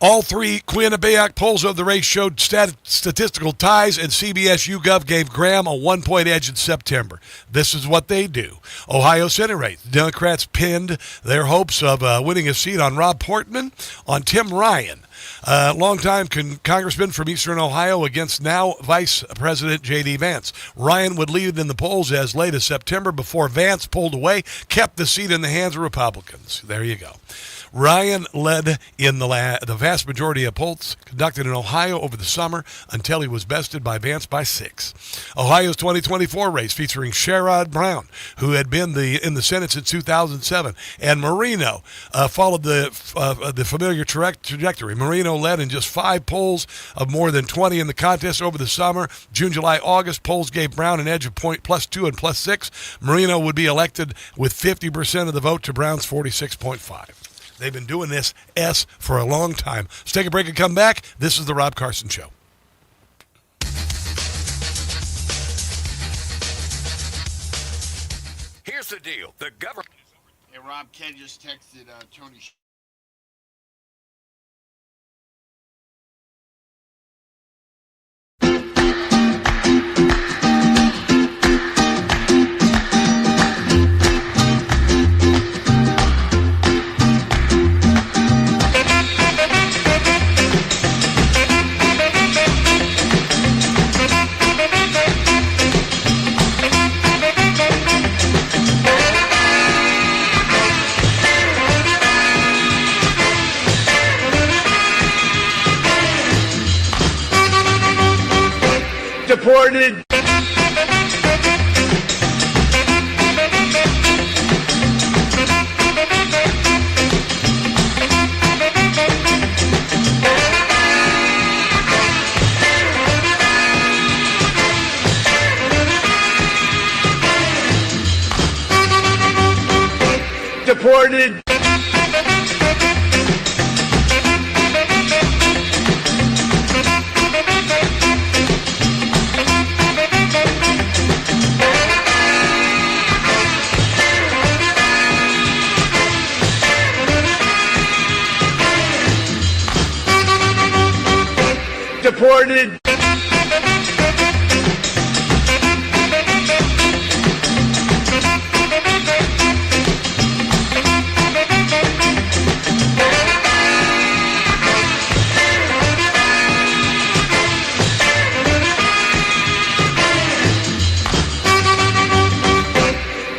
All 3 Quinnipiac polls of the race showed statistical ties, and CBS YouGov gave Graham a 1-point edge in September. This is what they do. Ohio Senate race. Democrats pinned their hopes of winning a seat on Rob Portman on Tim Ryan, longtime congressman from Eastern Ohio, against now Vice President J.D. Vance. Ryan would lead in the polls as late as September before Vance pulled away, kept the seat in the hands of Republicans. There you go. Ryan led in the vast majority of polls conducted in Ohio over the summer until he was bested by Vance by 6. Ohio's 2024 race featuring Sherrod Brown, who had been in the Senate since 2007, and Marino followed the familiar trajectory. Marino led in just 5 polls of more than 20 in the contest over the summer. June, July, August, polls gave Brown an edge of +2 and +6. Marino would be elected with 50% of the vote to Brown's 46.5. They've been doing this for a long time. Let's take a break and come back. This is the Rob Carson Show. Here's the deal. The government... Hey, Rob, Ken just texted Tony... Deported. Deported. Deported.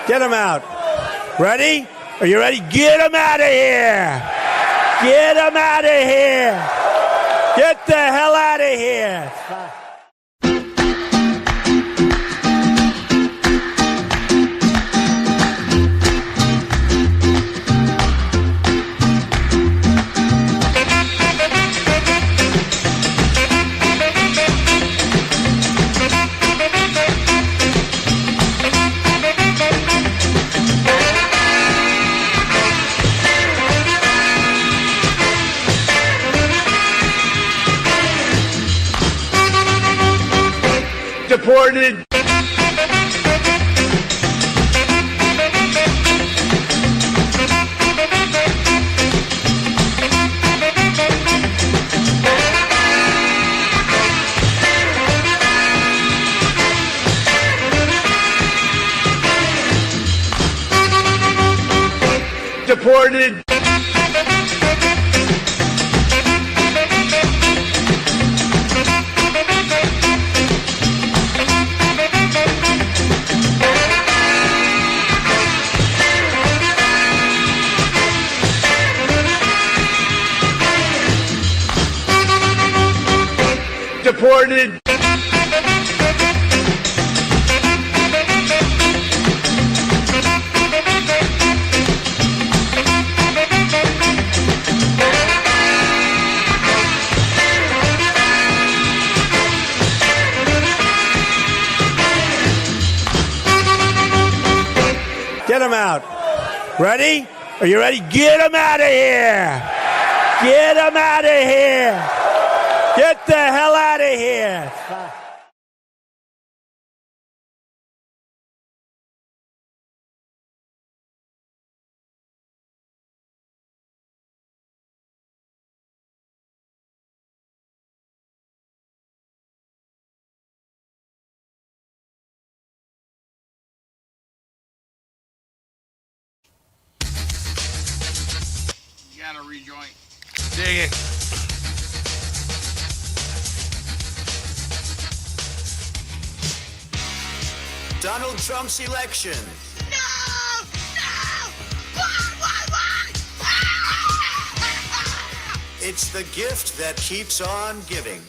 Get them out. Ready? Are you ready? Get them out of here. Get them out of here. Get the hell out of here. Deported. Deported. Deported. Get them out. Ready? Are you ready? Get them out of here. Get them out of here. Get the hell out of here. You gotta rejoin. Dig it. Donald Trump's election. It's the gift that keeps on giving.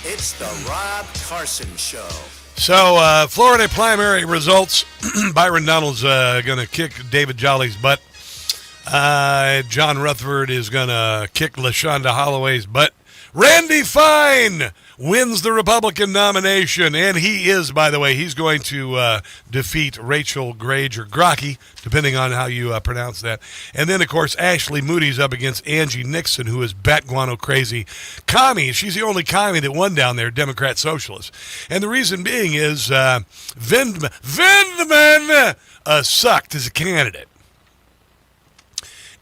It's the Rob Carson Show. So, Florida primary results. Byron Donalds going to kick David Jolly's butt. John Rutherford is going to kick LaShonda Holloway's butt. Randy Fine wins the Republican nomination, and he is, by the way, he's going to defeat Rachel Grage or Grocki, depending on how you pronounce that. And then, of course, Ashley Moody's up against Angie Nixon, who is bat guano crazy commie. She's the only commie that won down there, Democrat Socialist. And the reason being is Vindman sucked as a candidate.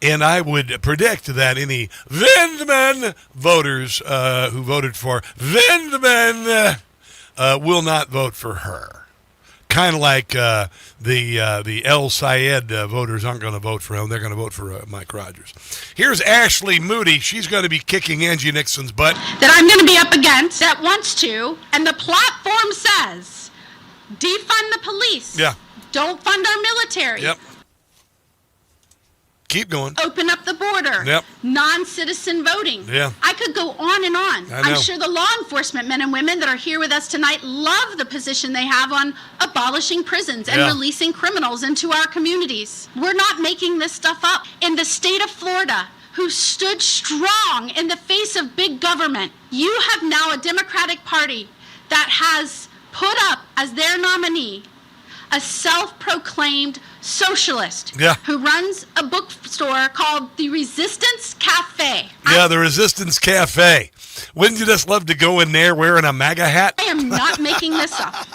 And I would predict that any Vindman voters who voted for Vindman will not vote for her. Kind of like the El Sayed voters aren't going to vote for him. They're going to vote for Mike Rogers. Here's Ashley Moody. She's going to be kicking Angie Nixon's butt. That I'm going to be up against, that wants to, and the platform says, defund the police. Yeah. Don't fund our military. Yep. Keep going. Open up the border. Yep. Non-citizen voting. Yeah. I could go on and on. I know. I'm sure the law enforcement men and women that are here with us tonight love the position they have on abolishing prisons and releasing criminals into our communities. We're not making this stuff up. In the state of Florida, who stood strong in the face of big government, you have now a Democratic Party that has put up as their nominee a self-proclaimed socialist who runs a bookstore called the Resistance Cafe. Yeah, the Resistance Cafe. Wouldn't you just love to go in there wearing a MAGA hat? I am not making this up.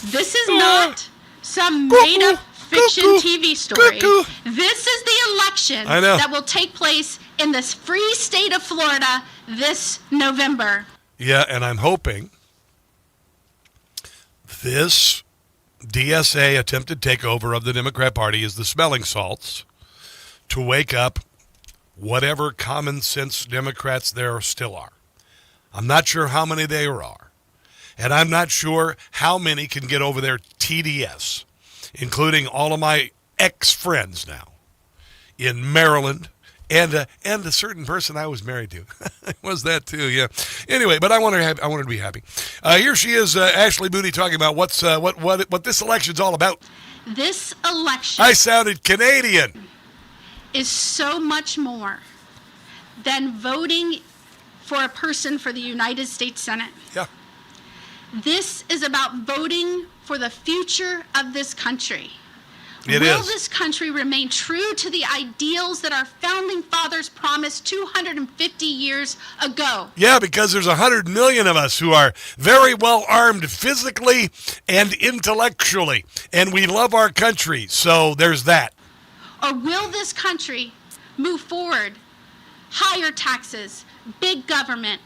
This is not some made-up fiction TV story. This is the election that will take place in this free state of Florida this November. Yeah, and I'm hoping this DSA attempted takeover of the Democrat Party is the smelling salts to wake up whatever common sense Democrats there still are. I'm not sure how many there are, and I'm not sure how many can get over their TDS, including all of my ex-friends now in Maryland, and a certain person I was married to. Was that too? Yeah. Anyway, but I want her to be happy. Here she is, Ashley Moody, talking about what this election's all about. This election. I sounded Canadian. Is so much more than voting for a person for the United States Senate. Yeah. This is about voting for the future of this country. Will this country remain true to the ideals that our founding fathers promised 250 years ago? Yeah, because there's 100 million of us who are very well armed physically and intellectually, and we love our country, so there's that. Or will this country move forward? Higher taxes, big government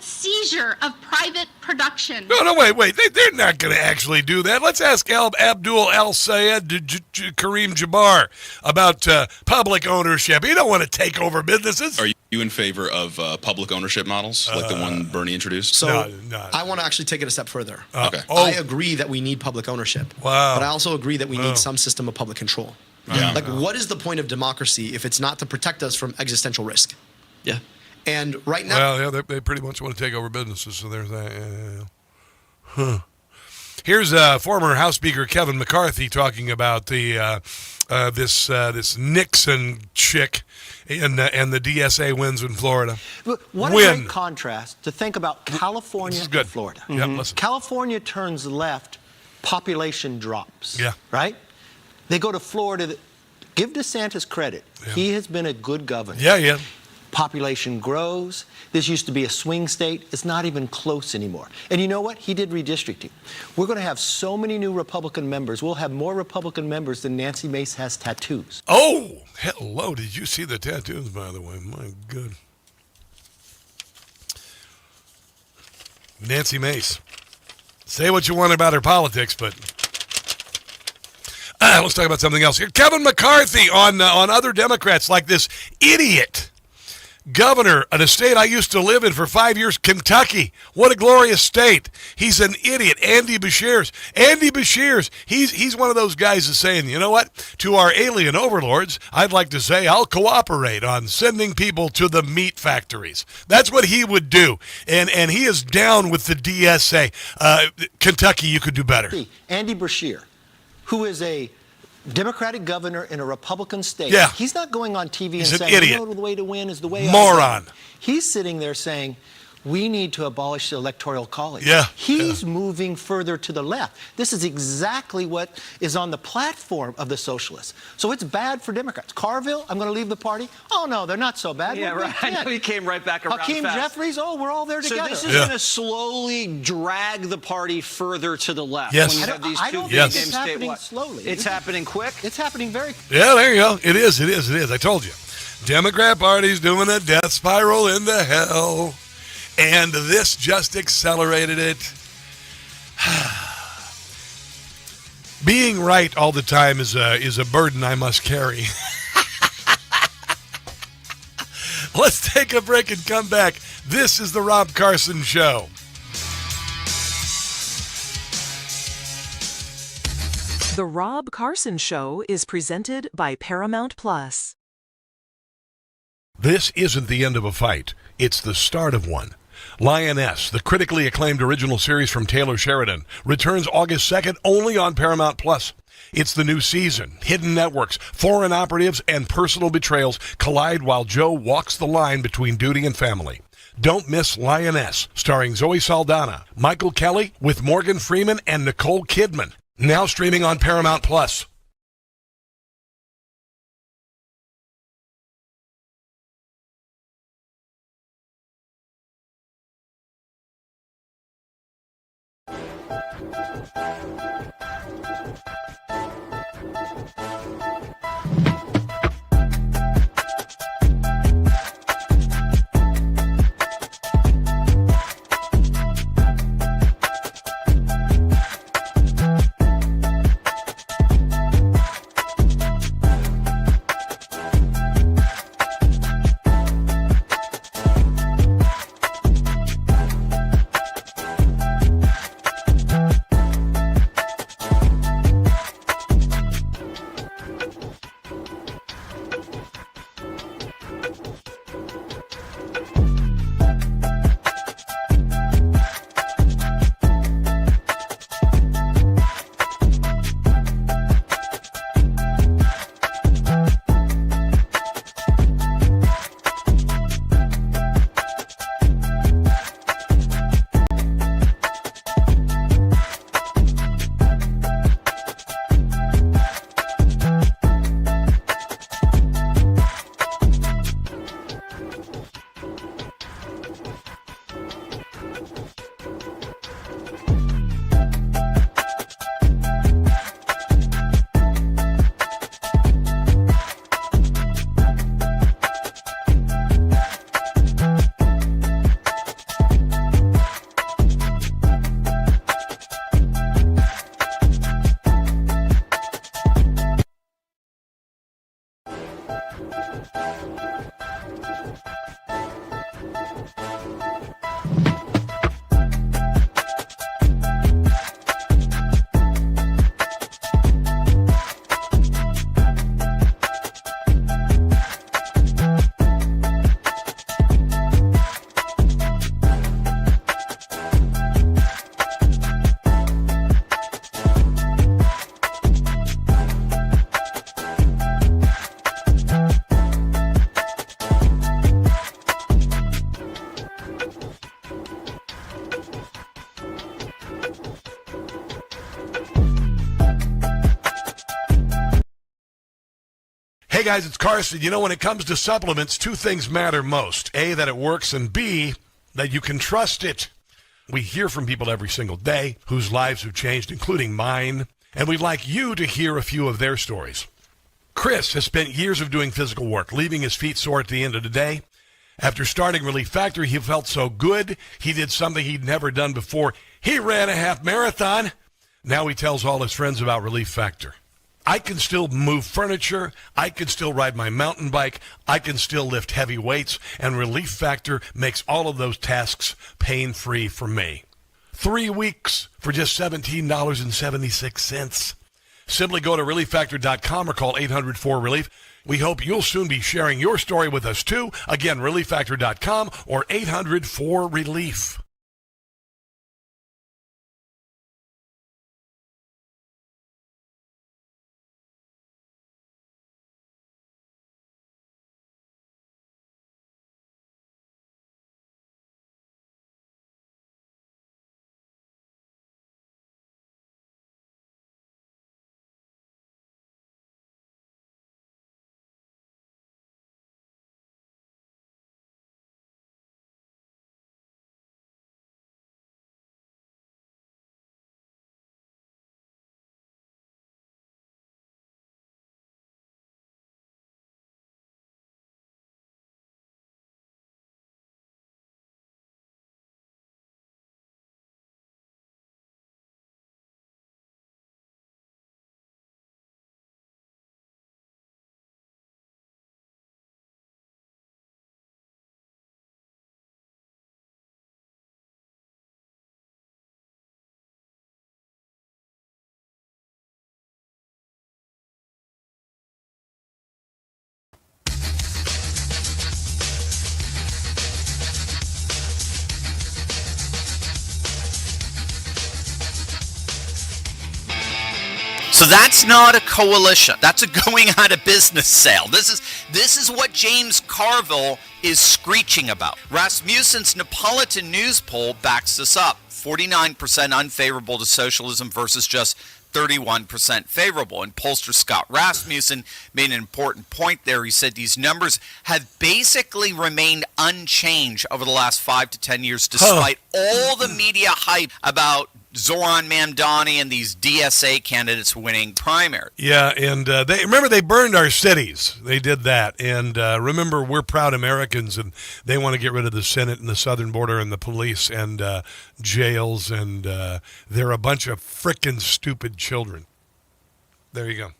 seizure of private production. No, wait. They're not going to actually do that. Let's ask Abdul Al-Sayed Kareem Jabbar about public ownership. You don't want to take over businesses. Are you in favor of public ownership models like the one Bernie introduced? So I want to actually take it a step further. Okay. I agree that we need public ownership. Wow. But I also agree that we need some system of public control. Yeah. Like, what is the point of democracy if it's not to protect us from existential risk? Yeah. And right now... Well, yeah, they pretty much want to take over businesses, so there's that. Yeah. Huh. Here's former House Speaker Kevin McCarthy talking about the this Nixon chick and the DSA wins in Florida. What a great contrast to think about California and Florida. Mm-hmm. Yeah, listen. California turns left, population drops. Yeah. Right? They go to Florida. Give DeSantis credit. Yeah. He has been a good governor. Yeah. Population grows. This used to be a swing state. It's not even close anymore. And you know what? He did redistricting. We're going to have so many new Republican members. We'll have more Republican members than Nancy Mace has tattoos. Oh, hello. Did you see the tattoos, by the way? My God. Nancy Mace. Say what you want about her politics, but let's talk about something else here. Kevin McCarthy on other Democrats like this idiot governor of a state I used to live in for 5 years, Kentucky. What a glorious state. He's an idiot. Andy Beshears, he's one of those guys that's saying, you know what? To our alien overlords, I'd like to say I'll cooperate on sending people to the meat factories. That's what he would do. And he is down with the DSA. Kentucky, you could do better. Andy Beshear, who is a Democratic governor in a Republican state. Yeah. He's not going on TV He's and an saying, idiot. you know, the way to win is the way Moron. He's sitting there saying, we need to abolish the Electoral College. Yeah. He's moving further to the left. This is exactly what is on the platform of the socialists. So it's bad for Democrats. Carville, I'm going to leave the party. Oh, no, they're not so bad. Yeah, right. I know he came right back around Hakeem fast. Jeffries, we're all there together. So this is going to slowly drag the party further to the left. Yes. When you have these I two don't big think games it's happening statewide. slowly. It's happening quick. It's happening very quick. Yeah, there you go. It is. I told you. Democrat Party's doing a death spiral into hell. And this just accelerated it. Being right all the time is a burden I must carry. Let's take a break and come back. This is the Rob Carson Show. The Rob Carson Show is presented by Paramount Plus. This isn't the end of a fight. It's the start of one. Lioness, the critically acclaimed original series from Taylor Sheridan, returns August 2nd only on Paramount Plus. It's the new season. Hidden networks, foreign operatives, and personal betrayals collide while Joe walks the line between duty and family. Don't miss Lioness, starring Zoe Saldana, Michael Kelly, with Morgan Freeman and Nicole Kidman. Now streaming on Paramount Plus. Hey guys, it's Carson. You know, when it comes to supplements, two things matter most. A, that it works, and B, that you can trust it. We hear from people every single day whose lives have changed, including mine, and we'd like you to hear a few of their stories. Chris has spent years of doing physical work, leaving his feet sore at the end of the day. After starting Relief Factor, he felt so good, he did something he'd never done before. He ran a half marathon. Now he tells all his friends about Relief Factor. I can still move furniture, I can still ride my mountain bike, I can still lift heavy weights, and Relief Factor makes all of those tasks pain-free for me. 3 weeks for just $17.76. Simply go to ReliefFactor.com or call 800-4RELIEF. We hope you'll soon be sharing your story with us too. Again, ReliefFactor.com or 800-4RELIEF. So that's not a coalition. That's a going out of business sale. This is what James Carville is screeching about. Rasmussen's Neapolitan News poll backs this up. 49% unfavorable to socialism versus just 31% favorable. And pollster Scott Rasmussen made an important point there. He said these numbers have basically remained unchanged over the last 5 to 10 years, despite all the media hype about Zoran Mamdani and these DSA candidates winning primary. Yeah, and they burned our cities. They did that. And remember, we're proud Americans, and they want to get rid of the Senate and the southern border and the police and jails, and they're a bunch of frickin' stupid children. There you go.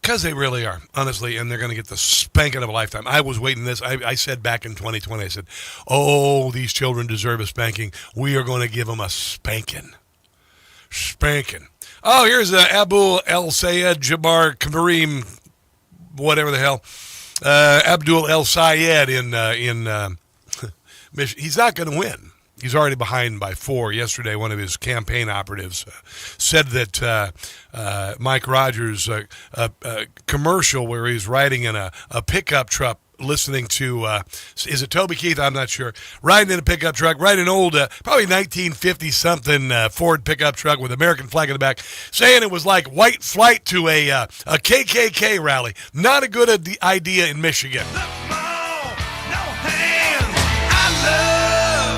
Because they really are, honestly, and they're going to get the spanking of a lifetime. I was waiting this. I said back in 2020, I said, oh, these children deserve a spanking. We are going to give them a spanking. Spanking. Oh, here's Abu El Sayed Jabbar Kareem, whatever the hell. Abdul El Sayed in Michigan. He's not going to win. He's already behind by 4. Yesterday, one of his campaign operatives said that Mike Rogers' commercial where he's riding in a pickup truck listening to, is it Toby Keith? I'm not sure. Riding in a pickup truck, riding an old, probably 1950-something Ford pickup truck with American flag in the back, saying it was like white flight to a KKK rally. Not a good idea in Michigan.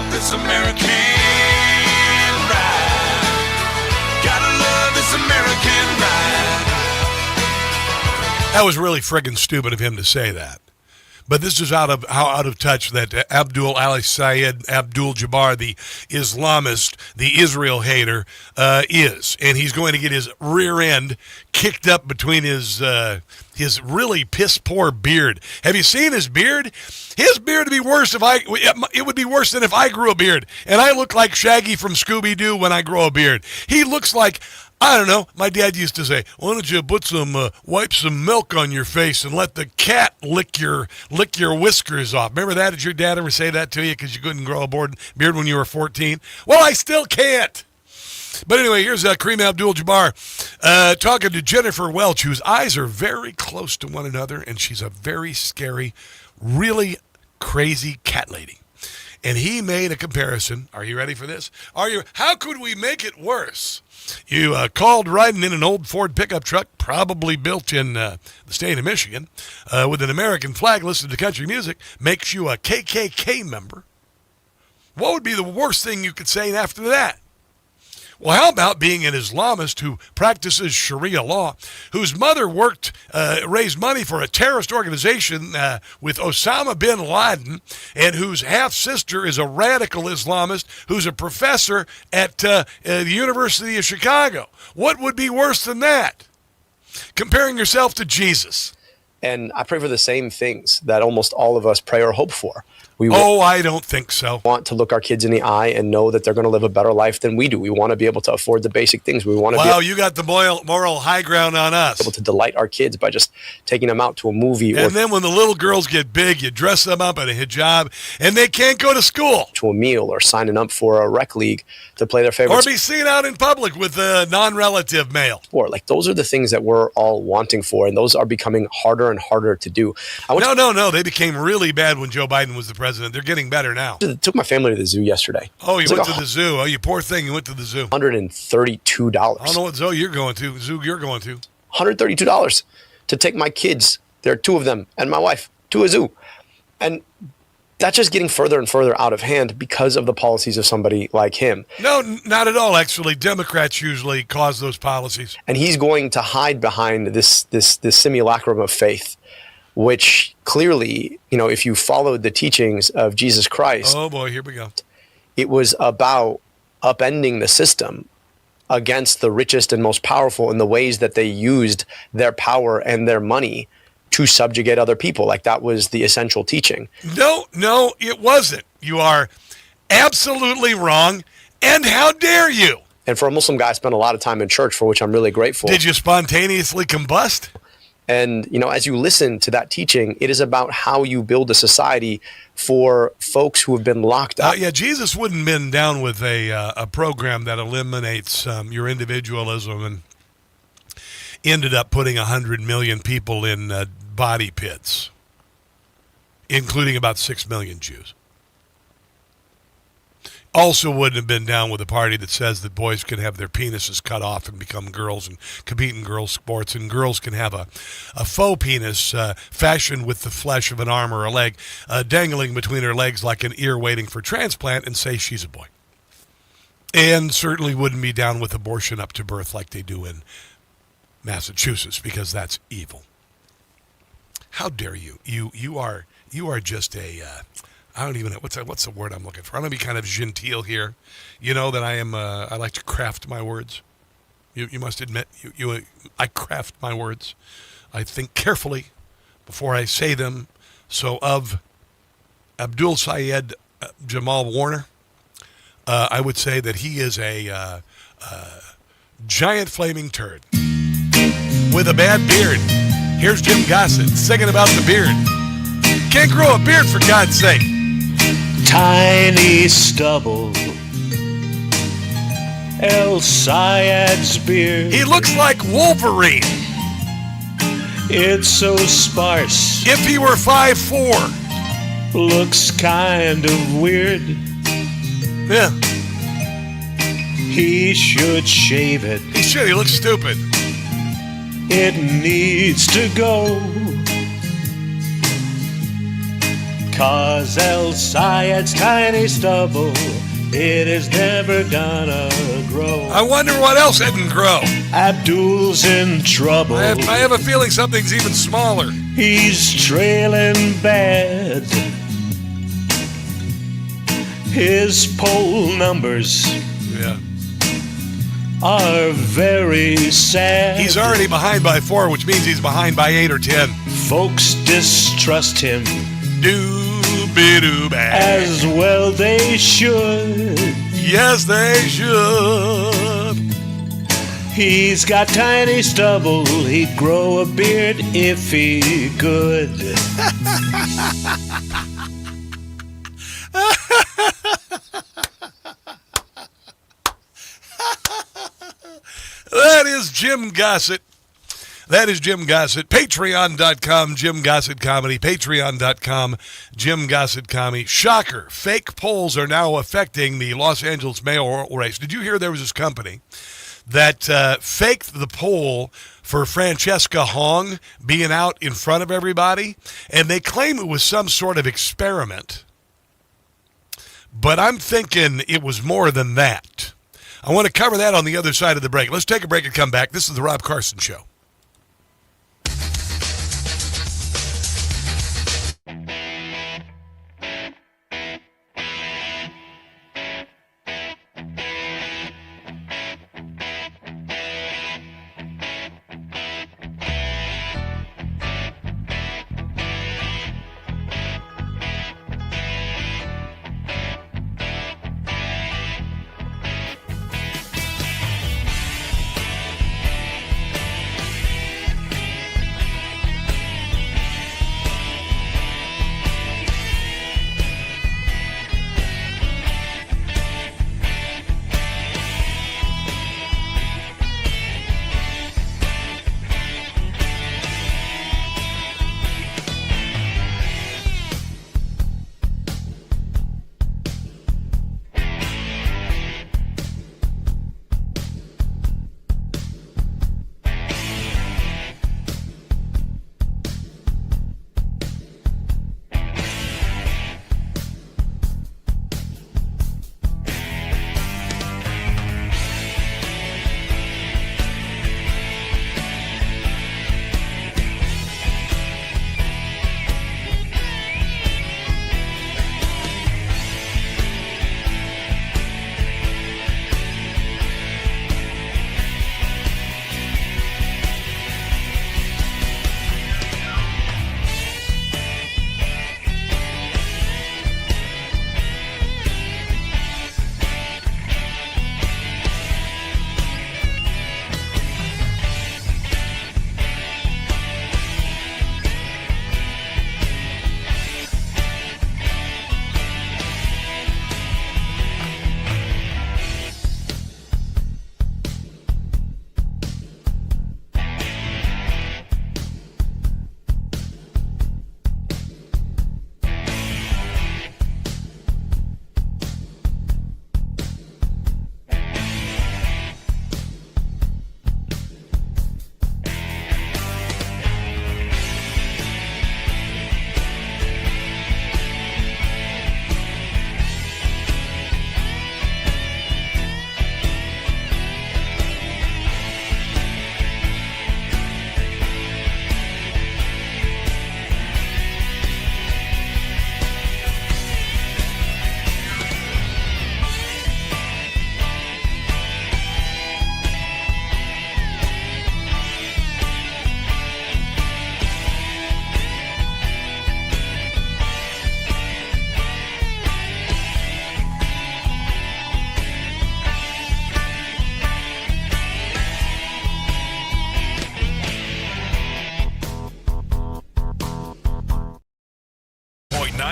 This American ride. Gotta love this American ride. That was really friggin' stupid of him to say that. But this is how out of touch that Abdul Ali Sayed Abdul Jabbar, the Islamist, the Israel hater, is. And he's going to get his rear end kicked up between his really piss-poor beard. Have you seen his beard? His beard would be worse it would be worse than if I grew a beard. And I look like Shaggy from Scooby-Doo when I grow a beard. He looks like, I don't know, my dad used to say, why don't you put wipe some milk on your face and let the cat lick your whiskers off. Remember that? Did your dad ever say that to you because you couldn't grow a beard when you were 14? Well, I still can't. But anyway, here's Kareem Abdul-Jabbar talking to Jennifer Welch, whose eyes are very close to one another, and she's a very scary, really crazy cat lady. and he made a comparison. Are you ready for this? How could we make it worse? You called riding in an old Ford pickup truck, probably built in the state of Michigan, with an American flag listed to country music, makes you a KKK member. What would be the worst thing you could say after that? Well, how about being an Islamist who practices Sharia law, whose mother raised money for a terrorist organization with Osama bin Laden, and whose half-sister is a radical Islamist who's a professor at the University of Chicago? What would be worse than that? Comparing yourself to Jesus. And I pray for the same things that almost all of us pray or hope for. I don't think so. We want to look our kids in the eye and know that they're going to live a better life than we do. We want to be able to afford the basic things. We want to you got the moral high ground on us. Able to delight our kids by just taking them out to a movie. And then when the little girls get big, you dress them up in a hijab, and they can't go to school. To a meal or signing up for a rec league to play their favorite. Or be seen out in public with a non-relative male. Or those are the things that we're all wanting for, and those are becoming harder and harder to do. No. They became really bad when Joe Biden was the president. They're getting better now. I took my family to the zoo yesterday. Oh, you went to the zoo. Oh, you poor thing. You went to the zoo. $132. I don't know what zoo you're going to. $132 to take my kids. There are two of them and my wife to a zoo. And that's just getting further and further out of hand because of the policies of somebody like him. No, not at all, actually. Democrats usually cause those policies. And he's going to hide behind this simulacrum of faith, which clearly, if you followed the teachings of Jesus Christ. Oh, boy, here we go. It was about upending the system against the richest and most powerful in the ways that they used their power and their money to subjugate other people. That was the essential teaching. No, it wasn't. You are absolutely wrong, and how dare you? And for a Muslim guy, I spent a lot of time in church, for which I'm really grateful. Did you spontaneously combust? And, as you listen to that teaching, it is about how you build a society for folks who have been locked up. Jesus wouldn't have been down with a program that eliminates your individualism and ended up putting 100 million people in body pits, including about 6 million Jews. Also wouldn't have been down with a party that says that boys can have their penises cut off and become girls and compete in girls' sports, and girls can have a faux penis fashioned with the flesh of an arm or a leg dangling between her legs like an ear waiting for transplant, and say she's a boy. And certainly wouldn't be down with abortion up to birth like they do in Massachusetts, because that's evil. How dare you? You are just a... I don't even know what's the word I'm looking for. I'm gonna be kind of genteel here. You know that I am. I like to craft my words. You must admit, I craft my words. I think carefully before I say them. So of Abdul Sayed Jamal Warner, I would say that he is a giant flaming turd with a bad beard. Here's Jim Gossett singing about the beard. Can't grow a beard, for God's sake. Tiny stubble, El Sayed's beard. He looks like Wolverine. It's so sparse. If he were 5'4". Looks kind of weird. Yeah. He should shave it. He should. He looks stupid. It needs to go. 'Cause El Sayed's tiny stubble, it is never gonna grow. I wonder what else didn't grow. Abdul's in trouble. I have a feeling something's even smaller. He's trailing bad. His poll numbers are very sad. He's already behind by 4, which means he's behind by 8 or 10. Folks distrust him. Doo-be-doo-bad. As well they should. Yes, they should. He's got tiny stubble. He'd grow a beard if he could. That is Jim Gossett. That is Jim Gossett. Patreon.com, Jim Gossett Comedy. Patreon.com, Jim Gossett Comedy. Shocker. Fake polls are now affecting the Los Angeles mayoral race. Did you hear there was this company that faked the poll for Francesca Hong being out in front of everybody? And they claim it was some sort of experiment. But I'm thinking it was more than that. I want to cover that on the other side of the break. Let's take a break and come back. This is the Rob Carson Show.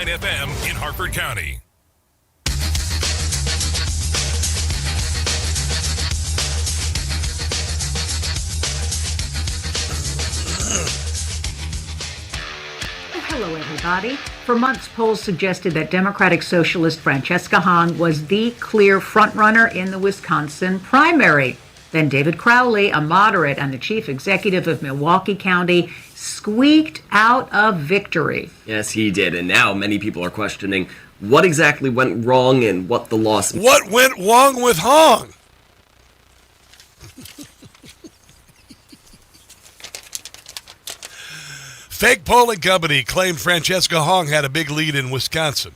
FM in Harford County. Hello, everybody. For months, polls suggested that Democratic Socialist Francesca Hong was the clear frontrunner in the Wisconsin primary. Then David Crowley, a moderate and the chief executive of Milwaukee County, squeaked out a victory. Yes, he did. And now many people are questioning what exactly went wrong and what the loss... What went wrong with Hong? Fake polling company claimed Francesca Hong had a big lead in Wisconsin.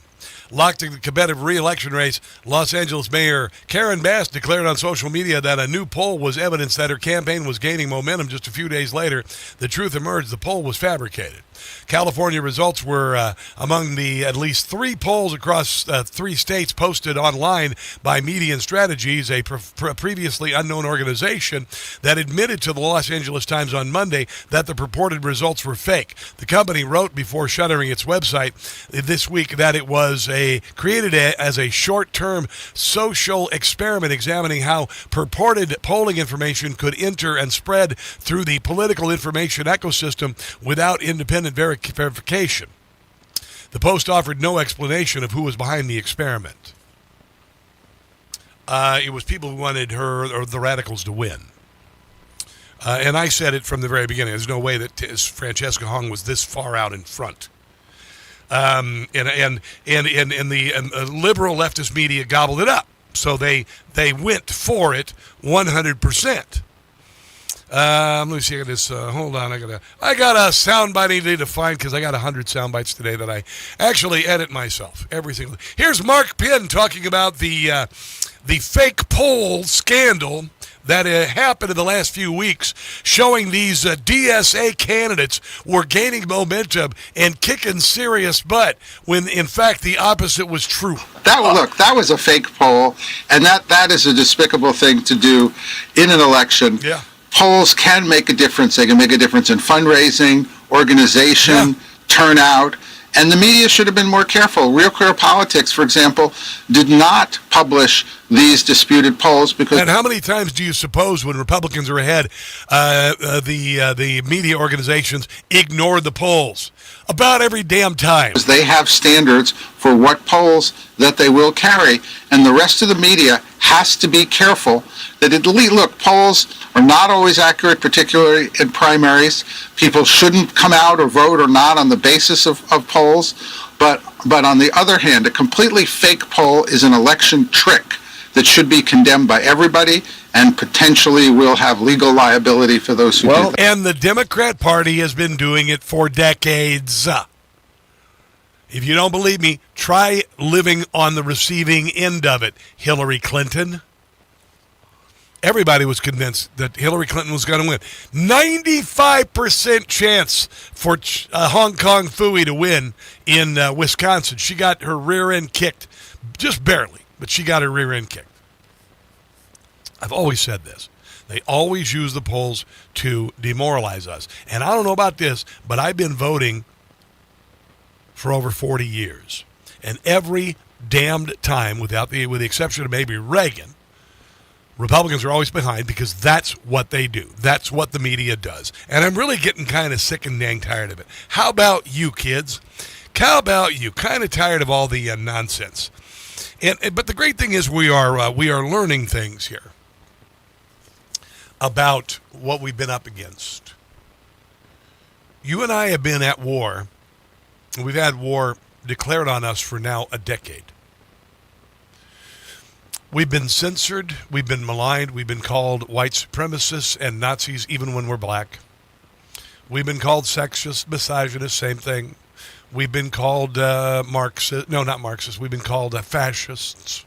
Locked in the competitive re-election race, Los Angeles Mayor Karen Bass declared on social media that a new poll was evidence that her campaign was gaining momentum. Just a few days later, the truth emerged. The poll was fabricated. California results were among the at least 3 polls across 3 states posted online by Median Strategies, a previously unknown organization that admitted to the Los Angeles Times on Monday that the purported results were fake. The company wrote before shuttering its website this week that it was created as a short-term social experiment examining how purported polling information could enter and spread through the political information ecosystem without independent verification. The Post offered no explanation of who was behind the experiment. It was people who wanted her or the radicals to win. And I said it from the very beginning. There's no way that Francesca Hong was this far out in front. And the liberal leftist media gobbled it up. So they went for it 100%. Let me see this. Hold on, I got a soundbite I need to find because I got 100 soundbites today that I actually edit myself. Everything. Here's Mark Penn talking about the fake poll scandal that happened in the last few weeks, showing these DSA candidates were gaining momentum and kicking serious butt when, in fact, the opposite was true. That was a fake poll, and that is a despicable thing to do in an election. Yeah. Polls can make a difference. They can make a difference in fundraising, organization, turnout, and the media should have been more careful. Real Clear Politics, for example, did not publish these disputed polls because... And how many times do you suppose when Republicans are ahead, the media organizations ignored the polls? About every damn time. They have standards for what polls that they will carry, and the rest of the media has to be careful that polls are not always accurate, particularly in primaries. People shouldn't come out or vote or not on the basis of polls, but on the other hand, a completely fake poll is an election trick that should be condemned by everybody and potentially will have legal liability for those who do that. And the Democrat Party has been doing it for decades. If you don't believe me, try living on the receiving end of it. Hillary Clinton. Everybody was convinced that Hillary Clinton was going to win. 95% chance for Hong Kong Phooey to win in Wisconsin. She got her rear end kicked, just barely, but she got her rear end kicked. I've always said this. They always use the polls to demoralize us. And I don't know about this, but I've been voting for over 40 years. And every damned time, with the exception of maybe Reagan, Republicans are always behind because that's what they do. That's what the media does. And I'm really getting kind of sick and dang tired of it. How about you, kids? How about you? Kind of tired of all the nonsense. But the great thing is we are learning things here about what we've been up against. You and I have been at war. We've had war declared on us for now a decade. We've been censored. We've been maligned. We've been called white supremacists and Nazis even when we're black. We've been called sexist, misogynist, same thing. We've been called Marxist. No, not Marxists. We've been called fascists.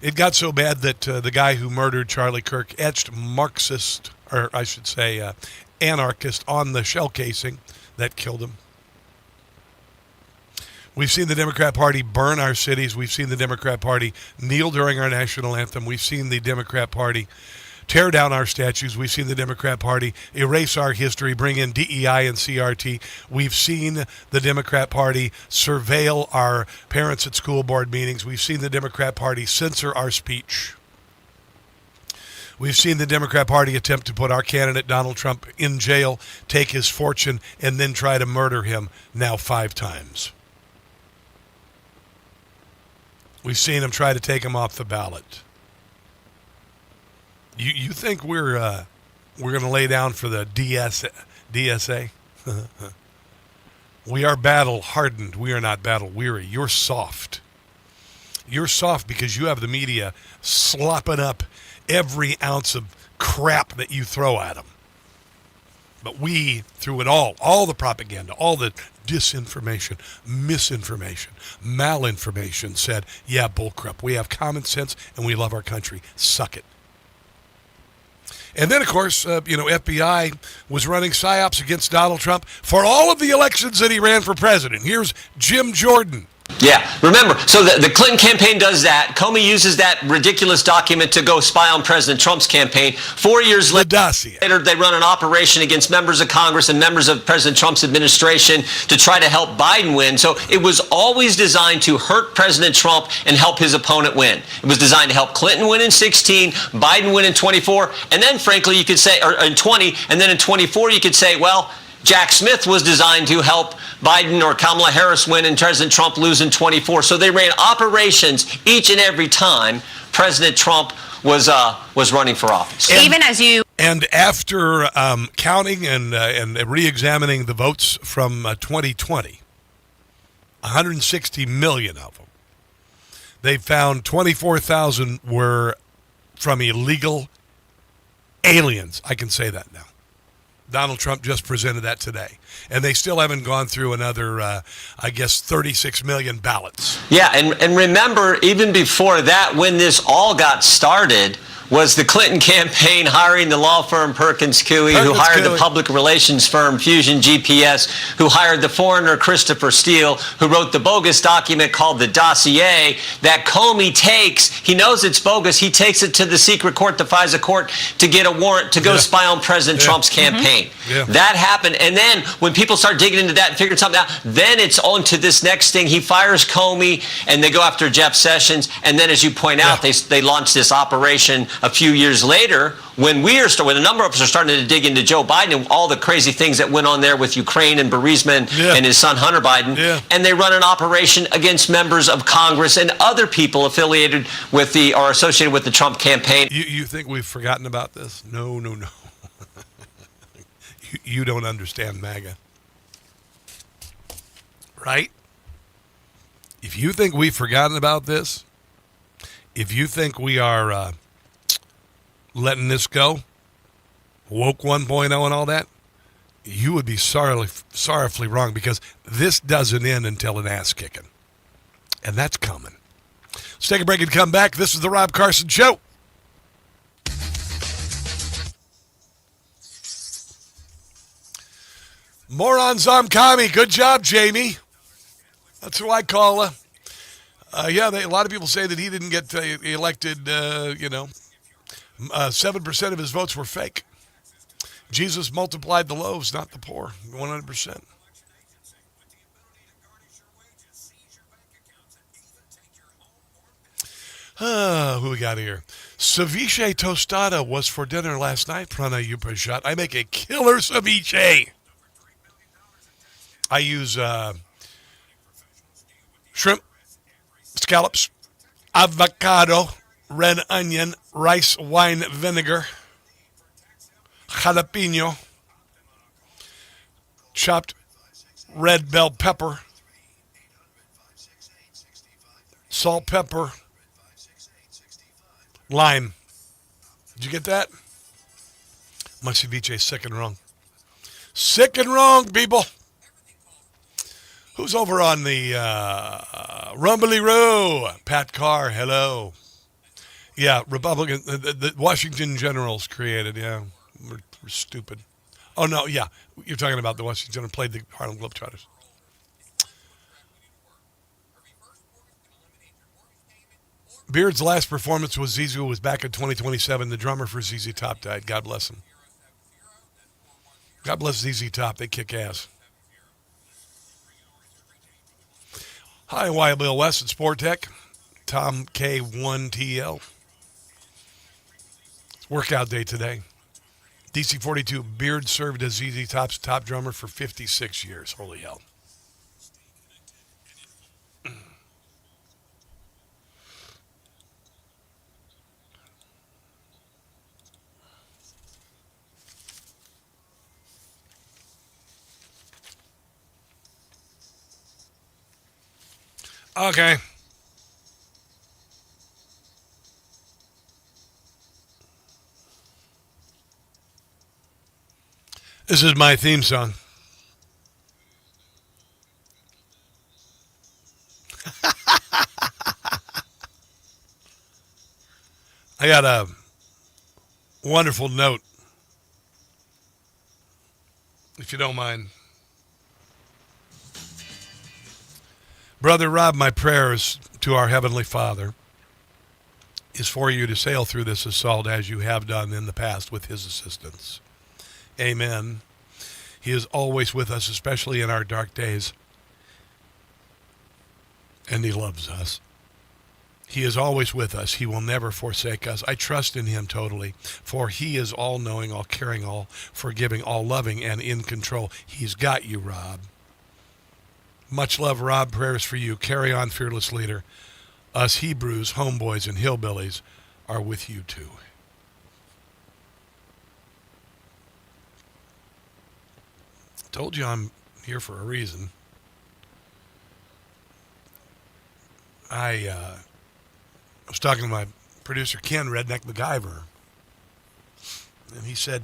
It got so bad that the guy who murdered Charlie Kirk etched Marxist, or I should say anarchist, on the shell casing that killed him. We've seen the Democrat Party burn our cities. We've seen the Democrat Party kneel during our national anthem. We've seen the Democrat Party tear down our statues. We've seen the Democrat Party erase our history, bring in DEI and CRT. We've seen the Democrat Party surveil our parents at school board meetings. We've seen the Democrat Party censor our speech. We've seen the Democrat Party attempt to put our candidate, Donald Trump, in jail, take his fortune, and then try to murder him now 5 times. We've seen them try to take him off the ballot. You think we're going to lay down for the DSA? We are battle hardened. We are not battle weary. You're soft. You're soft because you have the media slopping up every ounce of crap that you throw at them. But we, through it all the propaganda, all the disinformation, misinformation, malinformation, said, yeah, bullcrap. We have common sense and we love our country. Suck it. And then, of course, FBI was running psyops against Donald Trump for all of the elections that he ran for president. Here's Jim Jordan. Yeah, remember, so the Clinton campaign does that. Comey uses that ridiculous document to go spy on President Trump's campaign. 4 years later, they run an operation against members of Congress and members of President Trump's administration to try to help Biden win. So it was always designed to hurt President Trump and help his opponent win. It was designed to help Clinton win in 16, Biden win in 24, and then, frankly, you could say, or in 20, and then in 24, you could say, well, Jack Smith was designed to help Biden or Kamala Harris win and President Trump lose in 24. So they ran operations each and every time President Trump was running for office. And after counting and re-examining the votes from 2020, 160 million of them, they found 24,000 were from illegal aliens. I can say that now. Donald Trump just presented that today. And they still haven't gone through another, 36 million ballots. Yeah, and remember, even before that, when this all got started, was the Clinton campaign hiring the law firm Perkins Coie, who hired the public relations firm Fusion GPS, who hired the foreigner Christopher Steele, who wrote the bogus document called the dossier that Comey takes. He knows it's bogus. He takes it to the secret court, the FISA court, to get a warrant to go spy on President Trump's campaign. Yeah. That happened. And then when people start digging into that and figuring something out, then it's on to this next thing. He fires Comey, and they go after Jeff Sessions. And then, as you point out, they launch this operation a few years later, when a number of us are starting to dig into Joe Biden and all the crazy things that went on there with Ukraine and bereavement and his son Hunter Biden, and they run an operation against members of Congress and other people affiliated with or associated with the Trump campaign. You think we've forgotten about this? No. You don't understand MAGA. Right? If you think we've forgotten about this, if you think we are letting this go, woke 1.0 and all that, you would be sorrowfully wrong, because this doesn't end until an ass kicking. And that's coming. Let's take a break and come back. This is the Rob Carson Show. Morons on commie. Good job, Jamie. That's who I call her. A lot of people say that he didn't get elected, 7% of his votes were fake. Jesus multiplied the loaves, not the poor, 100%. Who we got here? Ceviche tostada was for dinner last night, Prana Upajat. I make a killer ceviche. I use shrimp, scallops, avocado, red onion, rice wine vinegar, jalapeno, chopped red bell pepper, salt, pepper, lime. Did you get that? My ceviche is sick and wrong. Sick and wrong, people. Who's over on the Rumbly-Roo? Pat Carr, hello. Yeah, Republican, the Washington Generals created, We're stupid. Oh, no, yeah. You're talking about the Washington Generals played the Harlem Globetrotters. Beard's last performance was Zizou was back in 2027. The drummer for ZZ Top died. God bless him. God bless ZZ Top. They kick ass. Hi, Wild Bill West at Sport Tech. Tom K1TL. It's workout day today. DC-42, Beard served as ZZ Top's top drummer for 56 years. Holy hell. Okay. This is my theme song. I got a wonderful note, if you don't mind. Brother Rob, my prayers to our Heavenly Father is for you to sail through this assault as you have done in the past with his assistance. Amen. He is always with us, especially in our dark days. And he loves us. He is always with us. He will never forsake us. I trust in him totally, for he is all-knowing, all-caring, all-forgiving, all-loving, and in control. He's got you, Rob. Much love, Rob. Prayers for you. Carry on, fearless leader. Us Hebrews, homeboys, and hillbillies are with you, too. Told you I'm here for a reason. I was talking to my producer, Ken, Redneck MacGyver, and he said,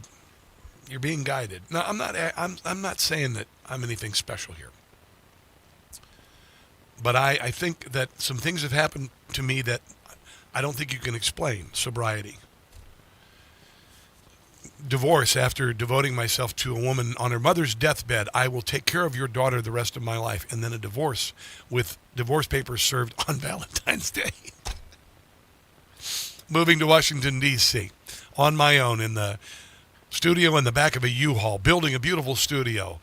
"You're being guided." No, I'm not saying that I'm anything special here. But I think that some things have happened to me that I don't think you can explain. Sobriety. Divorce after devoting myself to a woman on her mother's deathbed. I will take care of your daughter the rest of my life. And then a divorce with divorce papers served on Valentine's Day. Moving to Washington, D.C. on my own in the studio in the back of a U-Haul, building a beautiful studio.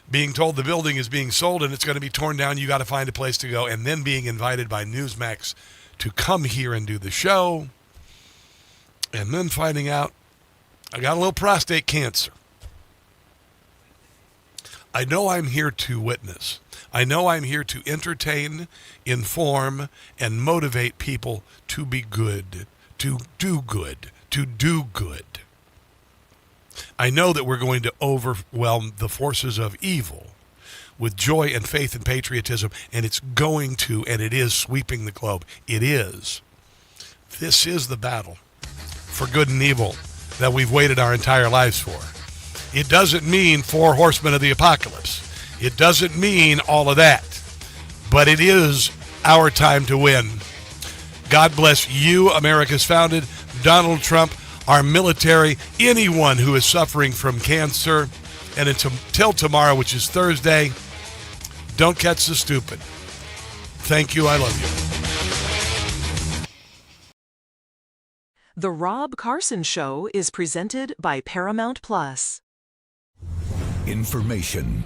Being told the building is being sold and it's going to be torn down, you got to find a place to go, and then being invited by Newsmax to come here and do the show, and then finding out I got a little prostate cancer. I know I'm here to witness. I know I'm here to entertain, inform, and motivate people to be good, to do good, to do good. I know that we're going to overwhelm the forces of evil with joy and faith and patriotism, and it's going to, and it is sweeping the globe. It is. This is the battle for good and evil that we've waited our entire lives for. It doesn't mean 4 horsemen of the apocalypse. It doesn't mean all of that. But it is our time to win. God bless you, America's founded, Donald Trump, our military, anyone who is suffering from cancer. And until tomorrow, which is Thursday, don't catch the stupid. Thank you. I love you. The Rob Carson Show is presented by Paramount Plus. Information.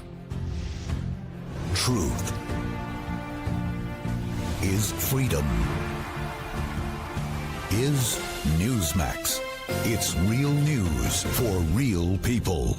Truth is freedom. Is Newsmax. It's real news for real people.